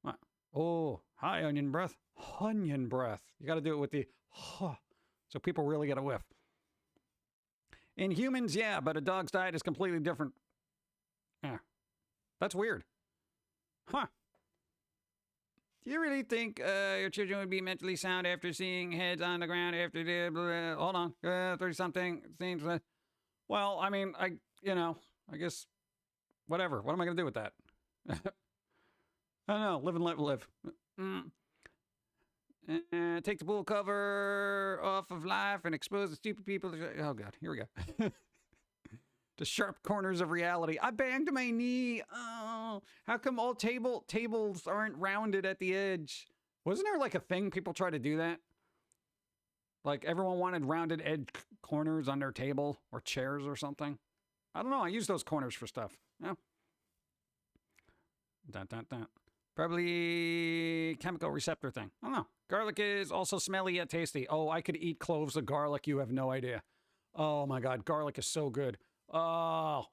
What? Oh, hi, onion breath. Onion breath. You got to do it with the huh, so people really get a whiff. In humans, yeah, but a dog's diet is completely different. Yeah. That's weird. Huh. Do you really think your children would be mentally sound after seeing heads on the ground after the... hold on. 30-something. Seems... well, I mean, I guess... whatever. What am I going to do with that? I don't know. Live and let live. Take the bull cover off of life and expose the stupid people. Oh, God. Here we go. The sharp corners of reality. I banged my knee. Oh, how come all tables aren't rounded at the edge? Wasn't there like a thing people try to do that? Like everyone wanted rounded edge corners on their table or chairs or something. I don't know. I use those corners for stuff. Yeah. Dun. Probably chemical receptor thing. I don't know. Garlic is also smelly yet tasty. Oh, I could eat cloves of garlic. You have no idea. Oh my God. Garlic is so good. Oh.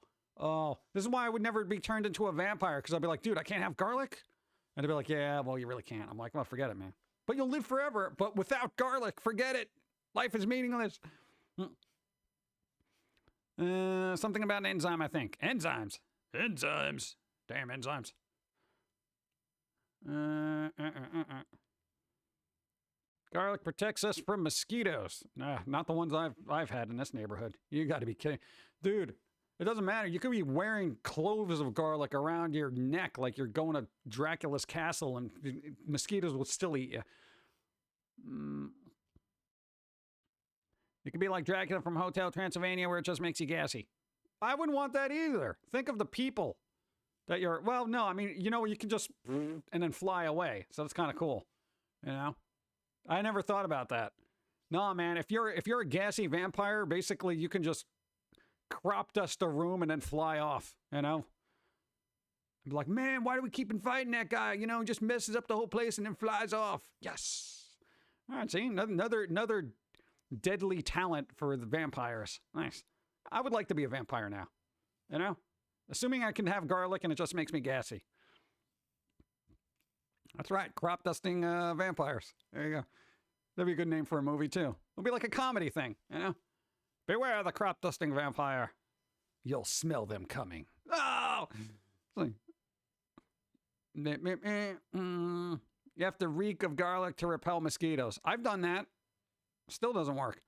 This is why I would never be turned into a vampire. Because I'd be like, dude, I can't have garlic. And they'd be like, yeah, well, you really can't. I'm like, well, forget it, man. But you'll live forever. But without garlic, forget it. Life is meaningless. Something about an enzyme, I think. Enzymes. Damn enzymes. Garlic protects us from mosquitoes. Nah, not the ones I've had in this neighborhood. You got to be kidding. Dude, it doesn't matter. You could be wearing cloves of garlic around your neck like you're going to Dracula's castle and mosquitoes will still eat you. You could be like Dracula from Hotel Transylvania where it just makes you gassy. I wouldn't want that either. Think of the people that you're... well, no, I mean, you can just... and then fly away. So that's kind of cool. You know? I never thought about that. No, man, if you're a gassy vampire, basically you can just crop dust a room and then fly off, you know? I'd be like, man, why do we keep fighting that guy? You know, he just messes up the whole place and then flies off. Yes. All right, see, another deadly talent for the vampires. Nice. I would like to be a vampire now, you know? Assuming I can have garlic and it just makes me gassy. That's right, crop dusting vampires. There you go. That'd be a good name for a movie, too. It'll be like a comedy thing, you know? Beware the crop dusting vampire. You'll smell them coming. Oh! You have to reek of garlic to repel mosquitoes. I've done that. Still doesn't work.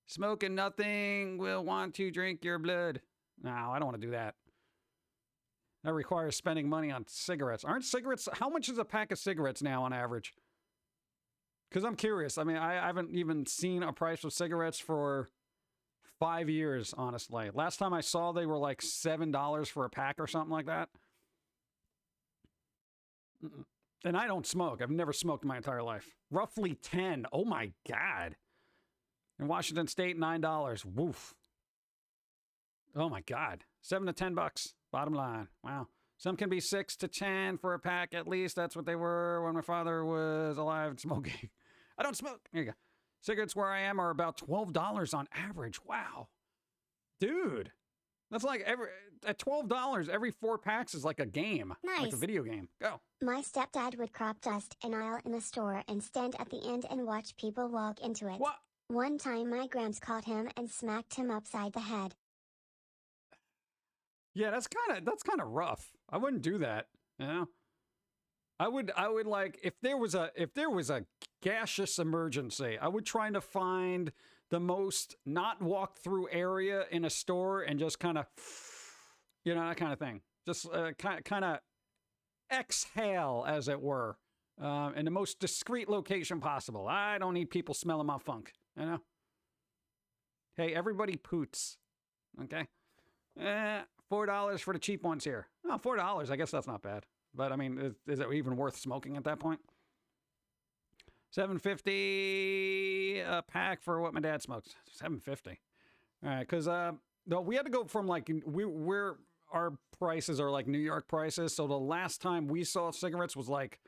Smoking nothing will want to drink your blood. No, I don't want to do that. That requires spending money on cigarettes. Aren't cigarettes... how much is a pack of cigarettes now on average? Because I'm curious. I mean, I haven't even seen a price of cigarettes for 5 years, honestly. Last time I saw, they were like $7 for a pack or something like that. And I don't smoke. I've never smoked my entire life. Roughly 10. Oh my God. In Washington State, $9. Woof. Oh my God. $7 to $10. Bottom line. Wow. Some can be 6 to 10 for a pack at least. That's what they were when my father was alive and smoking. I don't smoke. Here you go. Cigarettes where I am are about $12 on average. Wow. Dude. That's like at $12, every 4 packs is like a game. Like Nice. a video game. Go. My stepdad would crop dust an aisle in the store and stand at the end and watch people walk into it. What? One time my grams caught him and smacked him upside the head. Yeah, that's kind of rough. I wouldn't do that, you know? I would like if there was a gaseous emergency, I would try to find the most not walk through area in a store and just kind of, you know, that kind of thing. Just kind of exhale, as it were, in the most discreet location possible. I don't need people smelling my funk, you know? Hey, everybody poots, okay? $4 for the cheap ones here. Oh, $4, I guess that's not bad. But, I mean, is it even worth smoking at that point? $7.50 a pack for what my dad smokes. $7.50. All right, because we had to go from like our prices are like New York prices. So the last time we saw cigarettes was like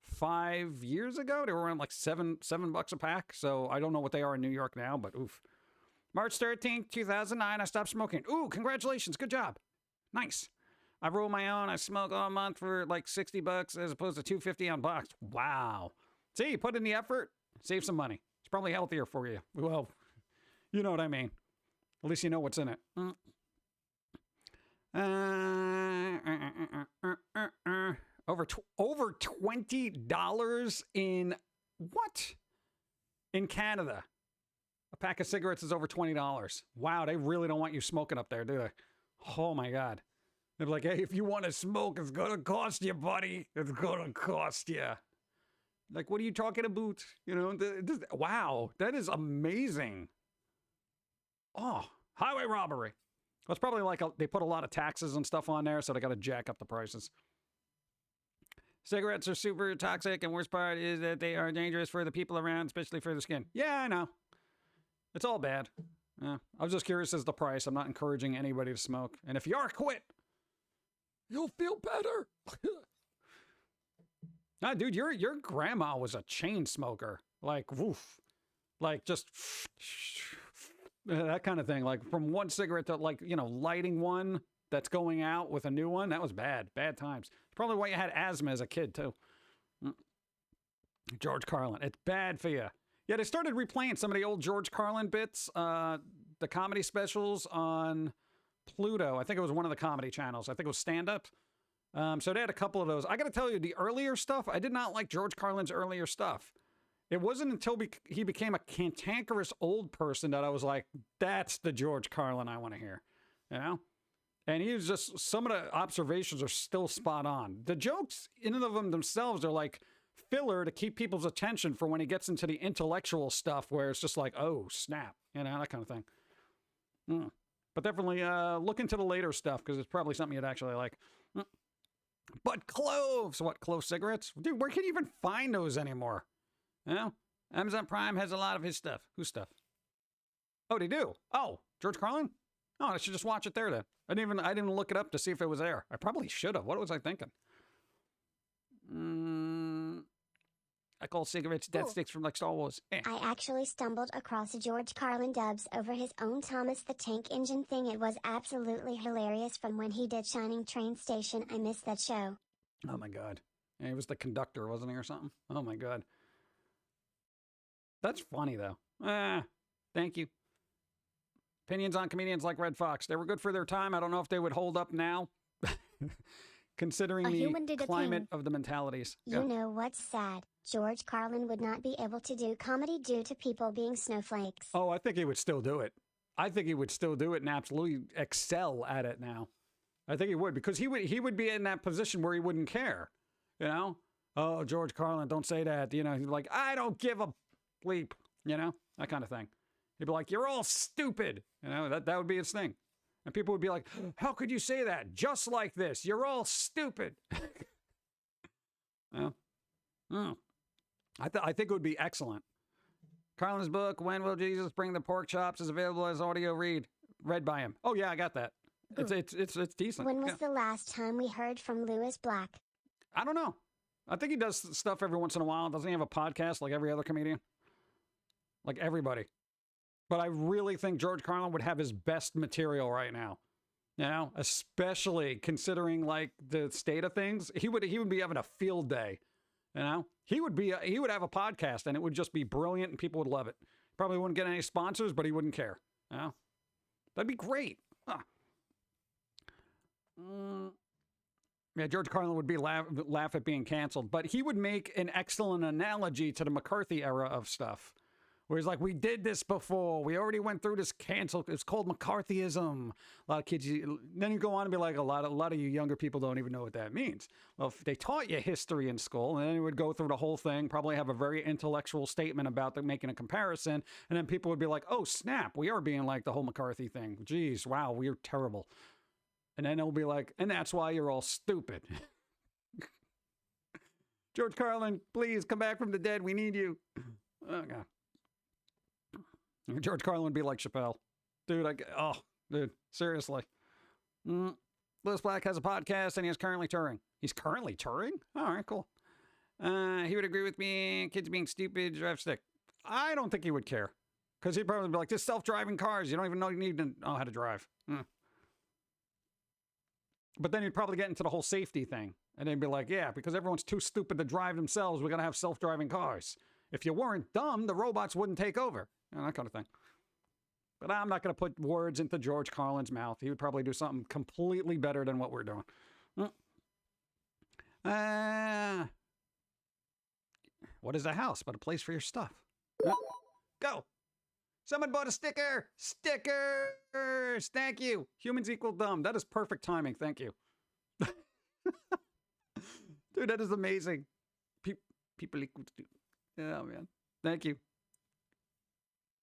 5 years ago. They were around like $7 a pack. So I don't know what they are in New York now, but oof. March 13th, 2009, I stopped smoking. Ooh, congratulations. Good job. Nice. I roll my own. I smoke all month for like $60 as opposed to $2.50 on box. Wow. See, you put in the effort, save some money. It's probably healthier for you. Well, you know what I mean. At least you know what's in it. Over $20 in what? In Canada. A pack of cigarettes is over $20. Wow, they really don't want you smoking up there, do they? Oh my God. They're like, hey, if you want to smoke, it's going to cost you, buddy. It's going to cost you. Like, what are you talking about? You know, wow, that is amazing. Oh, highway robbery. That's probably like they put a lot of taxes and stuff on there, so they got to jack up the prices. Cigarettes are super toxic, and worst part is that they are dangerous for the people around, especially for the skin. Yeah, I know. It's all bad. Yeah, I was just curious as the price. I'm not encouraging anybody to smoke. And if you are, quit. You'll feel better. Nah, dude, your grandma was a chain smoker. Like, woof. Like, just that kind of thing. Like, from one cigarette to, like, you know, lighting one that's going out with a new one. That was bad. Bad times. Probably why you had asthma as a kid, too. George Carlin. It's bad for you. Yeah, they started replaying some of the old George Carlin bits, the comedy specials on Pluto. I think it was one of the comedy channels. I think it was Stand Up. So they had a couple of those. I got to tell you, the earlier stuff, I did not like George Carlin's earlier stuff. It wasn't until he became a cantankerous old person that I was like, that's the George Carlin I want to hear. You know? And he was just, some of the observations are still spot on. The jokes in and of them themselves are like filler to keep people's attention for when he gets into the intellectual stuff where it's just like, oh, snap. You know, that kind of thing. But definitely look into the later stuff because it's probably something you'd actually like. But cloves. What, clove cigarettes? Dude, where can you even find those anymore? You know? Amazon Prime has a lot of his stuff. Whose stuff? Oh, they do? Oh, George Carlin? Oh, I should just watch it there then. I didn't look it up to see if it was there. I probably should have. What was I thinking? I call cigarettes death sticks from like Star Wars. I actually stumbled across a George Carlin dubs over his own Thomas the Tank Engine thing. It was absolutely hilarious from when he did Shining Train Station. I missed that show. Oh my God. Yeah, he was the conductor, wasn't he, or something? Oh my God. That's funny though. Thank you. Opinions on comedians like Red Fox. They were good for their time. I don't know if they would hold up now. Considering the climate of the mentalities. You know what's sad? George Carlin would not be able to do comedy due to people being snowflakes. Oh, I think he would still do it. I think he would still do it and absolutely excel at it now. I think he would because he would be in that position where he wouldn't care. You know? Oh, George Carlin, don't say that. You know, he's like, I don't give a bleep. You know? That kind of thing. He'd be like, you're all stupid. You know, that would be his thing. And people would be like, how could you say that? Just like this. You're all stupid. Yeah. I think it would be excellent. Carlin's book, When Will Jesus Bring the Pork Chops, is available as audio read by him. Oh, yeah, I got that. It's decent. When was the last time we heard from Lewis Black? I don't know. I think he does stuff every once in a while. Doesn't he have a podcast like every other comedian? like everybody. But I really think George Carlin would have his best material right now. You know, especially considering like the state of things, he would be having a field day. You know, he would have a podcast and it would just be brilliant and people would love it. Probably wouldn't get any sponsors, but he wouldn't care. You know, that'd be great. Huh. Yeah, George Carlin would be laugh at being canceled, but he would make an excellent analogy to the McCarthy era of stuff. Where he's like, we did this before. We already went through this cancel. It's called McCarthyism. A lot of kids, then you go on and be like, a lot of you younger people don't even know what that means. Well, if they taught you history in school, and then you would go through the whole thing, probably have a very intellectual statement about making a comparison, and then people would be like, oh, snap, we are being like the whole McCarthy thing. Geez, wow, we're terrible. And then it'll be like, and that's why you're all stupid. George Carlin, please come back from the dead. We need you. Oh, God. George Carlin would be like Chappelle. Dude, seriously. Lewis Black has a podcast and he is currently touring. He's currently touring? All right, cool. He would agree with me. Kids being stupid, drive stick. I don't think he would care. Because he'd probably be like, just self-driving cars. You don't even know you need to know how to drive. But then you'd probably get into the whole safety thing. And they'd be like, yeah, because everyone's too stupid to drive themselves, we're going to have self-driving cars. If you weren't dumb, the robots wouldn't take over. You know, that kind of thing. But I'm not going to put words into George Carlin's mouth. He would probably do something completely better than what we're doing. What is a house but a place for your stuff? Go. Someone bought a sticker. Stickers. Thank you. Humans equal dumb. That is perfect timing. Thank you. Dude, that is amazing. People equal to... Oh, man. Thank you.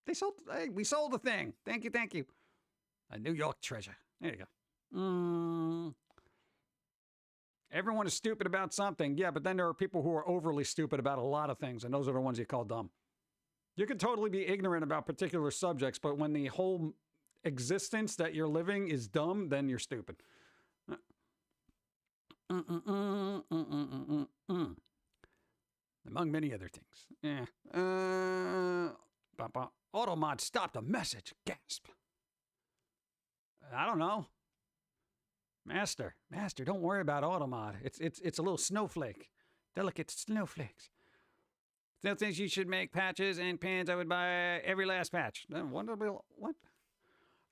We sold the thing. Thank you. A New York treasure. There you go. Everyone is stupid about something. Yeah, but then there are people who are overly stupid about a lot of things, and those are the ones you call dumb. You can totally be ignorant about particular subjects, but when the whole existence that you're living is dumb, then you're stupid. Among many other things. Yeah. Automod stopped a message. Gasp. I don't know. Master, don't worry about Automod. It's a little snowflake. Delicate snowflakes. Still thinks you should make patches and pins. I would buy every last patch. What?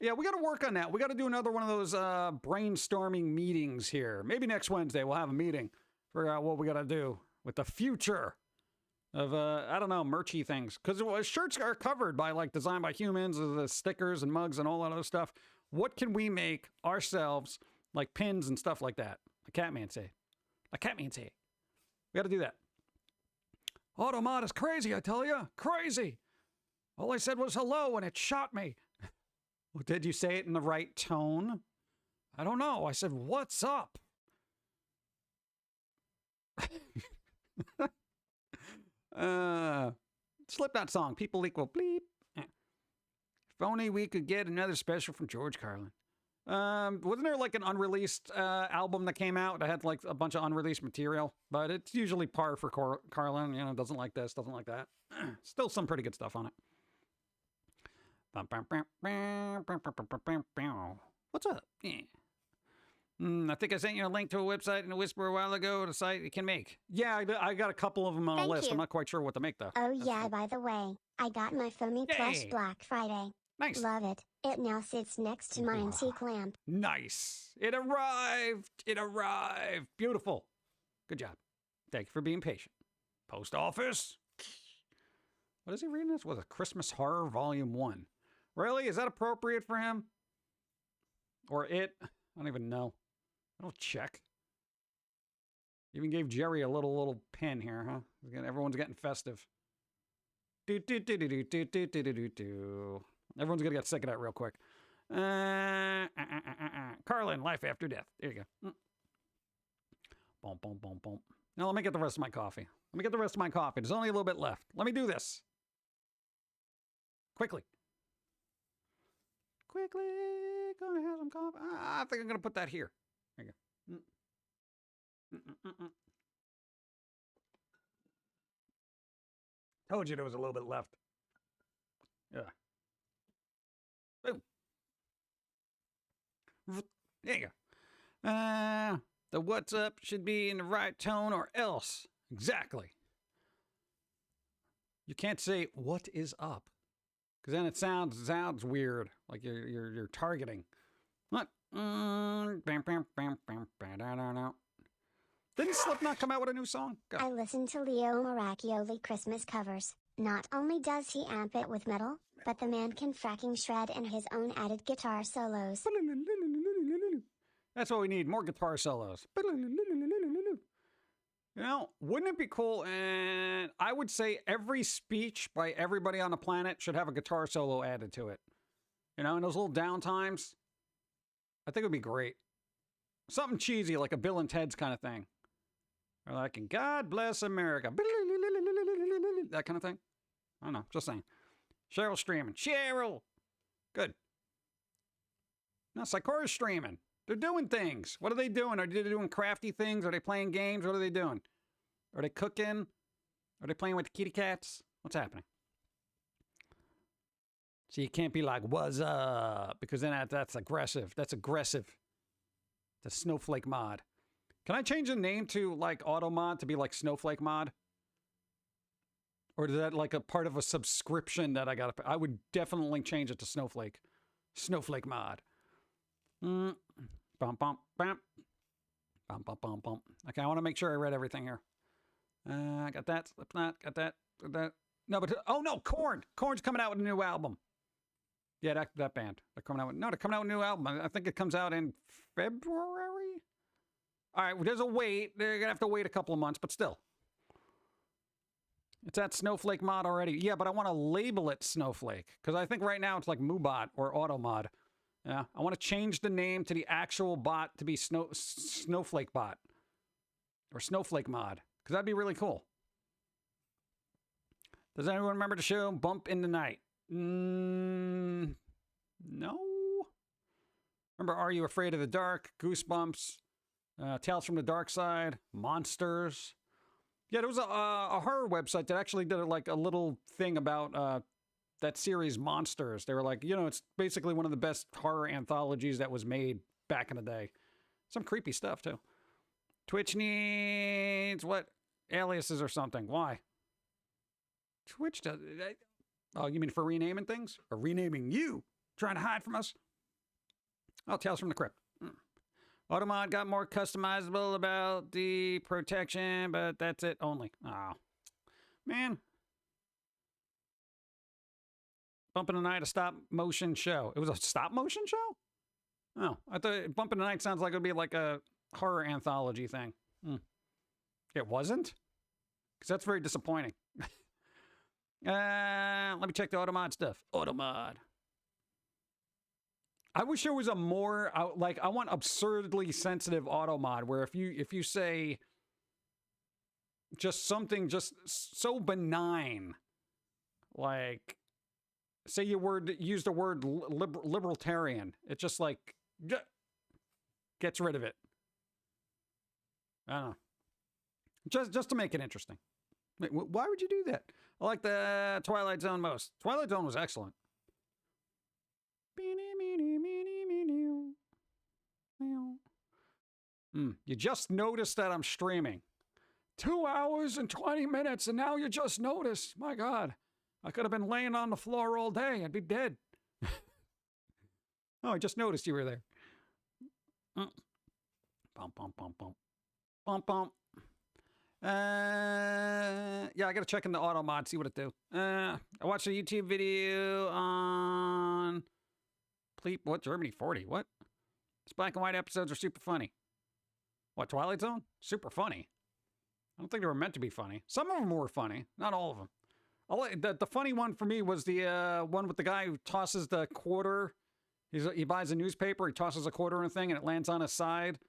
Yeah, we got to work on that. We got to do another one of those brainstorming meetings here. Maybe next Wednesday we'll have a meeting. Figure out what we got to do with the future of, I don't know, merchy things. Because shirts are covered by, like, designed by humans, the stickers and mugs and all that other stuff. What can we make ourselves, like pins and stuff like that? Like Catman say. We got to do that. Automod is crazy, I tell you. Crazy. All I said was hello and it shot me. Well, did you say it in the right tone? I don't know. I said, what's up? Slipknot song. People equal bleep. If only we could get another special from George Carlin. Wasn't there like an unreleased album that came out that had like a bunch of unreleased material? But it's usually par for Carlin. You know, doesn't like this, doesn't like that. Still some pretty good stuff on it. What's up? Yeah. I think I sent you a link to a website and a whisper a while ago. The site you can make. Yeah, I got a couple of them on a list. I'm not quite sure what to make though. Oh yeah, by the way, I got my Foamy plush Black Friday. Nice. Love it. It now sits next to my antique lamp. Nice. It arrived. Beautiful. Good job. Thank you for being patient. Post office. What is he reading this? Was a Christmas Horror Volume 1. Really? Is that appropriate for him? Or it? I don't even know. I don't check. Even gave Jerry a little pin here, huh? Everyone's getting festive. Everyone's gonna get sick of that real quick. Carlin, life after death. There you go. Boom, boom, boom, boom. Now let me get the rest of my coffee. There's only a little bit left. Let me do this. Quickly. Gonna have some coffee. I think I'm gonna put that here. There you go. Told you there was a little bit left. Yeah. Boom. There you go. The what's up should be in the right tone or else. Exactly. You can't say what is up, because then it sounds weird, like you're targeting. What? Didn't Slipknot come out with a new song? Go. I listen to Leo Maracchioli Christmas covers. Not only does he amp it with metal, but the man can fracking shred and his own added guitar solos. That's what we need, more guitar solos. You know, wouldn't it be cool? And I would say every speech by everybody on the planet should have a guitar solo added to it. You know, in those little downtimes, I think it would be great. Something cheesy, like a Bill and Ted's kind of thing. Or like, God bless America. That kind of thing. I don't know, just saying. Cheryl streaming. Cheryl! Good. No, Sakura's streaming. They're doing things. What are they doing? Are they doing crafty things? Are they playing games? What are they doing? Are they cooking? Are they playing with the kitty cats? What's happening? So you can't be like, what's up? Because then that's aggressive. That's aggressive. The Snowflake mod. Can I change the name to like Auto Mod to be like Snowflake Mod? Or is that like a part of a subscription that I gotta pay? I would definitely change it to Snowflake. Snowflake Mod. Bum, bum, bum. Bum, bum, bum, bum. Okay, I want to make sure I read everything here. I got that. Slipknot. Got that. Got that. No, but oh no, Korn. Korn's coming out with a new album. Yeah, that band. They're coming out with a new album. I think it comes out in February. All right, well, there's a wait. They're gonna have to wait a couple of months, but still. It's at Snowflake Mod already. Yeah, but I want to label it Snowflake because I think right now it's like Moobot or Automod. Yeah, I want to change the name to the actual bot to be Snowflake Bot or Snowflake Mod because that'd be really cool. Does anyone remember the show Bump in the Night? No. Remember Are You Afraid of the Dark? Goosebumps. Tales from the Dark Side. Monsters. Yeah, there was a horror website that actually did like a little thing about that series Monsters. They were like, you know, it's basically one of the best horror anthologies that was made back in the day. Some creepy stuff, too. Twitch needs, what? Aliases or something. Why? Twitch does... Oh, you mean for renaming things? Or renaming you? Trying to hide from us? Oh, Tales from the Crypt. Automod got more customizable about the protection, but that's it only. Oh, man. Bump in the Night, a stop motion show. It was a stop motion show? Oh, I thought Bump in the Night sounds like it would be like a horror anthology thing. It wasn't? Because that's very disappointing. Let me check the Automod stuff. Automod. I wish there was a more, like, I want absurdly sensitive Automod where if you say just something just so benign, like, say use the word libertarian, it just like gets rid of it. I don't know. Just to make it interesting. Why would you do that? I like the Twilight Zone most. Twilight Zone was excellent. You just noticed that I'm streaming. 2 hours and 20 minutes, and now you just noticed. My God. I could have been laying on the floor all day. I'd be dead. Oh, I just noticed you were there. Bump, bump, bump, bump. Bump, bump. Yeah, I gotta check in the auto mod, see what it do. I watched a YouTube video on what, Germany 40? What? These black and white episodes are super funny. What, Twilight Zone? Super funny. I don't think they were meant to be funny. Some of them were funny, not all of them. The funny one for me was the one with the guy who tosses the quarter. He buys a newspaper, he tosses a quarter in a thing, and it lands on his side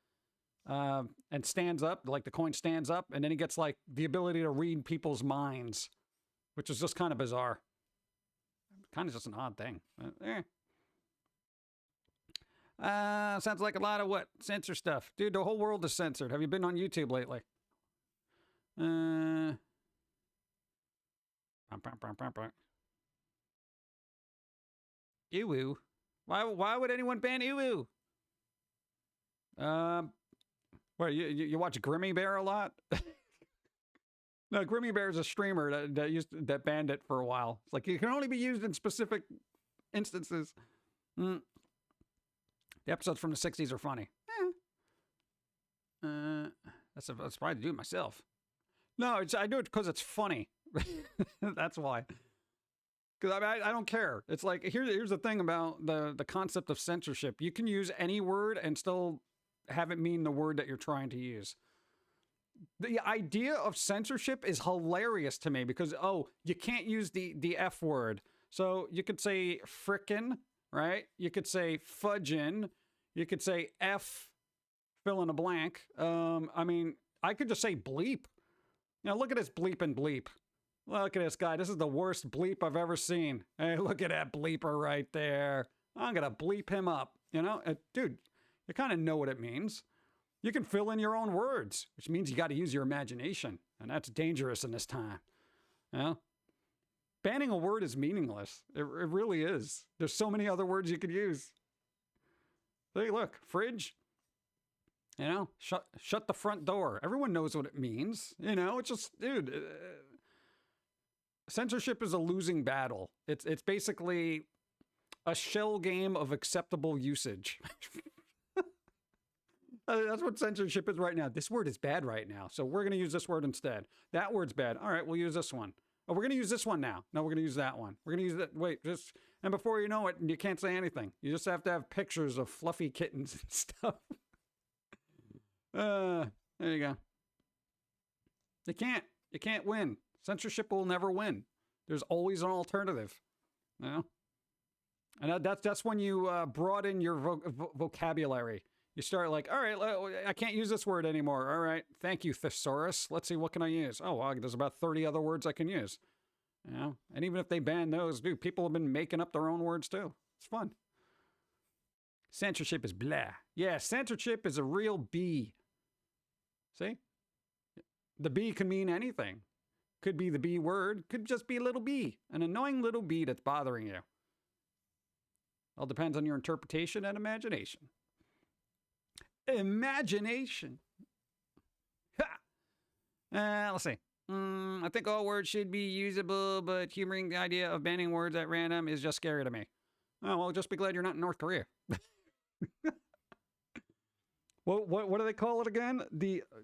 and stands up, like the coin stands up, and then he gets like the ability to read people's minds, which is just kind of bizarre. Kind of just an odd thing. Sounds like a lot of what? Censor stuff. Dude, the whole world is censored. Have you been on YouTube lately? Ew. Why would anyone ban ew? What, you watch Grimmy Bear a lot? No, Grimmy Bear is a streamer that banned it for a while. It's like, it can only be used in specific instances. The episodes from the 60s are funny. That's why I do it myself. No, I do it because it's funny. That's why. Because I don't care. It's like, here's the thing about the concept of censorship. You can use any word and still have it mean the word that you're trying to use. The idea of censorship is hilarious to me because, oh, you can't use the F word. So you could say frickin', right? You could say fudgin'. You could say F, fill in a blank. I mean, I could just say bleep. Now look at this bleep and bleep. Look at this guy. This is the worst bleep I've ever seen. Hey, look at that bleeper right there. I'm going to bleep him up. You know, dude, you kind of know what it means. You can fill in your own words, which means you got to use your imagination. And that's dangerous in this time. You know? Banning a word is meaningless. It really is. There's so many other words you could use. Hey, look, fridge. You know, shut the front door. Everyone knows what it means. You know, it's just, dude, censorship is a losing battle. It's basically a shell game of acceptable usage. That's what censorship is right now. This word is bad right now, so we're going to use this word instead. That word's bad. All right, we'll use this one. Oh, we're going to use this one now. No, we're going to use that one. We're going to use that. Wait, just... And before you know it, you can't say anything. You just have to have pictures of fluffy kittens and stuff. There you go. You can't win. Censorship will never win. There's always an alternative. You know? And that's when you broaden your vocabulary. You start like, all right, I can't use this word anymore. All right, thank you, thesaurus. Let's see, what can I use? Oh, well, there's about 30 other words I can use. You know? And even if they ban those, dude, people have been making up their own words too. It's fun. Censorship is blah. Yeah, censorship is a real B. See? The B can mean anything. Could be the B word. Could just be a little B. An annoying little B that's bothering you. All depends on your interpretation and imagination. Imagination. Ha! Let's see. I think all words should be usable, but humoring the idea of banning words at random is just scary to me. Oh, well, just be glad you're not in North Korea. What do they call it again?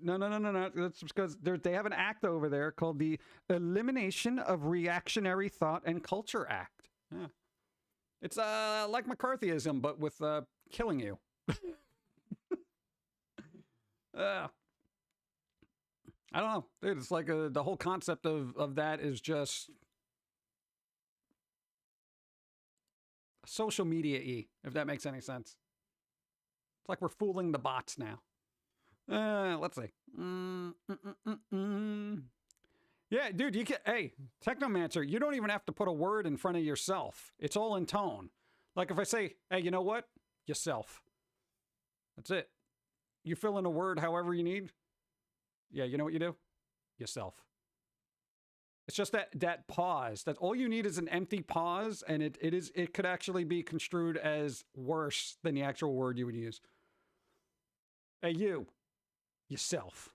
No. That's because they have an act over there called the Elimination of Reactionary Thought and Culture Act. Yeah. It's like McCarthyism, but with killing you. I don't know, dude. It's like the whole concept of that is just social media-y, if that makes any sense. It's like we're fooling the bots now. Let's see. Yeah, dude, you can. Hey, Technomancer, you don't even have to put a word in front of yourself. It's all in tone. Like if I say, hey, you know what? Yourself. That's it. You fill in a word however you need. Yeah, you know what you do? Yourself. It's just that pause. That all you need is an empty pause, and it could actually be construed as worse than the actual word you would use. Hey, yourself.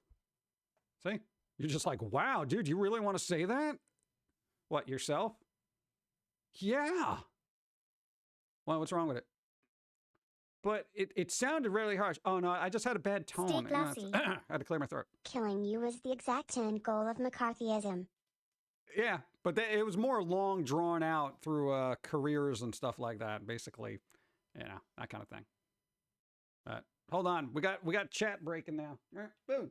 See? You're just like, wow, dude, you really want to say that? What, yourself? Yeah. Well, what's wrong with it? But it sounded really harsh. Oh, no, I just had a bad tone. Stay classy. I had to clear my throat. Killing you was the exact end goal of McCarthyism. Yeah, but it was more long, drawn out through careers and stuff like that, basically. You know, that kind of thing. But hold on. We got chat breaking now. Boom.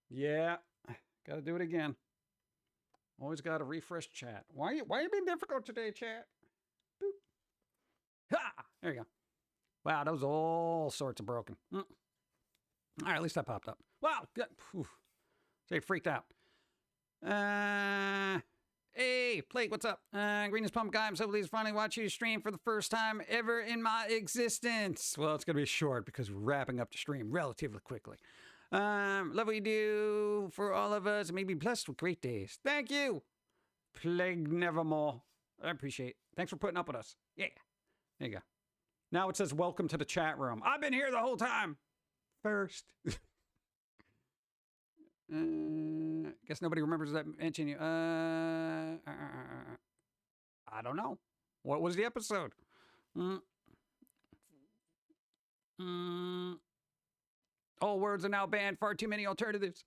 Yeah, got to do it again. Always got to refresh chat. Why you being difficult today, chat? Boop. Ha! There you go. Wow, that was all sorts of broken. All right, at least that popped up. Wow. Say freaked out. Hey, Plague, what's up? Greenest Pump Guy, I'm so pleased to finally watch you stream for the first time ever in my existence. Well, it's going to be short because we're wrapping up the stream relatively quickly. Love what you do for all of us and may be blessed with great days. Thank you, Plague Nevermore. I appreciate it. Thanks for putting up with us. Yeah. There you go. Now it says, welcome to the chat room. I've been here the whole time. First. Guess nobody remembers that mention you. I don't know. What was the episode? All words are now banned. Far too many alternatives.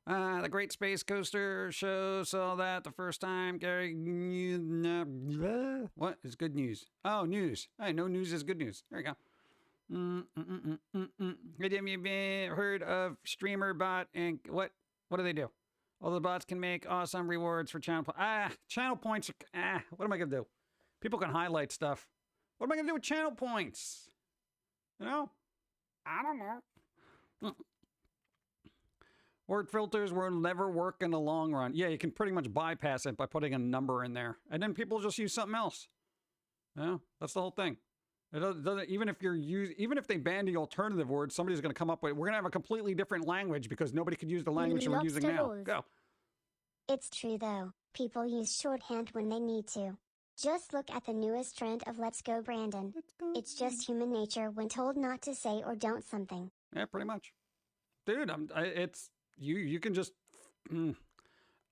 The Great Space Coaster show saw that the first time. Gary, what is good news? Oh, news. I know news is good news. There you go. Have you heard of Streamer Bot and what? What do they do? All the bots can make awesome rewards for channel points. Channel points. What am I gonna do? People can highlight stuff. What am I gonna do with channel points? You know? I don't know. Word filters will never work in the long run. Yeah, you can pretty much bypass it by putting a number in there, and then people just use something else. Yeah, that's the whole thing. It doesn't even if they ban the alternative word, somebody's going to come up with. We're going to have a completely different language because nobody could use the language we're using now. Go. It's true though. People use shorthand when they need to. Just look at the newest trend of "Let's go, Brandon." It's just human nature when told not to say or don't something. Yeah, pretty much, dude. You can just.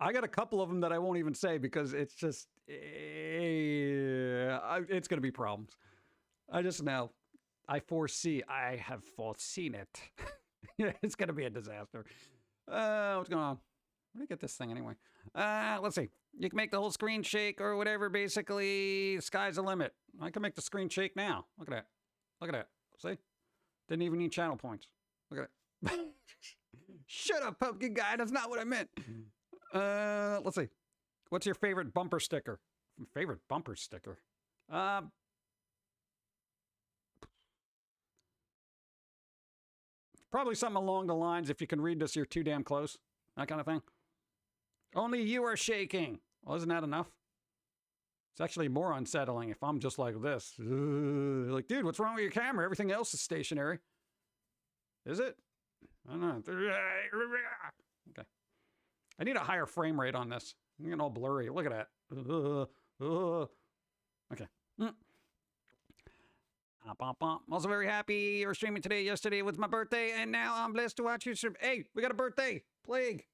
I got a couple of them that I won't even say because it's just it's going to be problems. I just know. I have foreseen it. Yeah, it's going to be a disaster. What's going on? Where do you get this thing anyway? Let's see. You can make the whole screen shake or whatever. Basically, sky's the limit. I can make the screen shake now. Look at that. Look at that. See? Didn't even need channel points. Look at it. Shut up, Pumpkin Guy. That's not what I meant. Let's see. What's your favorite bumper sticker? Favorite bumper sticker? Probably something along the lines, if you can read this, you're too damn close. That kind of thing. Only you are shaking. Well, isn't that enough? It's actually more unsettling if I'm just like this. Like, dude, what's wrong with your camera? Everything else is stationary. Is it? I don't know. Okay. I need a higher frame rate on this. I'm getting all blurry. Look at that. Okay. I'm also very happy you're streaming today. Yesterday was my birthday, and now I'm blessed to watch you stream. Hey, we got a birthday. Plague.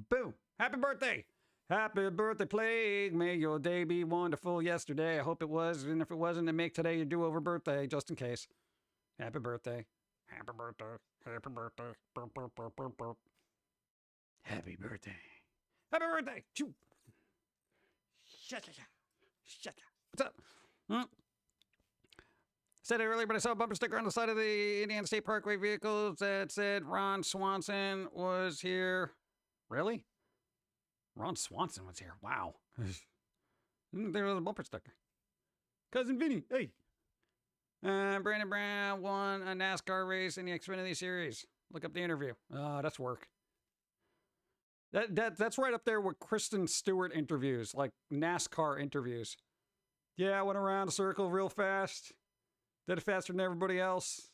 Boom. Happy birthday. Happy birthday, Plague. May your day be wonderful. Yesterday, I hope it was. And if it wasn't, then make today your do-over birthday, just in case. Happy birthday. Happy birthday. Happy birthday. Burp, burp, burp, burp, burp. Happy birthday. Happy birthday. Choo. Shut up. Shut up. What's up? Said it earlier, but I saw a bumper sticker on the side of the Indiana State Parkway vehicles that said Ron Swanson was here. Really? Ron Swanson was here. Wow. There was a bumper sticker. Cousin Vinny, hey. Brandon Brown won a NASCAR race in the Xfinity Series. Look up the interview. That's work. That's right up there with Kristen Stewart interviews, like NASCAR interviews. Yeah, I went around a circle real fast. Did it faster than everybody else.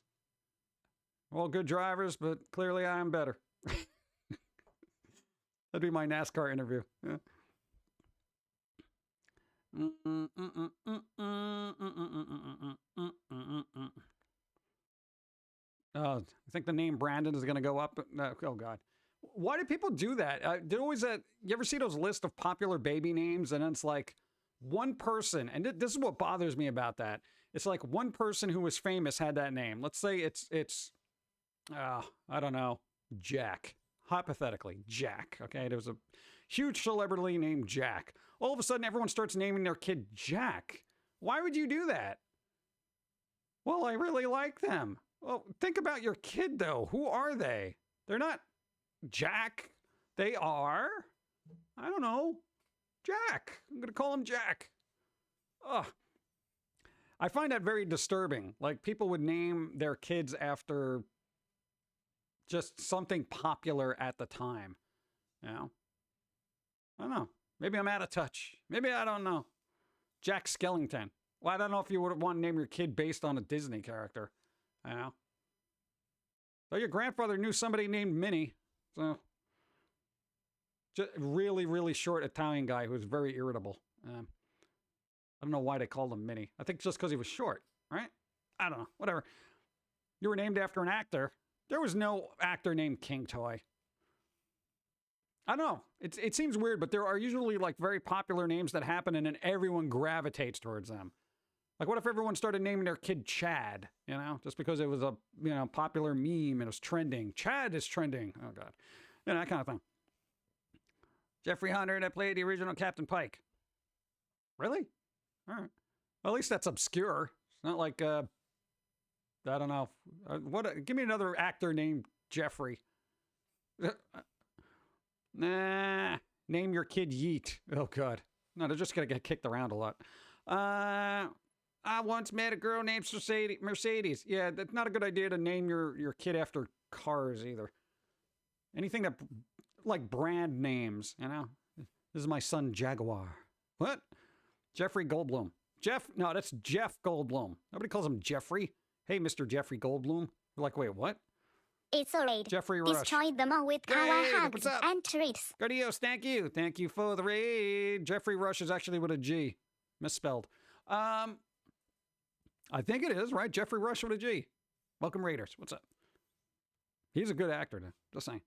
We're all good drivers, but clearly I am better. That'd be my NASCAR interview. Yeah. I think the name Brandon is going to go up. Oh, God. Why do people do that? You ever see those lists of popular baby names? And it's like one person, and this is what bothers me about that. It's like one person who was famous had that name. Let's say it's I don't know, Jack. Hypothetically, Jack. Okay, there was a huge celebrity named Jack. All of a sudden, everyone starts naming their kid Jack. Why would you do that? Well, I really like them. Well, think about your kid, though. Who are they? They're not Jack. They are, I don't know, Jack. I'm going to call him Jack. Ugh. I find that very disturbing. Like, people would name their kids after just something popular at the time. You know? I don't know. Maybe I'm out of touch. Maybe I don't know. Jack Skellington. Well, I don't know if you would want to name your kid based on a Disney character. You know? So your grandfather knew somebody named Minnie. So Just really, really short Italian guy who was very irritable. I don't know why they called him Mini. I think just because he was short, right? I don't know. Whatever. You were named after an actor. There was no actor named King Toy. I don't know. It seems weird, but there are usually like very popular names that happen and then everyone gravitates towards them. Like what if everyone started naming their kid Chad, you know, just because it was a, you know, popular meme and it was trending. Chad is trending. Oh, God. You know, that kind of thing. Jeffrey Hunter that played the original Captain Pike. Really? All right. Well, at least that's obscure. It's not like, I don't know. Give me another actor named Jeffrey. Nah. Name your kid Yeet. Oh, God. No, they're just going to get kicked around a lot. I once met a girl named Mercedes. Yeah, that's not a good idea to name your kid after cars either. Anything that, like brand names, you know? This is my son Jaguar. What? Jeffrey Goldblum. No, that's Jeff Goldblum. Nobody calls him Jeffrey. Hey, Mr. Jeffrey Goldblum. You're like, wait, what? It's a raid. Jeffrey Rush. Destroy them all with kawaii hugs and treats. Adios, thank you. Thank you for the raid. Jeffrey Rush is actually with a G. Misspelled. I think it is, right? Jeffrey Rush with a G. Welcome, Raiders. What's up? He's a good actor, though. Just saying.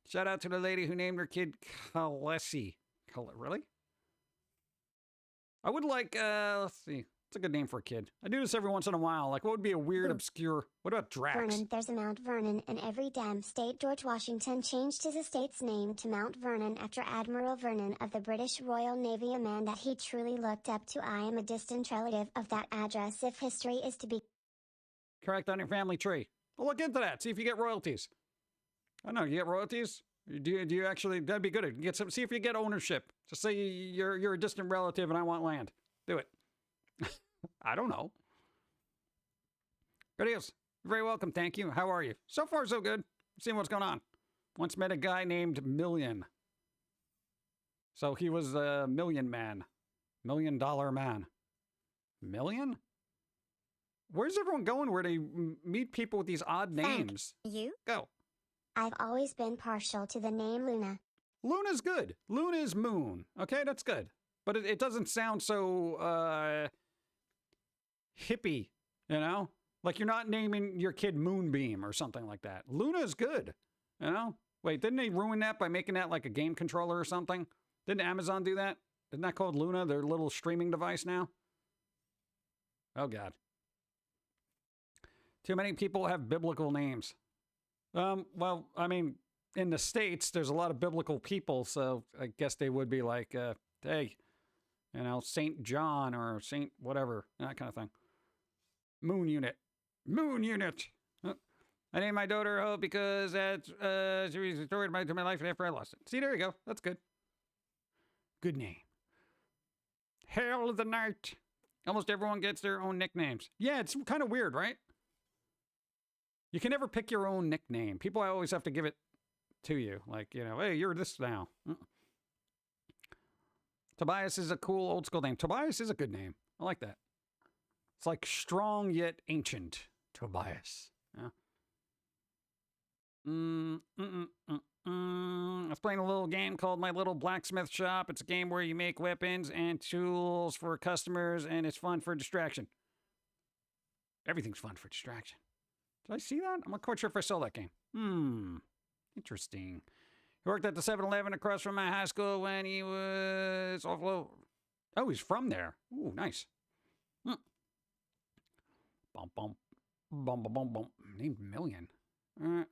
Shout out to the lady who named her kid Khaleesi. Really? I would like, let's see. It's a good name for a kid. I do this every once in a while. Like, what would be a weird, obscure... What about Drax? Vernon, there's a Mount Vernon in every damn state. George Washington changed his estate's name to Mount Vernon after Admiral Vernon of the British Royal Navy, a man that he truly looked up to. I am a distant relative of that address if history is to be correct on your family tree. Well, look into that. See if you get royalties. I don't know. You get royalties? Do you actually... That'd be good. See if you get ownership. Just say you're a distant relative and I want land. Do it. I don't know. Good deals. You're very welcome. Thank you. How are you? So far, so good. Seeing what's going on. Once met a guy named Million. So he was a million man. $1 million man. Million? Where's everyone going where they meet people with these odd names? You? Go. I've always been partial to the name Luna. Luna's good. Luna's moon. Okay, that's good. But it doesn't sound so, hippie, you know? Like you're not naming your kid Moonbeam or something like that. Luna's good, you know? Wait, didn't they ruin that by making that like a game controller or something? Didn't Amazon do that? Isn't that called Luna, their little streaming device now? Oh, God. Too many people have biblical names. Well, I mean, in the States, there's a lot of biblical people, so I guess they would be like, hey, you know, Saint John or Saint whatever, that kind of thing. Moon Unit. Moon Unit! I named my daughter Hope because she was restored to my life after I lost it. See, there you go. That's good. Good name. Hail of the Night. Almost everyone gets their own nicknames. Yeah, it's kind of weird, right? You can never pick your own nickname. People always have to give it to you. Like, you know, hey, you're this now. Tobias is a cool old school name. Tobias is a good name. I like that. It's like strong yet ancient. Tobias. Yeah. I was playing a little game called My Little Blacksmith Shop. It's a game where you make weapons and tools for customers, and it's fun for distraction. Everything's fun for distraction. Did I see that? I'm not quite sure if I saw that game. Interesting. He worked at the 7-Eleven across from my high school when he was Oh, he's from there. Ooh, nice. Bum, bum. Bum, bum, bum, bum. Named Million. Oh,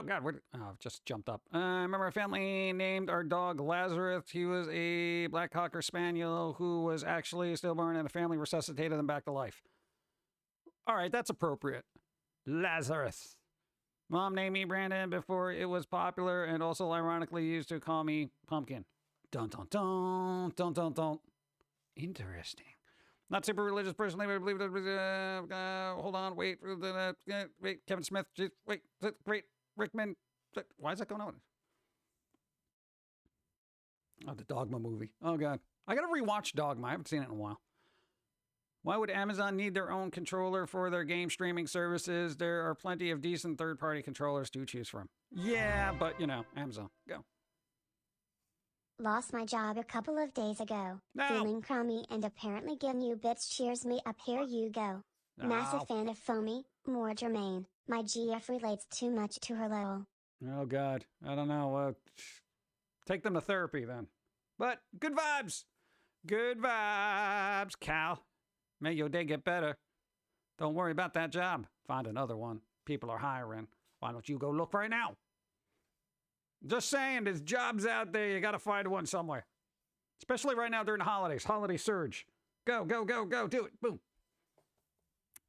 God. I've just jumped up. I remember a family named our dog Lazarus. He was a black Cocker Spaniel who was actually stillborn, and the family resuscitated him back to life. All right, that's appropriate. Lazarus. Mom named me Brandon before it was popular and also ironically used to call me Pum'Kin. Dun, dun, dun. Dun, dun, dun. Interesting. Not super religious personally, but I believe that hold on, wait, Kevin Smith, wait, great, Rickman, why is that going on? Oh, the Dogma movie. Oh, God. I gotta rewatch Dogma. I haven't seen it in a while. Why would Amazon need their own controller for their game streaming services? There are plenty of decent third-party controllers to choose from. Yeah, but, you know, Amazon. Go. Lost my job a couple of days ago. No. Feeling crummy and apparently giving you bits cheers me up. Here you go. No. Massive fan of Foamy, more germane. My GF relates too much to her lol. Oh, God. I don't know. Take them to therapy, then. But good vibes. Good vibes, Cal. May your day get better. Don't worry about that job. Find another one. People are hiring. Why don't you go look right now? Just saying, there's jobs out there. You got to find one somewhere. Especially right now during the holidays. Holiday surge. Go, go, go, go. Do it. Boom.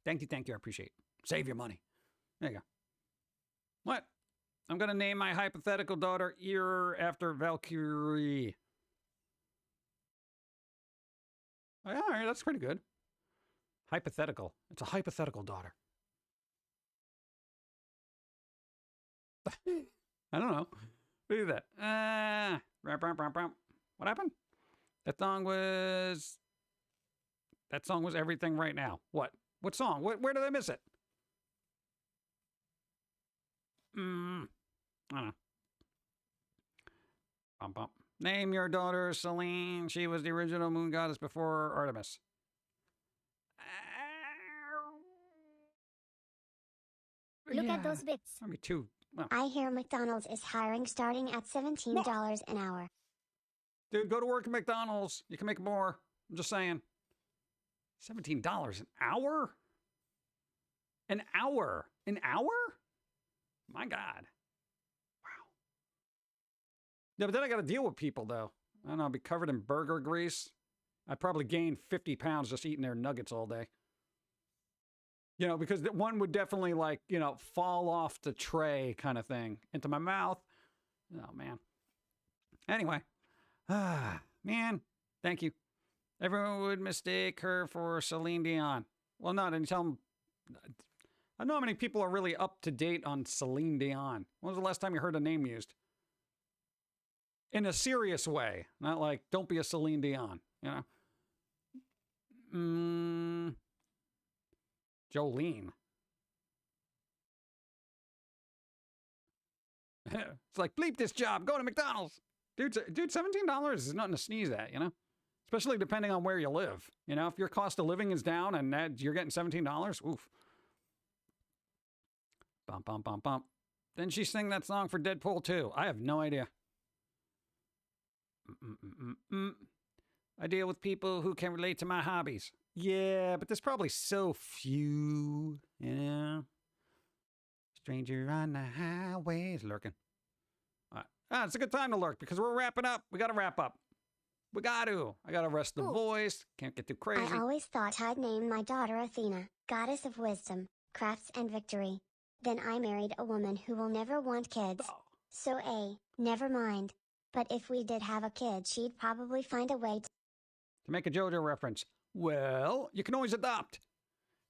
Thank you. I appreciate it. Save your money. There you go. What? I'm going to name my hypothetical daughter Ear after Valkyrie. All right, that's pretty good. Hypothetical. It's a hypothetical daughter. I don't know. Look at that. What happened? That song was Everything Right Now. What? What song? Where did I miss it? I don't know. Name your daughter Selene. She was the original moon goddess before Artemis. Look at those bits. I mean, two. Well, I hear McDonald's is hiring starting at $17 an hour. dude, go to work at McDonald's. You can make more. I'm just saying. $17 an hour? An hour? An hour? My God. Wow. Yeah, but then I got to deal with people, though. I don't know, I'll be covered in burger grease. I'd probably gain 50 pounds just eating their nuggets all day. You know, because one would definitely, like, you know, fall off the tray kind of thing into my mouth. Oh, man. Anyway. Man, thank you. Everyone would mistake her for Celine Dion. Well, not until... I don't know how many people are really up to date on Celine Dion. When was the last time you heard a name used? In a serious way. Not like, don't be a Celine Dion, you know? Jolene. It's like, bleep this job, go to McDonald's. Dude, $17 is nothing to sneeze at, you know? Especially depending on where you live. You know, if your cost of living is down and you're getting $17, oof. Bump, bump, bump, bump. Didn't she sing that song for Deadpool too? I have no idea. I deal with people who can relate to my hobbies. Yeah, but there's probably so few, you know? Stranger on the highway is lurking. It's a good time to lurk because we're wrapping up. We got to wrap up. We got to. I got to rest the voice. Can't get too crazy. I always thought I'd name my daughter Athena, goddess of wisdom, crafts and victory. Then I married a woman who will never want kids. So never mind. But if we did have a kid, she'd probably find a way to make a JoJo reference. Well, you can always adopt.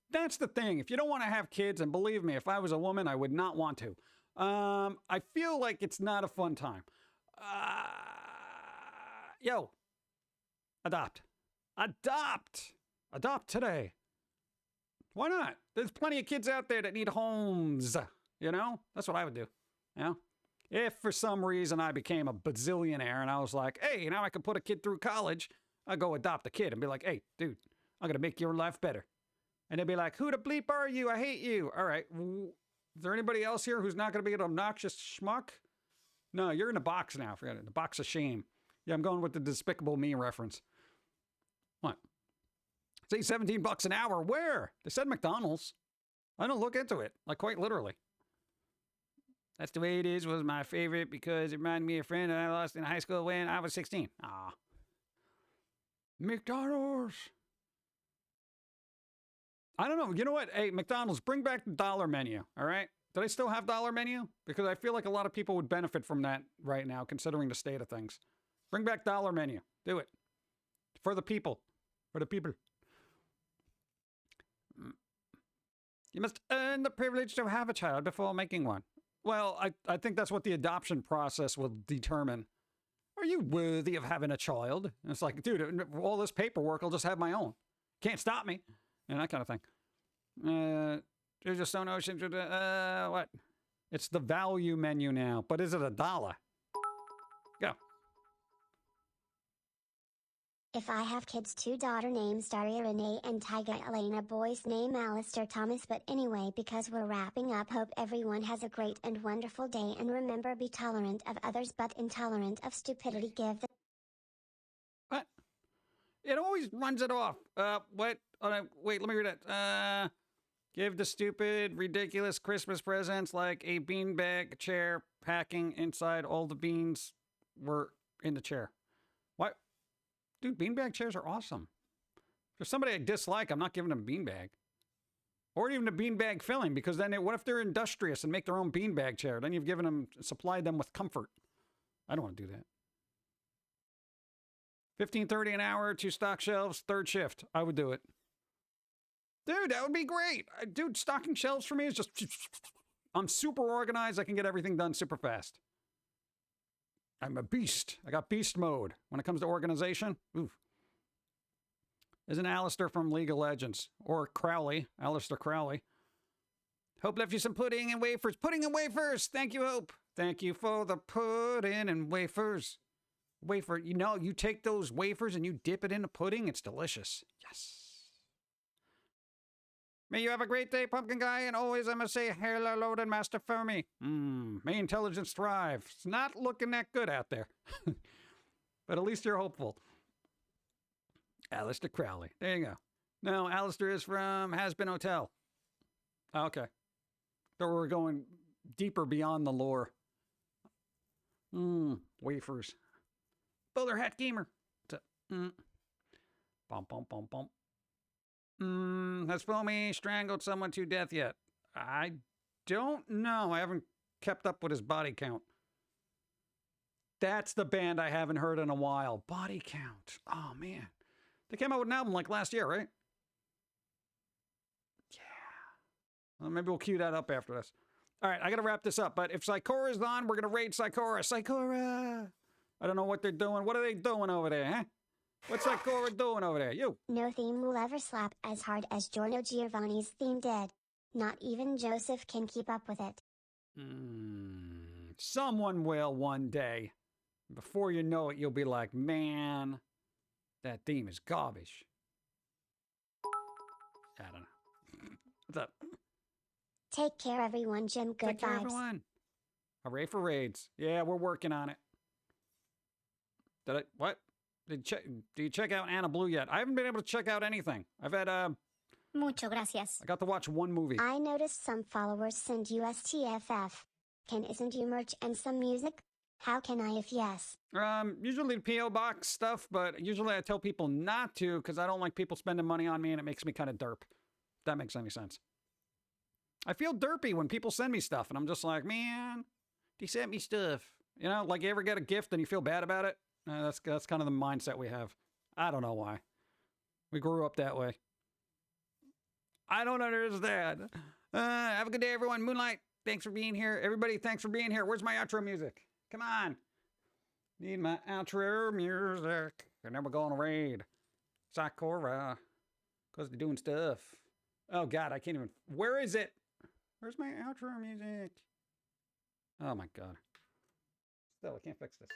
That's the thing. If you don't want to have kids, and believe me, if I was a woman, I would not want to. I feel like it's not a fun time. Adopt. Adopt today. Why not? There's plenty of kids out there that need homes. You know? That's what I would do. You know? If for some reason I became a bazillionaire and I was like, hey, now I can put a kid through college, I'd go adopt a kid and be like, hey, dude, I'm going to make your life better. And they'd be like, who the bleep are you? I hate you. All right. Is there anybody else here who's not going to be an obnoxious schmuck? No, you're in a box now. Forget it. The box of shame. Yeah, I'm going with the Despicable Me reference. What? Say $17 an hour. Where? They said McDonald's. I don't look into it. Like, quite literally. That's the way it is was my favorite because it reminded me of a friend that I lost in high school when I was 16. Aw. McDonald's. I don't know. You know what? Hey, McDonald's, bring back the dollar menu. All right? Do they still have dollar menu? Because I feel like a lot of people would benefit from that right now, considering the state of things. Bring back dollar menu. Do it. For the people. For the people. You must earn the privilege to have a child before making one. Well, I think that's what the adoption process will determine. Are you worthy of having a child? And it's like, dude, all this paperwork, I'll just have my own. Can't stop me. And that kind of thing. There's a Stone Ocean. What? It's the value menu now. But is it $1? Go. If I have kids, 2 daughter names Daria Renee and Tyga Elena, boys name Alistair Thomas. But anyway, because we're wrapping up, hope everyone has a great and wonderful day, and remember, be tolerant of others but intolerant of stupidity. Give the... What? It always runs it off. What? Wait, let me read it. Give the stupid, ridiculous Christmas presents like a beanbag chair packing inside all the beans were in the chair. What? Dude, beanbag chairs are awesome. If there's somebody I dislike, I'm not giving them a beanbag. Or even a beanbag filling, because then what if they're industrious and make their own beanbag chair? Then you've given them, supplied them with comfort. I don't want to do that. $15.30 an hour, 2 stock shelves, 3rd shift. I would do it. Dude, that would be great. Dude, stocking shelves for me is just... I'm super organized. I can get everything done super fast. I'm a beast. I got beast mode when it comes to organization. Oof. Isn't Alistair from League of Legends? Or Crowley. Alistair Crowley. Hope left you some pudding and wafers. Pudding and wafers! Thank you, Hope. Thank you for the pudding and wafers. Wafer, you know, you take those wafers and you dip it in the pudding. It's delicious. Yes. May you have a great day, Pumpkin Guy, and always I must say hello to Master Foamy. May intelligence thrive. It's not looking that good out there. But at least you're hopeful. Alistair Crowley. There you go. No, Alistair is from Has Been Hotel. Oh, okay. So we're going deeper beyond the lore. Wafers. Bowler Hat Gamer. Bum, bum, bum, bum. Has Foamy strangled someone to death yet? I don't know. I haven't kept up with his body count. That's the band I haven't heard in a while. Body Count. Oh, man. They came out with an album like last year, right? Yeah. Well, maybe we'll cue that up after this. All right, I got to wrap this up. But if Psychora's on, we're going to raid Psychora. Psychora! I don't know what they're doing. What are they doing over there, huh? What's Psychora doing over there? You! No theme will ever slap as hard as Giorno Giovanni's theme did. Not even Joseph can keep up with it. Someone will one day. Before you know it, you'll be like, man, that theme is garbage. I don't know. What's up? Take care, everyone. Jim, good Take care, vibes. everyone. Hooray for raids. Yeah, we're working on it. What? Did you check out Anna Blue yet? I haven't been able to check out anything. I've had, Mucho gracias. I got to watch one movie. I noticed some followers send USTFF. Can I send you merch and some music? How can I if yes? Usually P.O. Box stuff, but usually I tell people not to because I don't like people spending money on me and it makes me kind of derp. If that makes any sense. I feel derpy when people send me stuff and I'm just like, man, they sent me stuff. You know, like you ever get a gift and you feel bad about it? That's kind of the mindset we have. I don't know why. We grew up that way. I don't understand. Have a good day, everyone. Moonlight, thanks for being here. Everybody, thanks for being here. Where's my outro music? Come on. Need my outro music. And then we're going to raid Sakura. Because they're doing stuff. Oh, God, I can't even. Where is it? Where's my outro music? Oh, my God. Still, I can't fix this.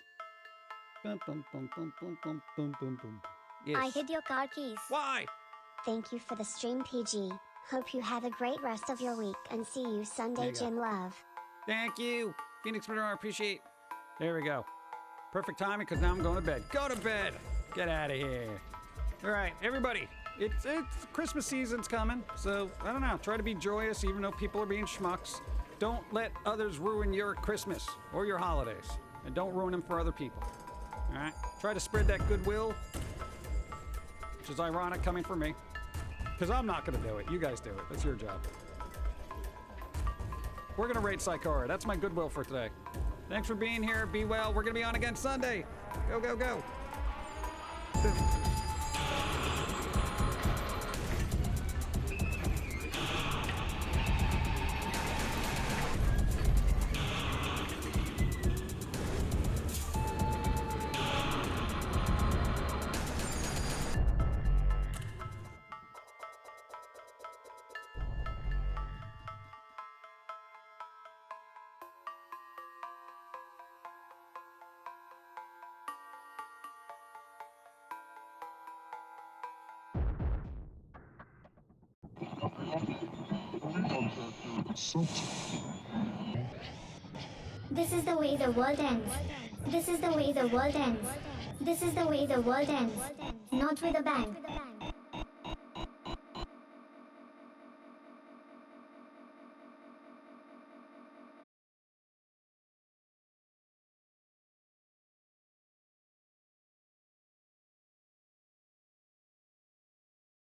Bum, bum, bum, bum, bum, bum, bum, bum, bum. Yes. I hid your car keys. Why? Thank you for the stream, PG. Hope you have a great rest of your week and see you Sunday, Jim Love. Thank you. Phoenix Mineral, I appreciate. There we go. Perfect timing because now I'm going to bed. Go to bed. Get out of here. All right, everybody. It's Christmas season's coming, so I don't know. Try to be joyous even though people are being schmucks. Don't let others ruin your Christmas or your holidays. And don't ruin them for other people. All right? Try to spread that goodwill, which is ironic coming from me. Because I'm not going to do it. You guys do it. That's your job. We're going to raid Psychora. That's my goodwill for today. Thanks for being here. Be well. We're going to be on again Sunday. Go, go, go. This is the way the world ends. This is the way the world ends. This is the way the world ends. Not with a bang.